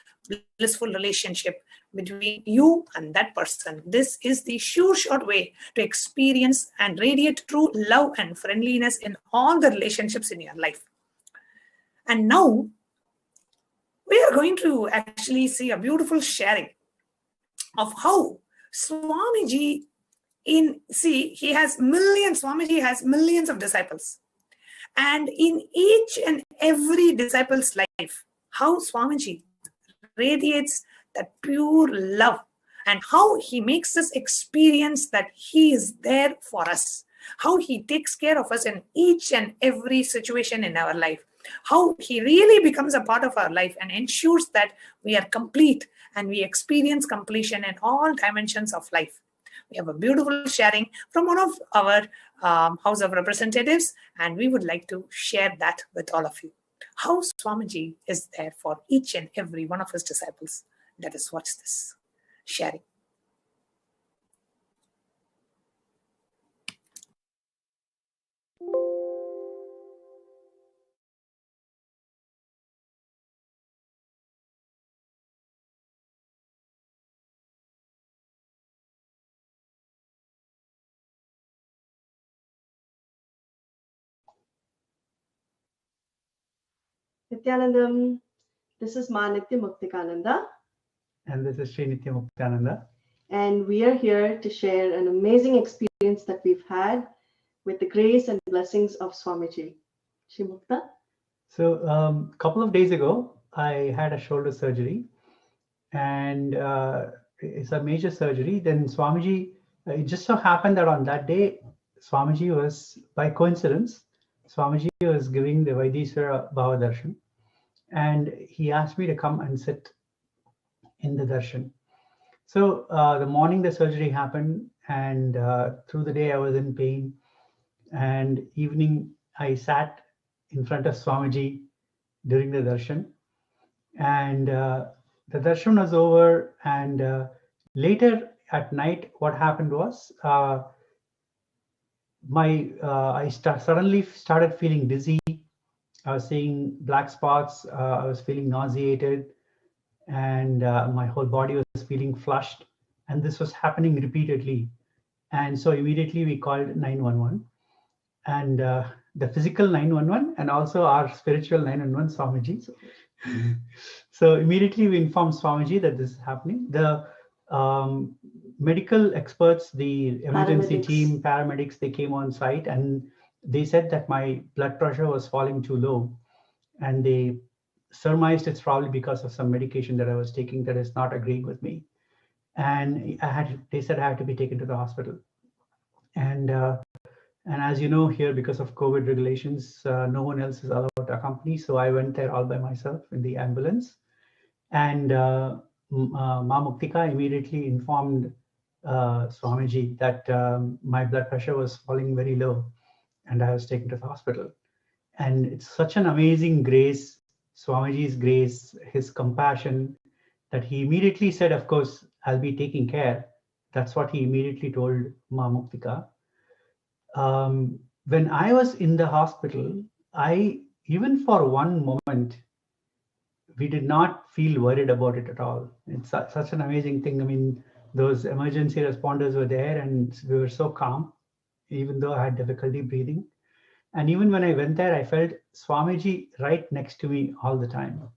blissful relationship between you and that person. This is the sure short way to experience and radiate true love and friendliness in all the relationships in your life. And now we are going to actually see a beautiful sharing of how Swamiji Swamiji has millions of disciples. And in each and every disciple's life, how Swamiji radiates that pure love and how he makes us experience that he is there for us, how he takes care of us in each and every situation in our life, how he really becomes a part of our life and ensures that we are complete and we experience completion in all dimensions of life. We have a beautiful sharing from one of our House of Representatives, and we would like to share that with all of you. How Swamiji is there for each and every one of his disciples. Let us watch this sharing. Nithyanandam, this is Ma Nitya And this is Sri Nithya Muktananda. And we are here to share an amazing experience that we've had with the grace and blessings of Swamiji. Shri Mukta? So a couple of days ago, I had a shoulder surgery, and it's a major surgery. Then Swamiji, it just so happened that on that day, Swamiji was, by coincidence, Swamiji was giving the Vaidiswara Bhava Darshan, and he asked me to come and sit in the darshan. So the morning the surgery happened, and through the day I was in pain, and evening I sat in front of Swamiji during the darshan, and the darshan was over, and later at night what happened was suddenly started feeling dizzy. I was seeing black spots, I was feeling nauseated, and my whole body was feeling flushed, and this was happening repeatedly. And so immediately we called 911, and the physical 911 and also our spiritual 911, Swamiji. So immediately we informed Swamiji that this is happening. The medical experts, the emergency team, paramedics, they came on site, and they said that my blood pressure was falling too low, and they surmised it's probably because of some medication that I was taking that is not agreeing with me. And they said I had to be taken to the hospital. And as you know, here, because of COVID regulations, no one else is allowed to accompany. So I went there all by myself in the ambulance. And Ma Muktika immediately informed Swamiji that my blood pressure was falling very low, and I was taken to the hospital. And it's such an amazing grace, Swamiji's grace, his compassion, that he immediately said, of course, I'll be taking care. That's what he immediately told Ma Muktika. When I was in the hospital, even for one moment, we did not feel worried about it at all. It's such an amazing thing. I mean, those emergency responders were there, and we were so calm, even though I had difficulty breathing. And even when I went there, I felt Swamiji right next to me all the time.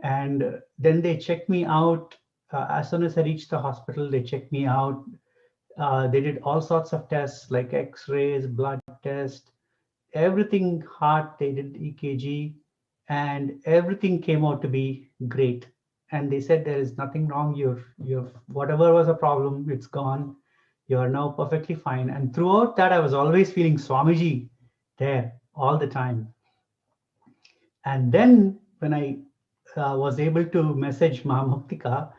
And then they checked me out. As soon as I reached the hospital, they checked me out. They did all sorts of tests like X-rays, blood test, everything, heart, they did EKG, and everything came out to be great. And they said there is nothing wrong. You've whatever was a problem, it's gone. You are now perfectly fine. And throughout that, I was always feeling Swamiji there all the time. And then when I was able to message Ma Muktika,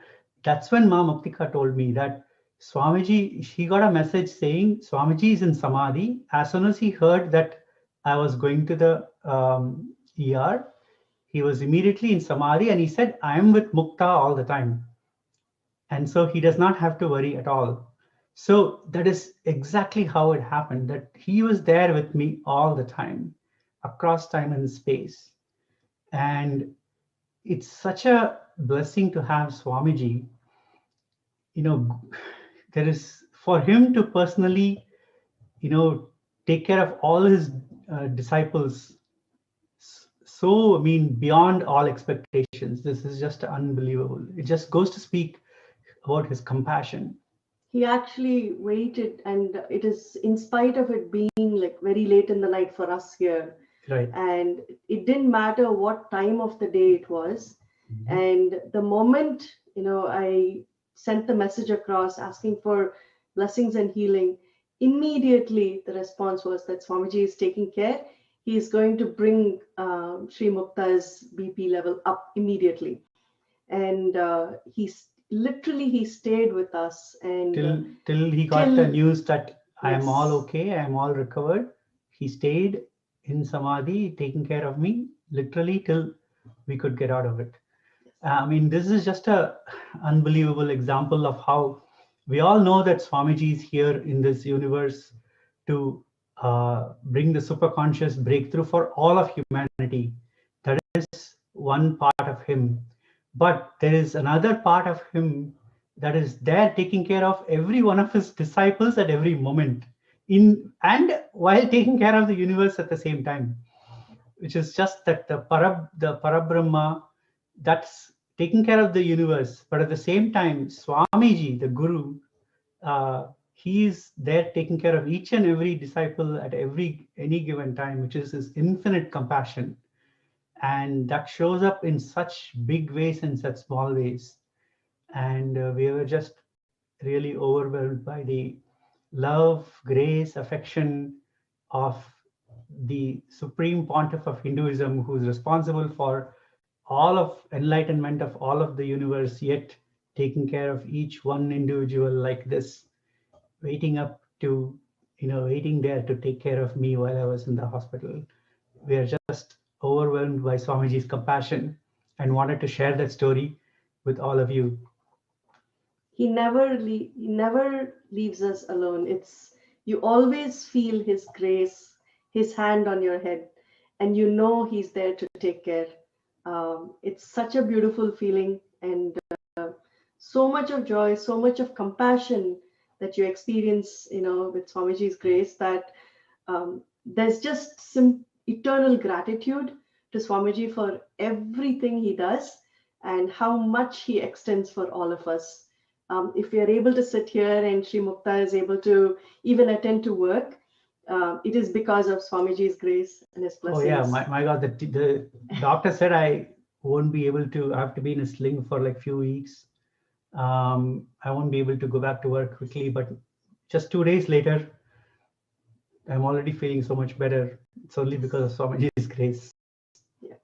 that's when Ma Muktika told me that Swamiji, he got a message saying Swamiji is in Samadhi. As soon as he heard that I was going to the ER, he was immediately in Samadhi and he said, I am with Mukta all the time. And so he does not have to worry at all. So that is exactly how it happened, that he was there with me all the time, across time and space. And it's such a blessing to have Swamiji. You know, there is, for him to personally, you know, take care of all his disciples. So, I mean, beyond all expectations, this is just unbelievable. It just goes to speak about his compassion. He actually waited, and it is in spite of it being like very late in the night for us here. Right. And it didn't matter what time of the day it was. And the moment, you know, I sent the message across asking for blessings and healing, immediately the response was that Swamiji is taking care. He is going to bring Sri Mukta's BP level up immediately. And he stayed with us, and till he got the news that I am all okay, I am all recovered. He stayed in Samadhi, taking care of me, literally till we could get out of it. I mean, this is just a unbelievable example of how we all know that Swamiji is here in this universe to bring the superconscious breakthrough for all of humanity. That is one part of him. But there is another part of him that is there taking care of every one of his disciples at every moment, and while taking care of the universe at the same time, which is just that the Parabrahma that's taking care of the universe, but at the same time, Swamiji, the Guru, he is there taking care of each and every disciple at any given time, which is his infinite compassion. And that shows up in such big ways and such small ways. And we were just really overwhelmed by the love, grace, affection of the Supreme Pontiff of Hinduism, who is responsible for all of enlightenment of all of the universe, yet taking care of each one individual like this, waiting there to take care of me while I was in the hospital. We are just overwhelmed by Swamiji's compassion and wanted to share that story with all of you. He never leaves us alone. You always feel his grace, his hand on your head, and you know he's there to take care. It's such a beautiful feeling, and so much of joy, so much of compassion that you experience, with Swamiji's grace, that there's just eternal gratitude to Swamiji for everything he does and how much he extends for all of us. If we are able to sit here and Sri Mukta is able to even attend to work, it is because of Swamiji's grace and his blessings. Oh yeah, my God, the doctor said I won't be able to, I have to be in a sling for like few weeks. I won't be able to go back to work quickly, but just 2 days later, I'm already feeling so much better. It's only because of Swamiji's grace. Yeah.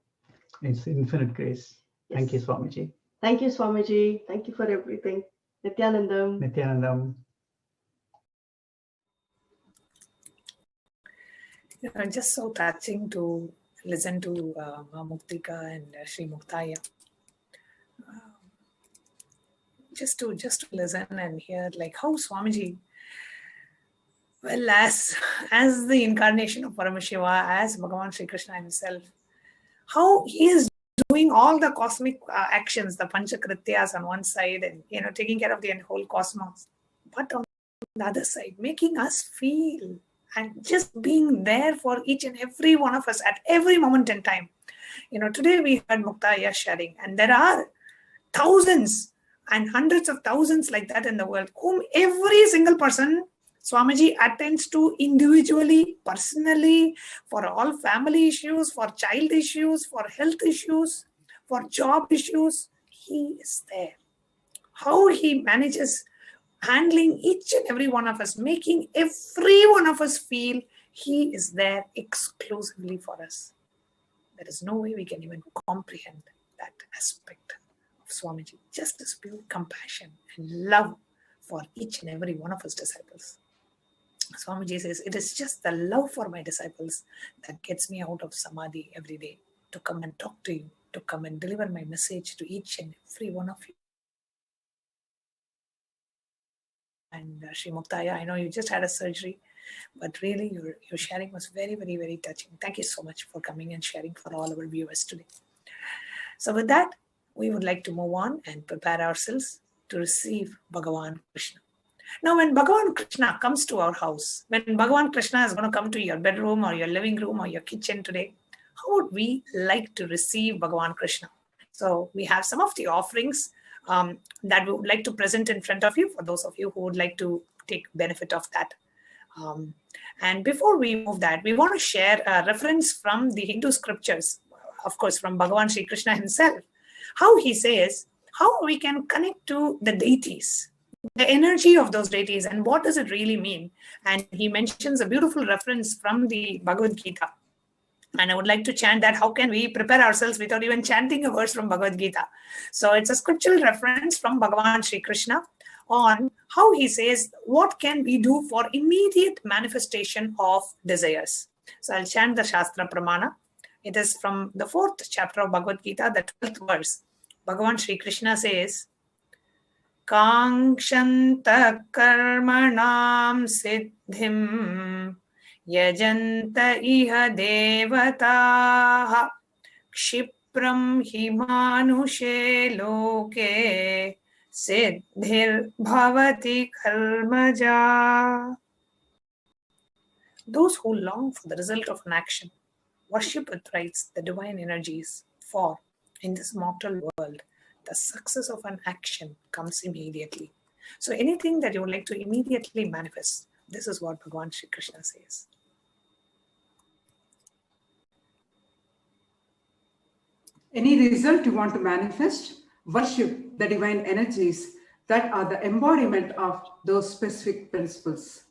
It's infinite grace. Yes. Thank you, Swamiji. Thank you, Swamiji. Thank you for everything. Nithyanandam. Nithyanandam. Just so touching to listen to Muktika and Sri Muktaya. Just to listen and hear like how Swamiji, well, as the incarnation of Paramashiva, as Bhagavan Sri Krishna himself, how he is doing all the cosmic actions, the Panchakrityas on one side, and taking care of the whole cosmos, but on the other side, making us feel and just being there for each and every one of us at every moment in time. Today we heard Muktaya sharing, and there are thousands and hundreds of thousands like that in the world, whom every single person Swamiji attends to individually, personally, for all family issues, for child issues, for health issues, for job issues. He is there. How he manages handling each and every one of us, making every one of us feel he is there exclusively for us. There is no way we can even comprehend that aspect of Swamiji. Just this pure compassion and love for each and every one of his disciples. Swamiji says, it is just the love for my disciples that gets me out of samadhi every day to come and talk to you, to come and deliver my message to each and every one of you. And Shri Muktaya, I know you just had a surgery, but really your sharing was very, very, very touching. Thank you so much for coming and sharing for all our viewers today. So with that, we would like to move on and prepare ourselves to receive Bhagavan Krishna. Now, when Bhagavan Krishna comes to our house, when Bhagavan Krishna is going to come to your bedroom or your living room or your kitchen today, how would we like to receive Bhagavan Krishna? So we have some of the offerings that we would like to present in front of you for those of you who would like to take benefit of that. And before we move that, we want to share a reference from the Hindu scriptures, of course, from Bhagavan Sri Krishna himself, how he says, how we can connect to the deities, the energy of those deities, and what does it really mean? And he mentions a beautiful reference from the Bhagavad Gita. And I would like to chant that. How can we prepare ourselves without even chanting a verse from Bhagavad Gita? So it's a scriptural reference from Bhagavan Sri Krishna on how he says, what can we do for immediate manifestation of desires? So I'll chant the Shastra Pramana. It is from the 4th chapter of Bhagavad Gita, the 12th verse. Bhagavan Sri Krishna says, Kangshanta karmanam siddhim yajanta iha devataha kshipram himanushe loke siddhir bhavati karmaja. Those who long for the result of an action worship with rites the divine energies, for in this mortal world the success of an action comes immediately. So anything that you would like to immediately manifest, this is what Bhagavan Sri Krishna says. Any result you want to manifest, worship the divine energies that are the embodiment of those specific principles.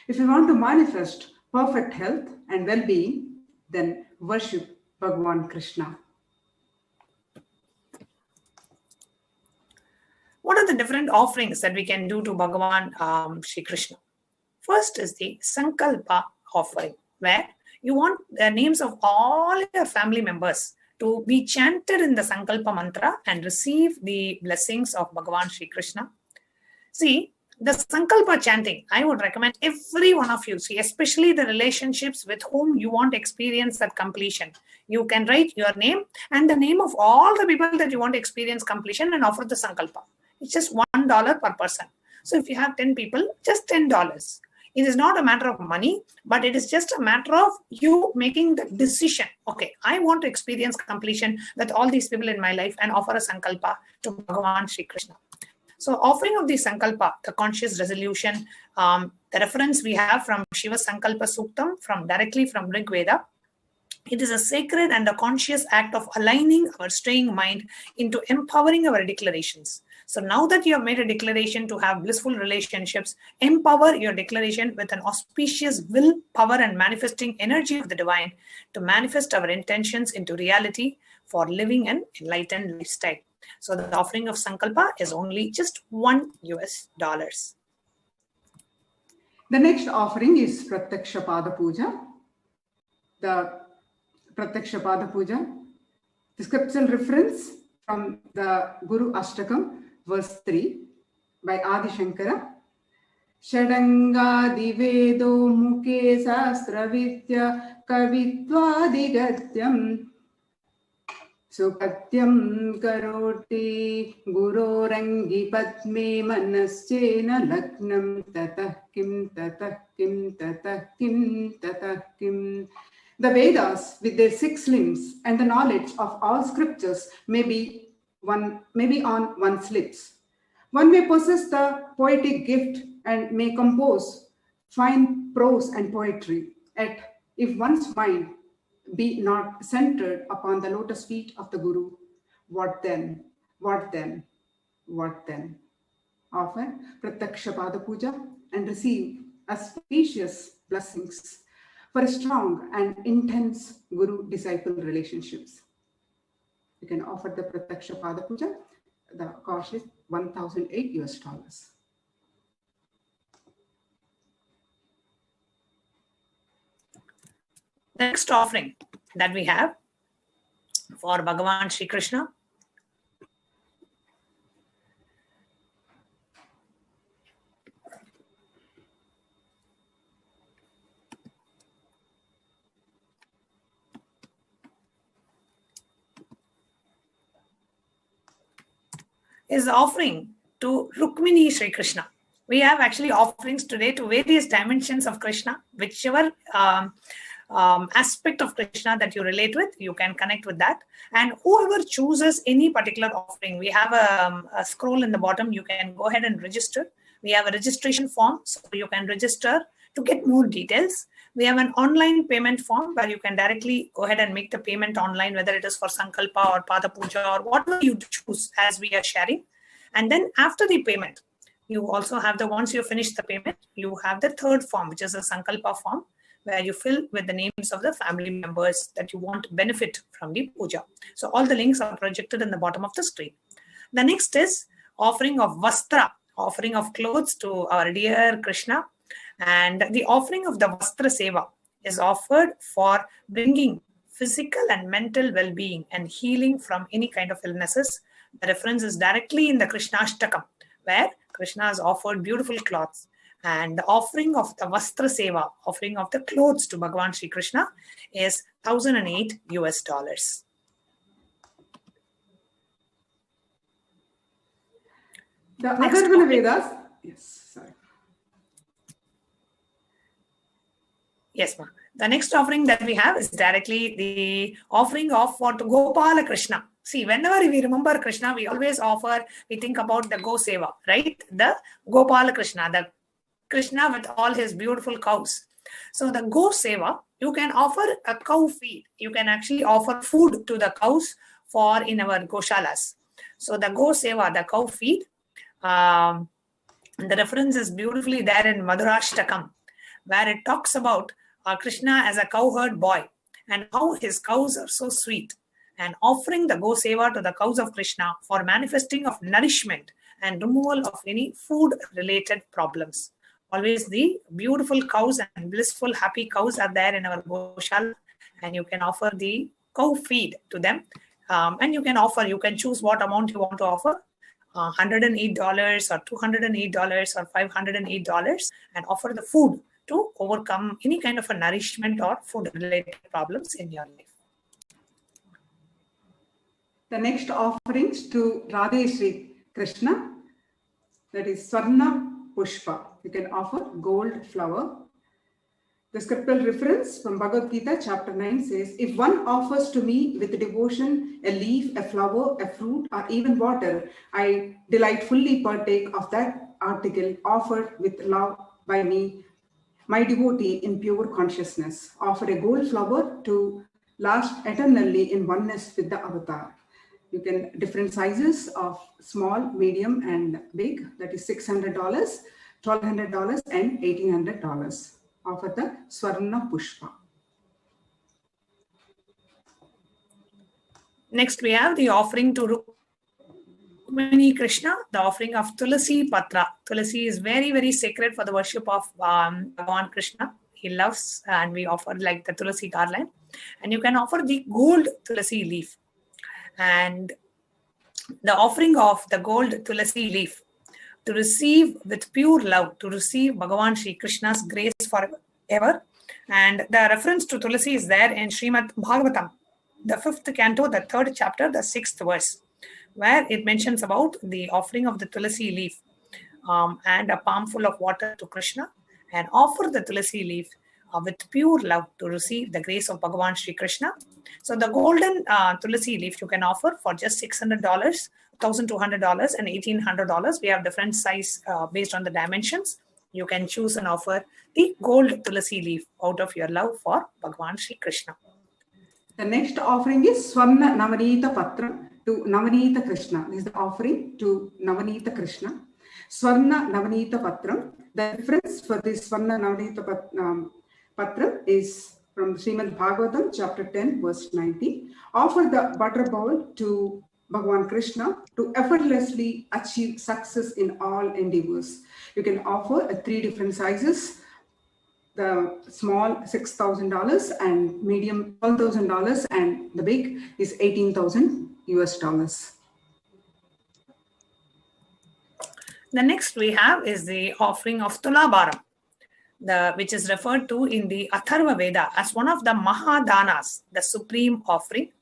If you want to manifest perfect health and well-being, then worship Bhagavan Krishna. What are the different offerings that we can do to Bhagavan Sri Krishna? First is the Sankalpa offering, where you want the names of all your family members to be chanted in the Sankalpa mantra and receive the blessings of Bhagavan Sri Krishna. See, the Sankalpa chanting, I would recommend every one of you, see, especially the relationships with whom you want to experience that completion. You can write your name and the name of all the people that you want to experience completion and offer the Sankalpa. It's just $1 per person. So if you have 10 people, just $10. It is not a matter of money, but it is just a matter of you making the decision. Okay, I want to experience completion with all these people in my life and offer a Sankalpa to Bhagavan Sri Krishna. So offering of the Sankalpa, the conscious resolution, the reference we have from Shiva Sankalpa Suktam, directly from Rig Veda. It is a sacred and a conscious act of aligning our straying mind into empowering our declarations. So now that you have made a declaration to have blissful relationships, empower your declaration with an auspicious will, power, and manifesting energy of the divine to manifest our intentions into reality for living an enlightened lifestyle. So the offering of Sankalpa is only just $1. The next offering is Pratyaksha Pada Puja. The Pratyaksha Pada Puja, the scriptural reference from the Guru Ashtakam, verse 3 by Adi Shankara. Shadanga divedo muke sastra vidya kavitva digatyam sukatyam karoti gurorangi padme manaschena lagnam tatah kim tatah kim tatah kim tatah kim. The Vedas, with their 6 limbs and the knowledge of all scriptures, may be on one's lips. One may possess the poetic gift and may compose fine prose and poetry. Yet, if one's mind be not centered upon the lotus feet of the Guru, what then? What then? What then? Offer Pratyaksha Pada Puja and receive auspicious blessings for strong and intense Guru-disciple relationships. You can offer the Pratyaksha Pada Puja. The cost is $1,008. The next offering that we have for Bhagavan Shri Krishna is offering to Rukmini Shri Krishna. We have actually offerings today to various dimensions of Krishna, whichever aspect of Krishna that you relate with, you can connect with that. And whoever chooses any particular offering, we have a scroll in the bottom. You can go ahead and register. We have a registration form, so you can register to get more details. We have an online payment form where you can directly go ahead and make the payment online, whether it is for Sankalpa or Pada Puja or whatever you choose as we are sharing. And then after the payment, you also have once you finish the payment, you have the third form, which is a Sankalpa form, where you fill with the names of the family members that you want to benefit from the puja. So all the links are projected in the bottom of the screen. The next is offering of Vastra, offering of clothes to our dear Krishna. And the offering of the Vastra Seva is offered for bringing physical and mental well-being and healing from any kind of illnesses. The reference is directly in the Krishnashtakam, where Krishna has offered beautiful clothes. And the offering of the Vastra Seva, offering of the clothes to Bhagavan Shri Krishna, is $1,008. The other Vedas, yes, sorry. Yes, ma'am. The next offering that we have is directly the offering of for to Gopala Krishna. See, whenever we remember Krishna, we always offer, we think about the Go Seva, right? The Gopala Krishna, the Krishna with all his beautiful cows. So the Go Seva, you can offer a cow feed. You can actually offer food to the cows for in our Goshalas. So the Go Seva, the cow feed, the reference is beautifully there in Madhurashtakam, where it talks about Krishna as a cowherd boy and how his cows are so sweet, and offering the Go Seva to the cows of Krishna for manifesting of nourishment and removal of any food related problems. Always the beautiful cows and blissful happy cows are there in our Goshala, and you can offer the cow feed to them. And you can choose what amount you want to offer, $108 or $208 or $508, and offer the food to overcome any kind of a nourishment or food related problems in your life. The next offerings to Radhe Shri Krishna, that is Swarna Pushpa. You can offer gold flower. The scriptural reference from Bhagavad Gita chapter 9 says, if one offers to me with devotion a leaf, a flower, a fruit, or even water, I delightfully partake of that article offered with love by me, my devotee in pure consciousness. Offer a gold flower to last eternally in oneness with the avatar. You can different sizes of small, medium, and big. That is $600, $1,200, and $1,800. Offer the Swarna Pushpa. Next, we have the offering to Rukmini Krishna, the offering of Tulasi Patra. Tulasi is very, very sacred for the worship of Bhagavan Krishna. He loves, and we offer like the Tulasi garland. And you can offer the gold Tulasi leaf. And the offering of the gold Tulasi leaf to receive with pure love, to receive Bhagavan Shri Krishna's grace forever. And the reference to Tulasi is there in Srimad Bhagavatam, the 5th canto, the 3rd chapter, the 6th verse, where it mentions about the offering of the Tulasi leaf and a palmful of water to Krishna, and offer the Tulasi leaf with pure love to receive the grace of Bhagavan Shri Krishna. So the golden Tulasi leaf you can offer for just $600, $1,200, and $1,800. We have different size based on the dimensions. You can choose and offer the gold Tulasi leaf out of your love for Bhagavan Shri Krishna. The next offering is Swarna Navanita Patra to Navanita Krishna. This is the offering to Navanita Krishna. Swarna Navanita Patram. The reference for this Swarna Navanita Patram is from Srimad Bhagavatam, chapter 10, verse 90. Offer the butter bowl to Bhagavan Krishna to effortlessly achieve success in all endeavors. You can offer 3 different sizes The small $6,000 and medium $12,000 and the big is $18,000. The next we have is the offering of Tulabharam, which is referred to in the Atharva Veda as one of the Mahadanas, the supreme offering.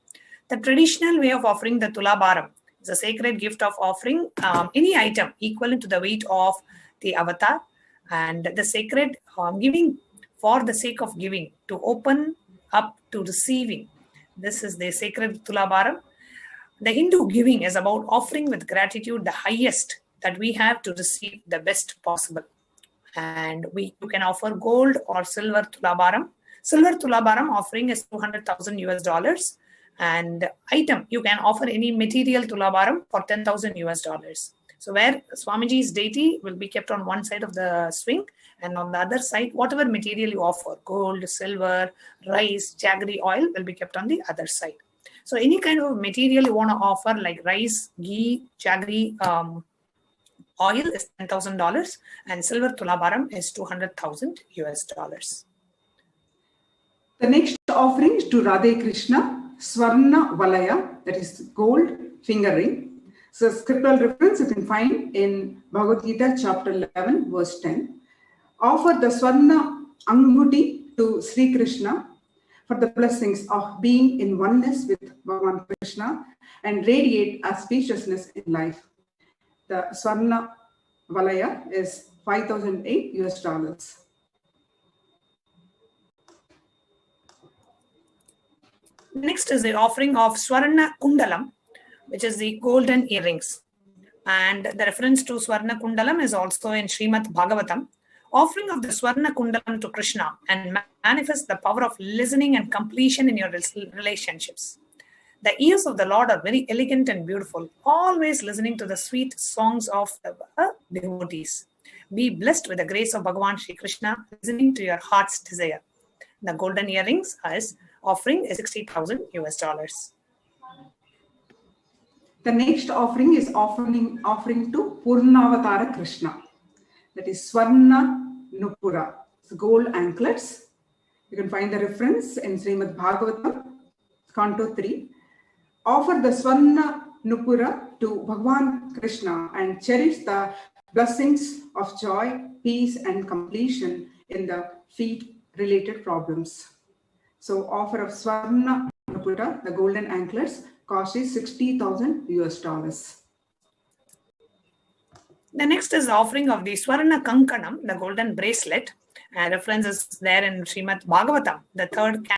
The traditional way of offering the Tulabharam is a sacred gift of offering any item equivalent to the weight of the avatar, and the sacred giving for the sake of giving, to open up to receiving. This is the sacred Tulabharam. The Hindu giving is about offering with gratitude the highest that we have to receive the best possible. And you can offer gold or silver Tulabharam. Silver Tulabharam offering is $200,000, and item you can offer any material Tulabharam for $10,000. So where Swamiji's deity will be kept on one side of the swing, and on the other side, whatever material you offer, gold, silver, rice, jaggery oil, will be kept on the other side. So any kind of material you want to offer, like rice, ghee, jaggery, oil is $10,000, and silver Tulabharam is $200,000. The next offering is to Radhe Krishna, Swarna Valaya, that is gold finger ring. So scriptural reference you can find in Bhagavad Gita chapter 11 verse 10. Offer the Swarna Anghuti to Sri Krishna for the blessings of being in oneness with Bhagavan Krishna and radiate auspiciousness in life. The Swarna Valaya is $5,008. Next is the offering of Swarna Kundalam, which is the golden earrings. And the reference to Swarna Kundalam is also in Srimad Bhagavatam. Offering of the Swarna Kundalam to Krishna and manifest the power of listening and completion in your relationships. The ears of the Lord are very elegant and beautiful, always listening to the sweet songs of the devotees. Be blessed with the grace of Bhagavan Shri Krishna, listening to your heart's desire. The golden earrings as offering is $60,000. The next offering is offering to Purnavatara Krishna. That is Swarna Nupura, gold anklets. You can find the reference in Srimad Bhagavatam, Canto 3. Offer the Swarna Nupura to Bhagavan Krishna and cherish the blessings of joy, peace, and completion in the feet-related problems. So offer of Swarna Nupura, the golden anklets, cost is $60,000. The next is the offering of the Swarna Kankanam, the golden bracelet. Reference is there in Srimad Bhagavatam, the third